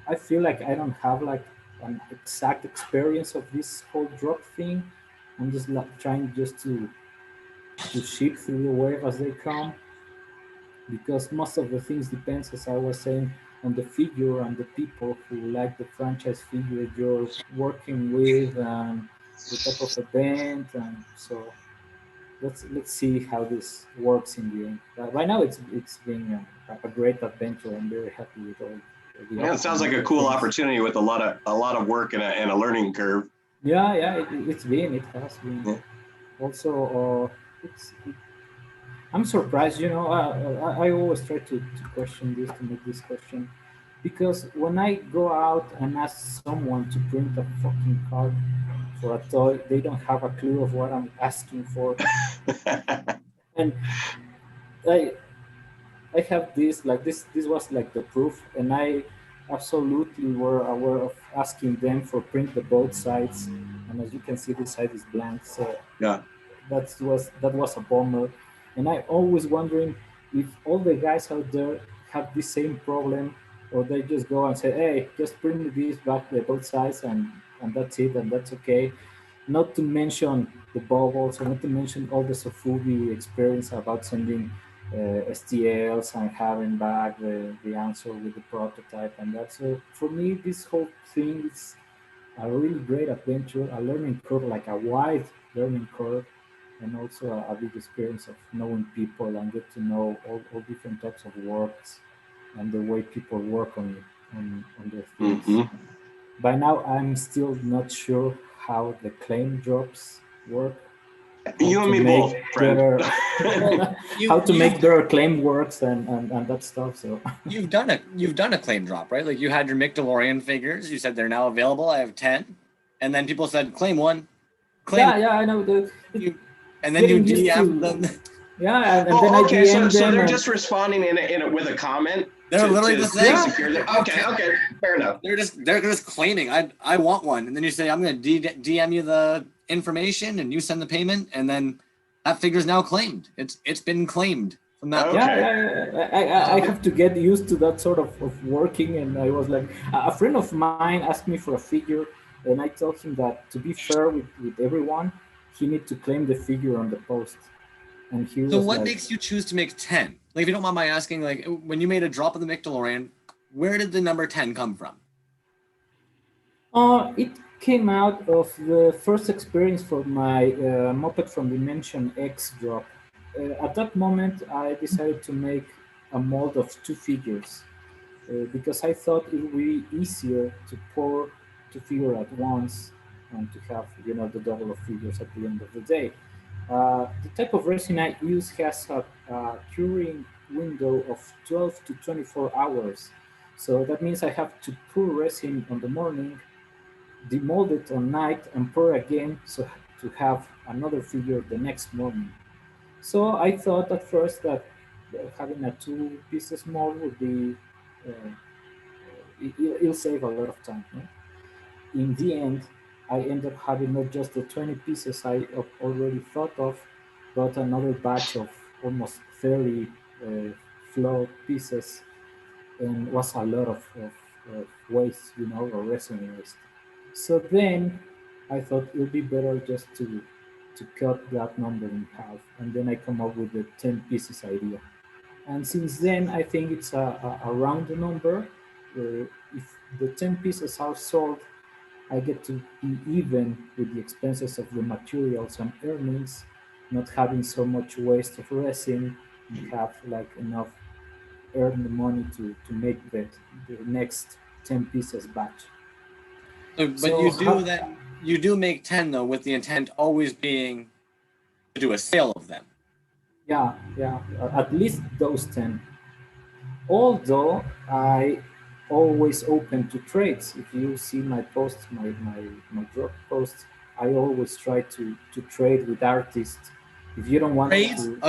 I feel like I don't have like an exact experience of this whole drop thing. I'm just like trying just to ship through the wave as they come, because most of the things depends, as I was saying, on the figure and the people who like the franchise figure you're working with, and the type of event. And so let's see how this works in the end. Right now it's been a great adventure. I'm very happy with all the Yeah, it sounds outcome like of a the cool things. opportunity with a lot of work and a learning curve. Yeah, it has been. Yeah. Also, I'm surprised. I always try to question this, to make this question, because when I go out and ask someone to print a fucking card for a toy, they don't have a clue of what I'm asking for, and I I have this like this was like the proof, and I absolutely were aware of asking them for print the both sides, and as you can see, this side is blank, so Yeah. that was a bummer. And I always wondering if all the guys out there have the same problem, or they just go and say, hey, just print me this back the both sides, and that's it, and that's okay. Not to mention the bubbles, or not to mention all the Sofubi experience about sending STLs and having back the answer with the prototype and that. So for me, this whole thing is a really great adventure, a learning curve, like a wide learning curve, and also a big experience of knowing people and get to know all different types of works and the way people work on their things. Hmm. By now, I'm still not sure how the claim drops work. How You and to me make both, friend. better, how to you've- make better claim works and that stuff. So You've done a claim drop, right? Like you had your McDeLorean figures. You said they're now available. I have 10, and then people said claim one, claim, yeah, I know and then you getting used DM to- them. yeah, and then I Oh, okay. DM So them. they're And, just responding in a with a comment. They're literally to just saying, secure their. Okay. Fair enough. they're just claiming. I want one, and then you say I'm going to DM you the information, and you send the payment, and then that figure's now claimed. It's been claimed from that. Okay. I have to get used to that sort of working. And I was like, a friend of mine asked me for a figure, and I told him that to be fair with everyone, he need to claim the figure on the post. And he So was what like, makes you choose to make 10? Like, if you don't mind my asking, like when you made a drop of the McDeLorean, where did the number 10 come from? It came out of the first experience for my Moped from Dimension X drop. At that moment, I decided to make a mold of two figures because I thought it would be easier to pour two figures at once and to have the double of figures at the end of the day. The type of resin I use has a curing window of 12 to 24 hours. So that means I have to pour resin on the morning, demold it on night, and pour again so to have another figure the next morning. So I thought at first that having a two pieces mold would be it'll save a lot of time. No? In the end, I end up having not just the 20 pieces I already thought of, but another batch of almost 30 flow pieces, and was a lot of waste, or resin waste. So then I thought it would be better just to cut that number in half, and then I come up with the 10 pieces idea. And since then, I think it's a round number. If the 10 pieces are sold, I get to be even with the expenses of the materials and earnings, not having so much waste of resin, and have like enough earned money to make the next 10 pieces batch. But So you do make 10 though, with the intent always being to do a sale of them. yeah, at least those 10. Although I always open to trades. If you see my posts, my drop posts, I always try to trade with artists. If you don't want Trades, to,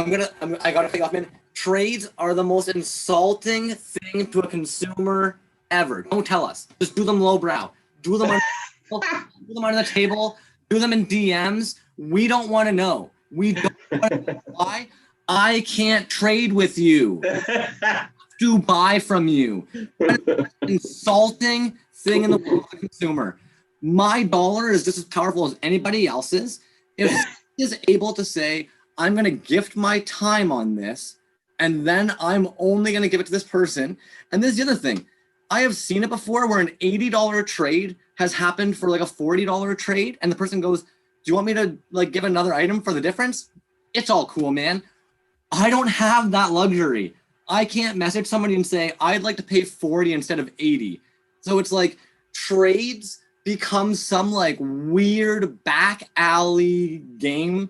I gotta take off, man. Trades are the most insulting thing to a consumer ever. Don't tell us. Just do them lowbrow. Do them on the table. Do them in DMs. We don't want to know. We don't want to know why. I can't trade with you. To buy from you. Insulting thing in the world of the consumer. My dollar is just as powerful as anybody else's. If he is able to say, I'm going to gift my time on this, and then I'm only going to give it to this person. And this is the other thing. I have seen it before where an $80 trade has happened for like a $40 trade, and the person goes, do you want me to like give another item for the difference? It's all cool, man. I don't have that luxury. I can't message somebody and say, I'd like to pay 40 instead of 80. So it's like trades become some like weird back alley game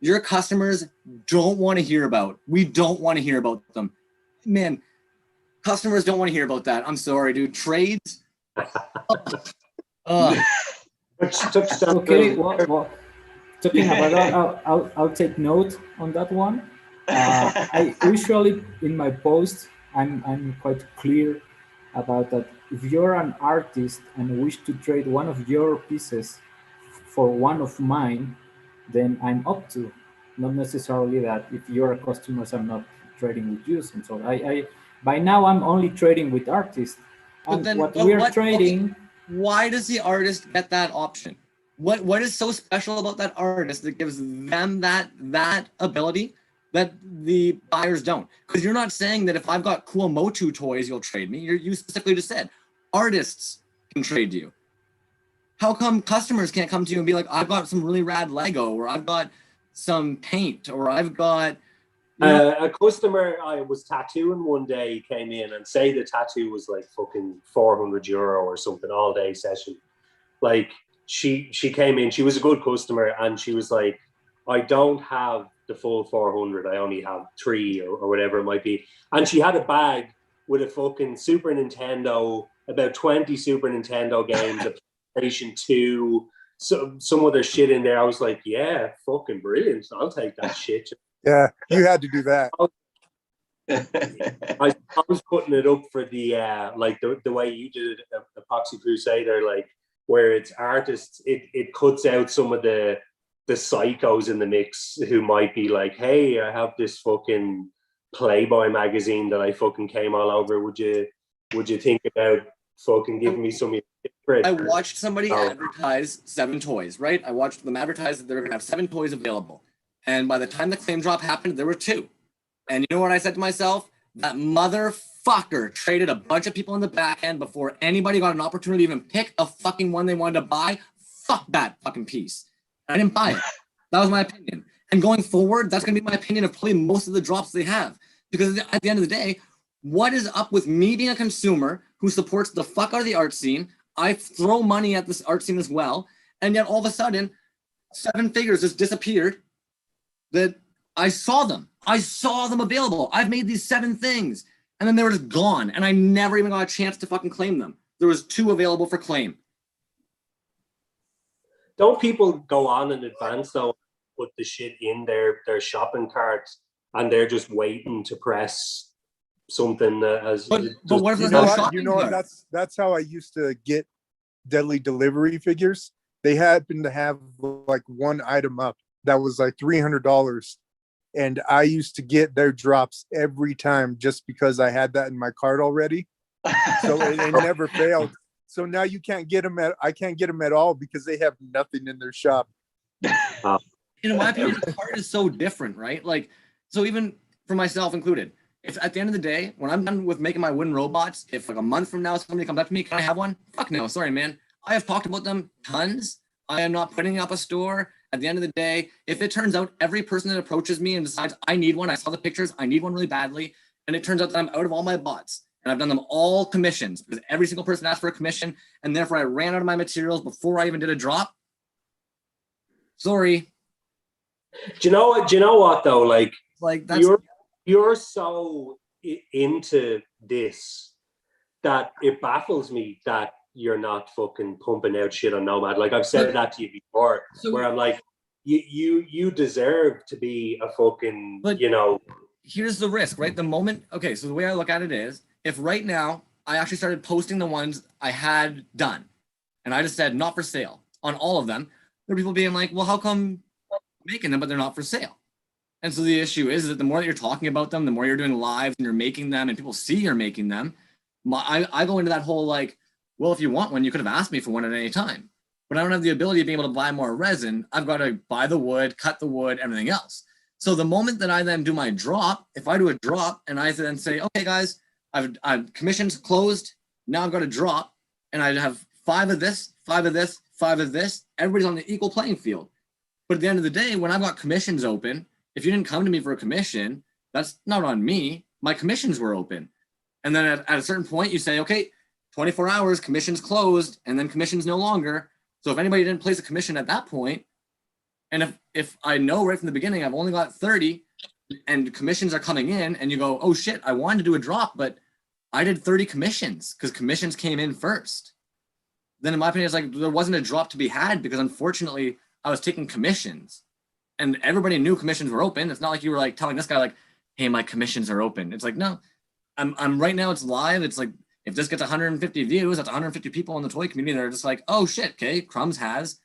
your customers don't want to hear about. We don't want to hear about them. Man, customers don't want to hear about that. I'm sorry, dude. Trades. okay, well, talking about that, I'll take note on that one. I usually in my post, I'm quite clear about that. If you're an artist and wish to trade one of your pieces for one of mine, then I'm up to. Not necessarily that if you're a customer, I'm not trading with you. And so I by now I'm only trading with artists. And trading. Why does the artist get that option? What is so special about that artist that gives them that ability that the buyers don't? Because you're not saying that if I've got cool Motu toys, you'll trade me. You specifically just said artists can trade you. how come customers can't come to you and be like, I've got some really rad Lego, or I've got some paint, or I've got, you know, A customer I was tattooing one day came in and say the tattoo was like fucking €400 or something, all day session. Like she came in, she was a good customer, and she was like, I don't have the full 400, I only have 3 or whatever it might be. And she had a bag with a fucking Super Nintendo, about 20 Super Nintendo games, a PlayStation 2, some other shit in there. I was like, yeah, fucking brilliant. I'll take that shit. Yeah, you had to do that. I was putting it up for the like the way you did it, Epoxy Crusader, like where it's artists, it cuts out some of the psychos in the mix who might be like, hey, I have this fucking Playboy magazine that I fucking came all over. Would you think about fucking giving me some? I watched somebody advertise 7 toys, right? I watched them advertise that they were gonna have 7 toys available. And by the time the claim drop happened, there were 2. And you know what I said to myself? That motherfucker traded a bunch of people in the back end before anybody got an opportunity to even pick a fucking one they wanted to buy. Fuck that fucking piece. I didn't buy it. That was my opinion. And going forward, that's going to be my opinion of probably most of the drops they have. Because at the end of the day, what is up with me being a consumer who supports the fuck out of the art scene? I throw money at this art scene as well. And yet all of a sudden, 7 figures just disappeared. That I saw them available. I've made these 7 things, and then they were just gone, and I never even got a chance to fucking claim them. There was 2 available for claim. Don't people go on in advance though, put the shit in their shopping carts, and they're just waiting to press something that has? But what if You there's know no what? shopping You know what? cart? That's how I used to get Deadly Delivery figures. They happened to have like one item up that was like $300, and I used to get their drops every time just because I had that in my cart already. So it never failed. So now you can't get them I can't get them at all because they have nothing in their shop. In my opinion, the cart is so different, right? Like, so even for myself included, if at the end of the day, when I'm done with making my wooden robots, if like a month from now somebody comes up to me, can I have one? Fuck no, sorry, man. I have talked about them tons. I am not putting up a store. At the end of the day, if it turns out every person that approaches me and decides I need one, I saw the pictures, I need one really badly, and it turns out that I'm out of all my bots, and I've done them all commissions because every single person asked for a commission, and therefore I ran out of my materials before I even did a drop. Sorry. Do you know what though? Like That's you're so into this that it baffles me that you're not fucking pumping out shit on Nomad. Like I've said that to you before, where I'm like, you deserve to be a fucking, you know. Here's the risk, right? The moment, okay, so the way I look at it is, if right now I actually started posting the ones I had done, and I just said not for sale on all of them, there are people being like, well, how come making them, but they're not for sale? And so the issue is that the more that you're talking about them, the more you're doing lives and you're making them and people see you're making them, I go into that whole like, well, if you want one, you could have asked me for one at any time. But I don't have the ability of being able to buy more resin. I've got to buy the wood, cut the wood, everything else. So the moment that I then do my drop, if I do a drop and I then say, okay, guys, I've commissions closed. Now I've got a drop and I have 5 of this, 5 of this, 5 of this. Everybody's on the equal playing field. But at the end of the day, when I've got commissions open, if you didn't come to me for a commission, that's not on me. My commissions were open. And then at a certain point, you say, okay, 24 hours, commissions closed, and then commissions no longer. So if anybody didn't place a commission at that point, and if I know right from the beginning, I've only got 30 and commissions are coming in and you go, oh shit, I wanted to do a drop, but I did 30 commissions because commissions came in first. Then in my opinion, it's like there wasn't a drop to be had because unfortunately I was taking commissions and everybody knew commissions were open. It's not like you were like telling this guy like, hey, my commissions are open. It's like, no, I'm right now, it's live. It's like, if this gets 150 views, that's 150 people in the toy community that are just like, oh shit, okay, Crumbs has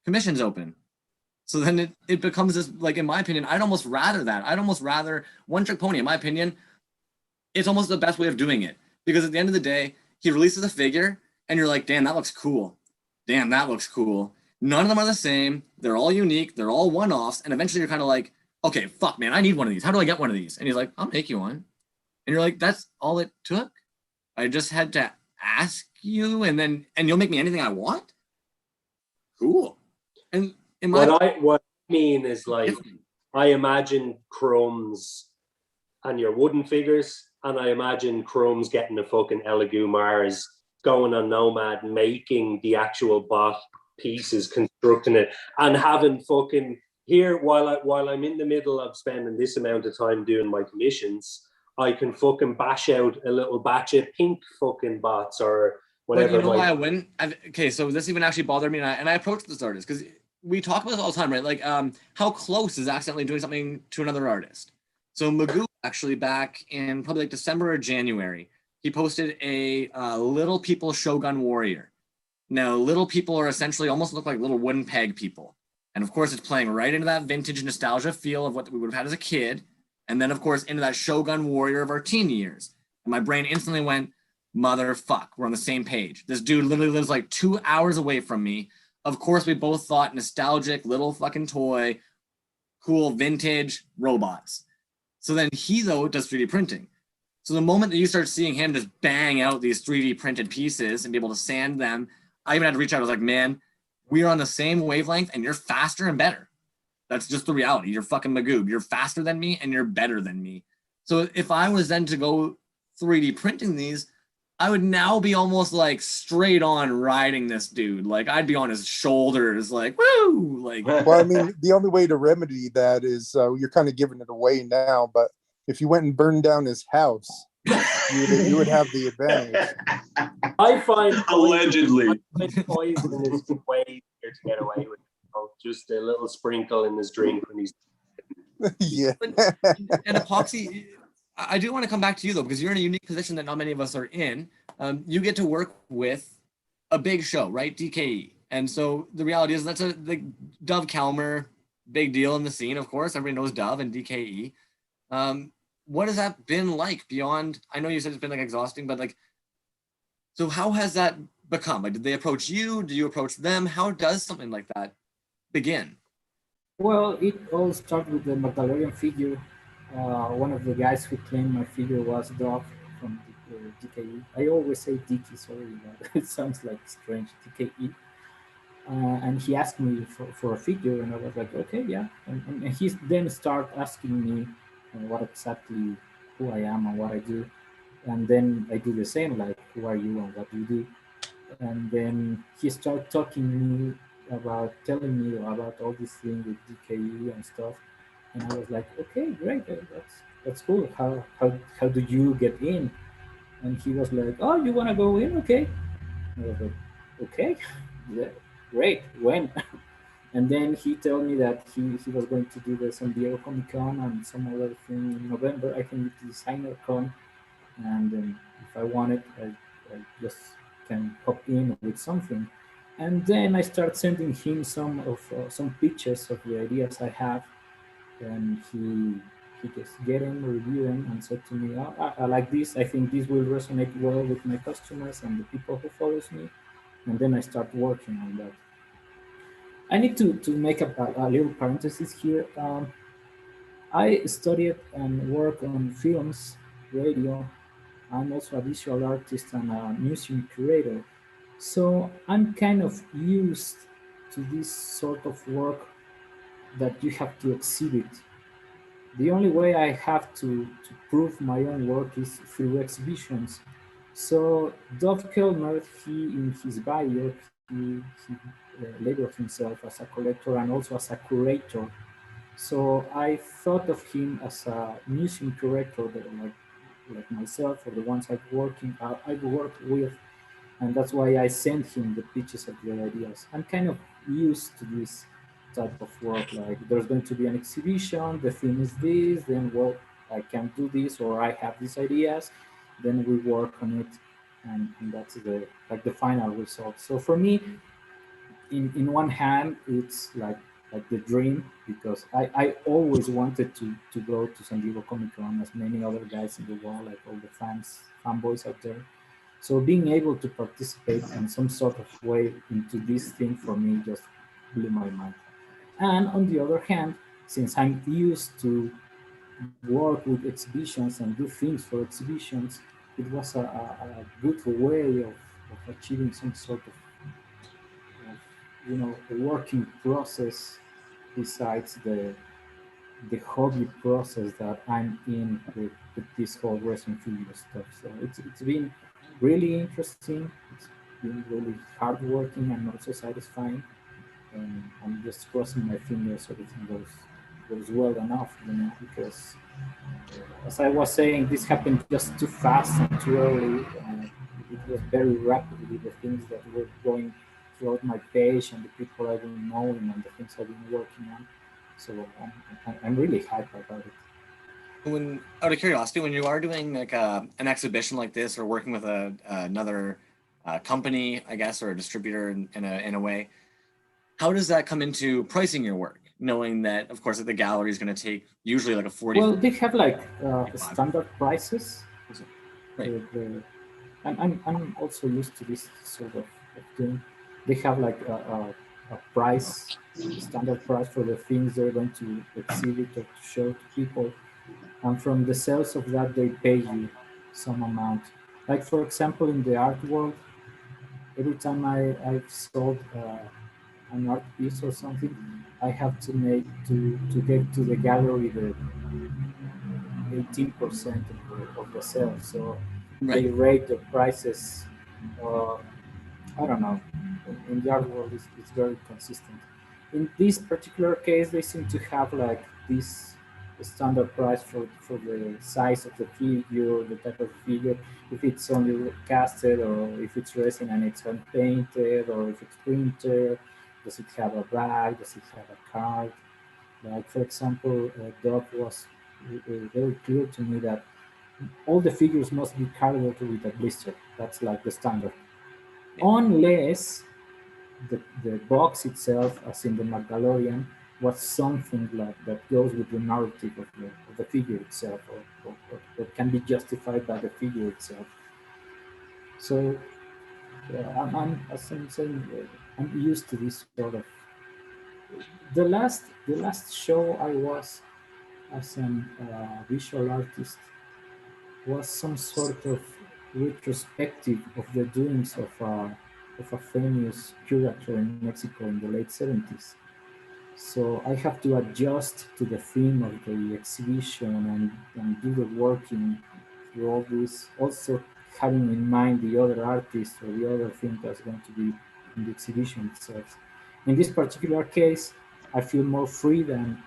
commissions open. So then it becomes this, like, in my opinion, I'd almost rather that. I'd almost rather One Trick Pony, in my opinion, it's almost the best way of doing it. Because at the end of the day, he releases a figure and you're like, damn, that looks cool. Damn, that looks cool. None of them are the same. They're all unique. They're all one-offs. And eventually you're kind of like, okay, fuck, man, I need one of these. How do I get one of these? And he's like, I'll make you one. And you're like, that's all it took? I just had to ask you and you'll make me anything I want? Cool. And in What my I mean is like, I imagine Crumbs and your wooden figures, and I imagine Crumbs getting a fucking Elegoo Mars, going on Nomad, making the actual bot pieces, constructing it, and having fucking here while I'm in the middle of spending this amount of time doing my commissions, I can fucking bash out a little batch of pink fucking bots or whatever. But you know why I wouldn't? Okay, so this even actually bothered me, and I approached this artist because we talk about this all the time, right? Like, how close is accidentally doing something to another artist? So Magoo actually back in probably like December or January, he posted a Little People Shogun Warrior. Now, little people are essentially almost look like little wooden peg people. And of course, it's playing right into that vintage nostalgia feel of what we would have had as a kid. And then, of course, into that Shogun Warrior of our teen years. And my brain instantly went, motherfuck, we're on the same page. This dude literally lives like 2 hours away from me. Of course, we both thought nostalgic, little fucking toy, cool, vintage robots. So then he, though, does 3D printing. So the moment that you start seeing him just bang out these 3D printed pieces and be able to sand them, I even had to reach out. I was like, man, we are on the same wavelength and you're faster and better. That's just the reality. You're fucking Magoob. You're faster than me and you're better than me. So if I was then to go 3D printing these, I would now be almost like straight on riding this dude. Like I'd be on his shoulders, like, woo! Like, Well, I mean, the only way to remedy that is you're kind of giving it away now, but if you went and burned down his house, you would have the advantage. I find Allegedly. poison is way easier to get away with. Just a little sprinkle in his drink when he's. Yeah. and epoxy, I do want to come back to you though, because you're in a unique position that not many of us are in. You get to work with a big show, right? DKE. And so the reality is that's the Dove Kelmer, big deal in the scene, of course. Everybody knows Dove and DKE. What has that been like beyond? I know you said it's been like exhausting, but like, so how has that become? Like, did they approach you? Do you approach them? How does something like that begin? Well, it all started with the Mandalorian figure. One of the guys who claimed my figure was Dove from DKE. I always say DK, sorry, but it sounds like strange, DKE. And he asked me for a figure, and I was like, okay, yeah. And he then started asking me what exactly who I am and what I do. And then I do the same, like, who are you and what do you do? And then he started talking me about telling me about all this thing with DKE and stuff. And I was like, okay, great, that's cool. How do you get in? And he was like, oh, you want to go in? Okay. And I was like, okay, yeah, great. When? And then he told me that he was going to do the San Diego Comic Con and some other thing in November. I think it's Designer Con, and if I want it, I just can hop in with something. And then I start sending him some pictures of the ideas I have, and he just get in, review them, and said to me, oh, I like this. I think this will resonate well with my customers and the people who follows me. And then I start working on that. I need to make a little parenthesis here. I studied and work on films, radio. I'm also a visual artist and a museum curator. So I'm kind of used to this sort of work that you have to exhibit. The only way I have to prove my own work is through exhibitions. So Dov Kelmer, he in his bio, he labeled himself as a collector and also as a curator. So I thought of him as a museum curator, that like myself or the ones I've worked with, and that's why I sent him the pictures of the ideas. I'm kind of used to this type of work. Like there's going to be an exhibition, the theme is this, then well, I can do this or I have these ideas, then we work on it, and that's the final result. So for me, in one hand, it's like the dream because I always wanted to go to San Diego Comic Con as many other guys in the world, like all the fanboys out there. So being able to participate in some sort of way into this thing for me just blew my mind. And on the other hand, since I'm used to work with exhibitions and do things for exhibitions, it was a good way of achieving some sort of a working process besides the hobby process that I'm in with this whole resin figure stuff. So it's been really interesting. It's been really hardworking and also satisfying. And I'm just crossing my fingers everything goes well enough, because as I was saying, this happened just too fast and too early. It was very rapidly the things that were going throughout my page and the people I've been knowing and the things I've been working on. So I'm really hyped about it. When, out of curiosity, when you are doing like an exhibition like this, or working with another company, I guess, or a distributor in a way, how does that come into pricing your work? Knowing that, of course, that the gallery is going to take usually like a 40. Well, they have like standard prices. Right. I'm also used to this sort of thing. They have like a price, standard price for the things they're going to exhibit or to show to people. And from the sales of that, they pay you some amount. Like, for example, in the art world, every time I've sold an art piece or something, I have to to get to the gallery the 18% of the sale. So they Right. rate the prices. Uh, I don't know. In the art world, it's very consistent. In this particular case, they seem to have like this standard price for the size of the figure, the type of figure, if it's only casted or if it's resin and it's unpainted, or if it's printed, does it have a bag, does it have a card? Like, for example, Doc was very clear to me that all the figures must be carded with a blister. That's like the standard. Yeah. Unless the box itself, as in the Magdalorian, was something like that goes with the narrative of the figure itself, or that can be justified by the figure itself. So as I'm saying, I'm used to this sort of. The last show I was as an visual artist was some sort of retrospective of the doings of a famous curator in Mexico in the late 70s. So I have to adjust to the theme of the exhibition and do the working through all this, also having in mind the other artist or the other thing that's going to be in the exhibition itself. In this particular case, I feel more free than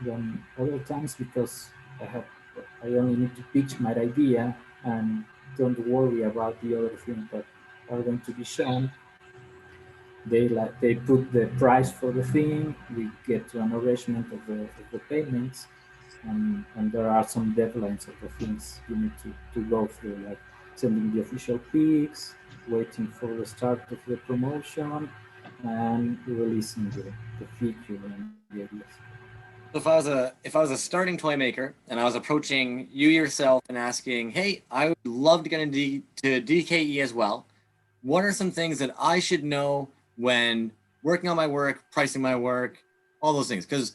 other times because I only need to pitch my idea and don't worry about the other things that are going to be shown. They put the price for the thing. We get to an arrangement of the payments, and there are some deadlines of the things you need to go through, like sending the official pics, waiting for the start of the promotion, and releasing the feature and the ideas. So if I was a starting toy maker and I was approaching you yourself and asking, hey, I would love to get into DKE as well. What are some things that I should know when working on my work, pricing my work, all those things? Because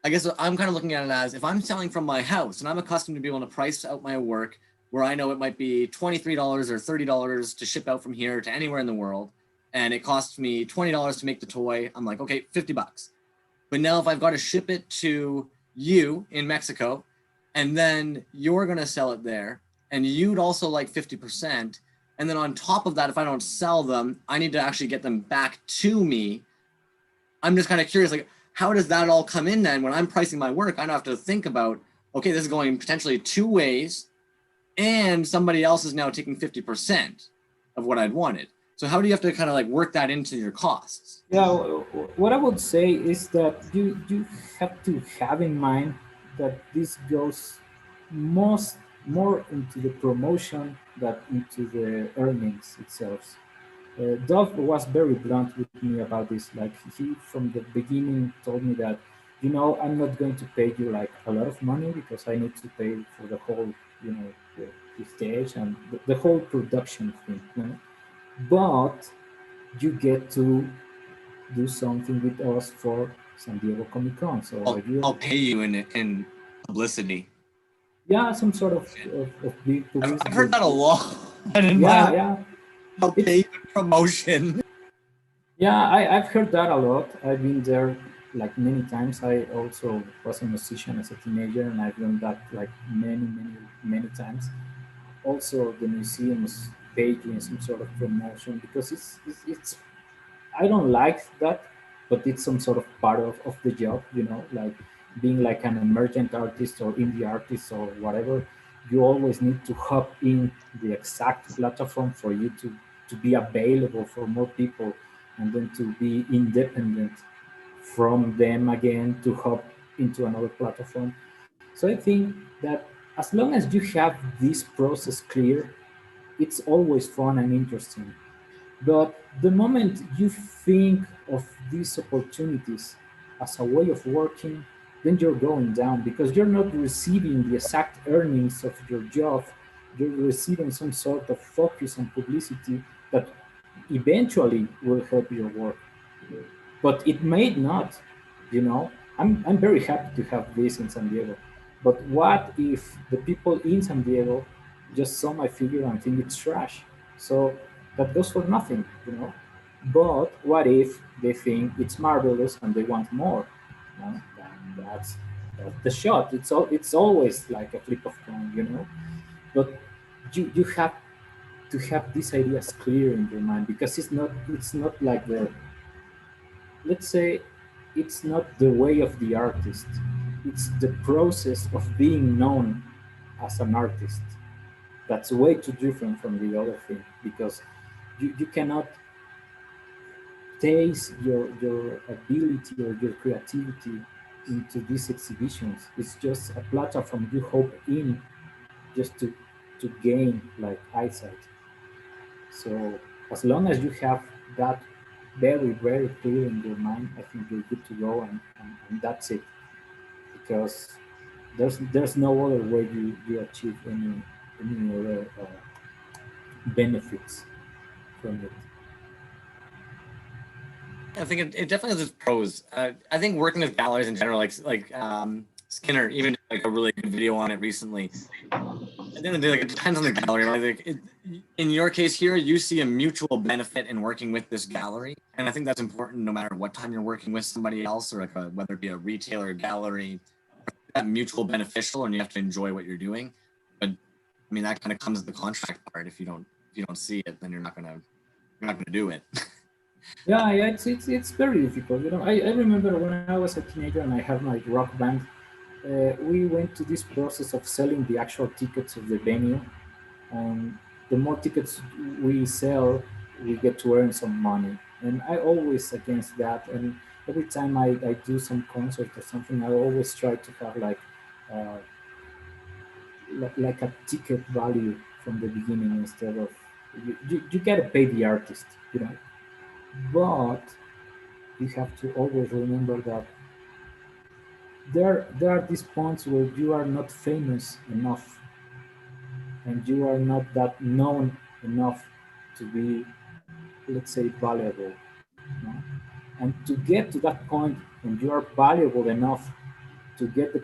I guess I'm kind of looking at it as, if I'm selling from my house and I'm accustomed to be able to price out my work where I know it might be $23 or $30 to ship out from here to anywhere in the world, and it costs me $20 to make the toy, I'm like, okay, $50. But now if I've got to ship it to you in Mexico, and then you're going to sell it there, and you'd also like 50%, and then on top of that, if I don't sell them, I need to actually get them back to me. I'm just kind of curious, like, how does that all come in then? When I'm pricing my work, I don't have to think about, okay, this is going potentially two ways, and somebody else is now taking 50% of what I'd wanted. So how do you have to kind of like work that into your costs? Yeah, what I would say is that you have to have in mind that this goes more into the promotion than into the earnings itself. Dov was very blunt with me about this. Like, he from the beginning told me that, I'm not going to pay you like a lot of money because I need to pay for the whole, the stage and the whole production thing. But you get to do something with us for San Diego Comic Con. So I'll pay you in publicity. yeah, some sort of big publicity. I've heard that a lot. Yeah. I'll pay you in promotion. Yeah, I've heard that a lot. I've been there like many times. I also was a musician as a teenager, and I've done that like many times. Also, the museums pay you in some sort of promotion because it's I don't like that, but it's some sort of part of the job, like being like an emergent artist or indie artist or whatever. You always need to hop in the exact platform for you to be available for more people and then to be independent from them again to hop into another platform. So I think that as long as you have this process clear, it's always fun and interesting. But the moment you think of these opportunities as a way of working, then you're going down because you're not receiving the exact earnings of your job. You're receiving some sort of focus and publicity that eventually will help your work, but it may not. you know I'm very happy to have this in San Diego, but what if the people in San Diego just saw my figure and think it's trash? So that goes for nothing. But what if they think it's marvelous and they want more? That's the shot. It's always like a flip of coin. But you have to have these ideas clear in your mind because it's not like the let's say it's not the way of the artist, it's the process of being known as an artist. That's way too different from the other thing because you cannot taste your ability or your creativity into these exhibitions. It's just a platform you hope in just to gain like eyesight. So as long as you have that very clear in your mind, I think you're good to go, and that's it. Because there's no other way you achieve any other benefits from it. I think it definitely has its pros. I think working with galleries in general, like Skinner, even did, like a really good video on it recently. At the end of the day, like it depends on the gallery. Right? In your case here, you see a mutual benefit in working with this gallery, and I think that's important no matter what time you're working with somebody else, or like whether it be a retailer or gallery. That mutual beneficial, and you have to enjoy what you're doing. But I mean, that kind of comes with the contract part. If you don't see it, then you're not gonna do it. Yeah, it's very difficult. I remember when I was a teenager and I had my rock band. We went to this process of selling the actual tickets of the venue, and the more tickets we sell, we get to earn some money. And I always against that. And every time I do some concert or something, I always try to have uh, like a ticket value from the beginning instead of you gotta pay the artist. But you have to always remember that there are these points where you are not famous enough and you are not that known enough to be, let's say, valuable. you know? And to get to that point when you are valuable enough to get the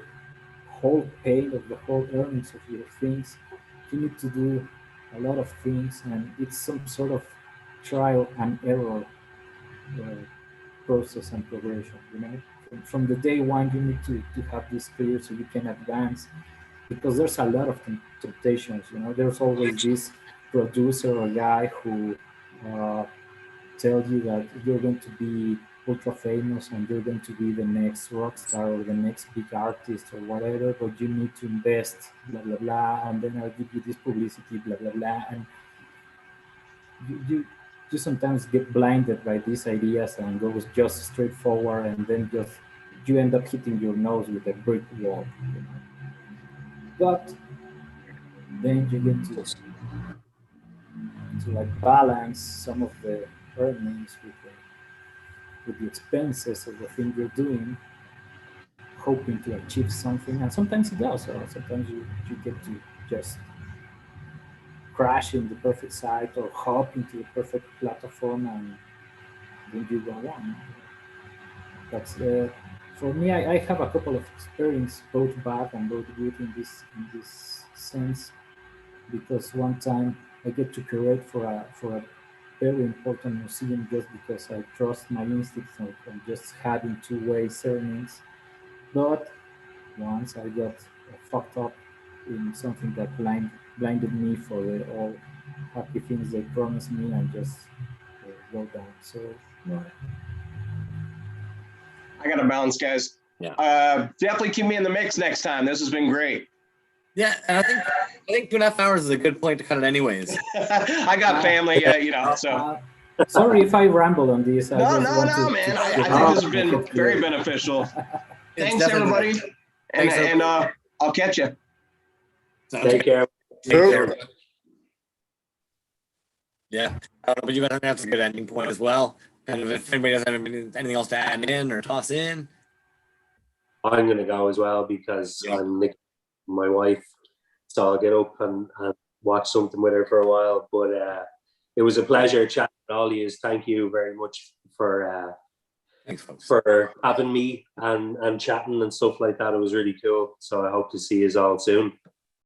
whole pay of the whole earnings of your things, you need to do a lot of things, and it's some sort of trial and error uh, process and progression. From the day one, you need to have this clear so you can advance because there's a lot of temptations. There's always this producer or guy who uh, tell you that you're going to be ultra famous and you're going to be the next rock star or the next big artist or whatever, but you need to invest, blah blah blah, and then I'll give you this publicity, blah blah blah, and you sometimes get blinded by these ideas and goes just straight forward, and then just you end up hitting your nose with a brick wall. But then you get to like balance some of the earnings with the expenses of the thing you're doing, hoping to achieve something, and sometimes it does. Or sometimes you get to just crash in the perfect site or hop into the perfect platform, and then you go on. That's for me. I have a couple of experience, both bad and both good in this sense, because one time I get to curate for a very important museum just because I trust my instincts of just having two-way earnings. But once I got fucked up in something that blinded me for the all happy things they promised me and just go down. So no, I got to bounce, guys. Yeah. Definitely keep me in the mix next time. This has been great. Yeah, and I think 2.5 hours is a good point to cut it anyways. I got family, you know, so. Sorry if I ramble on this. I No, just no, want no, to man. I get think my this has been head very clear. beneficial. It's Thanks, definitely- everybody. Thanks, And everybody. I'll catch you. Take care. Take Cool. care. Yeah, but you guys have a good ending point as well. And if anybody doesn't have anything else to add in or toss in, I'm going to go as well because Yeah. I'm my wife, so I'll get up and watch something with her for a while. But it was a pleasure chatting with all of you. Thank you very much for thanks, folks. for having me and chatting and stuff like that. It was really cool. So I hope to see you all soon.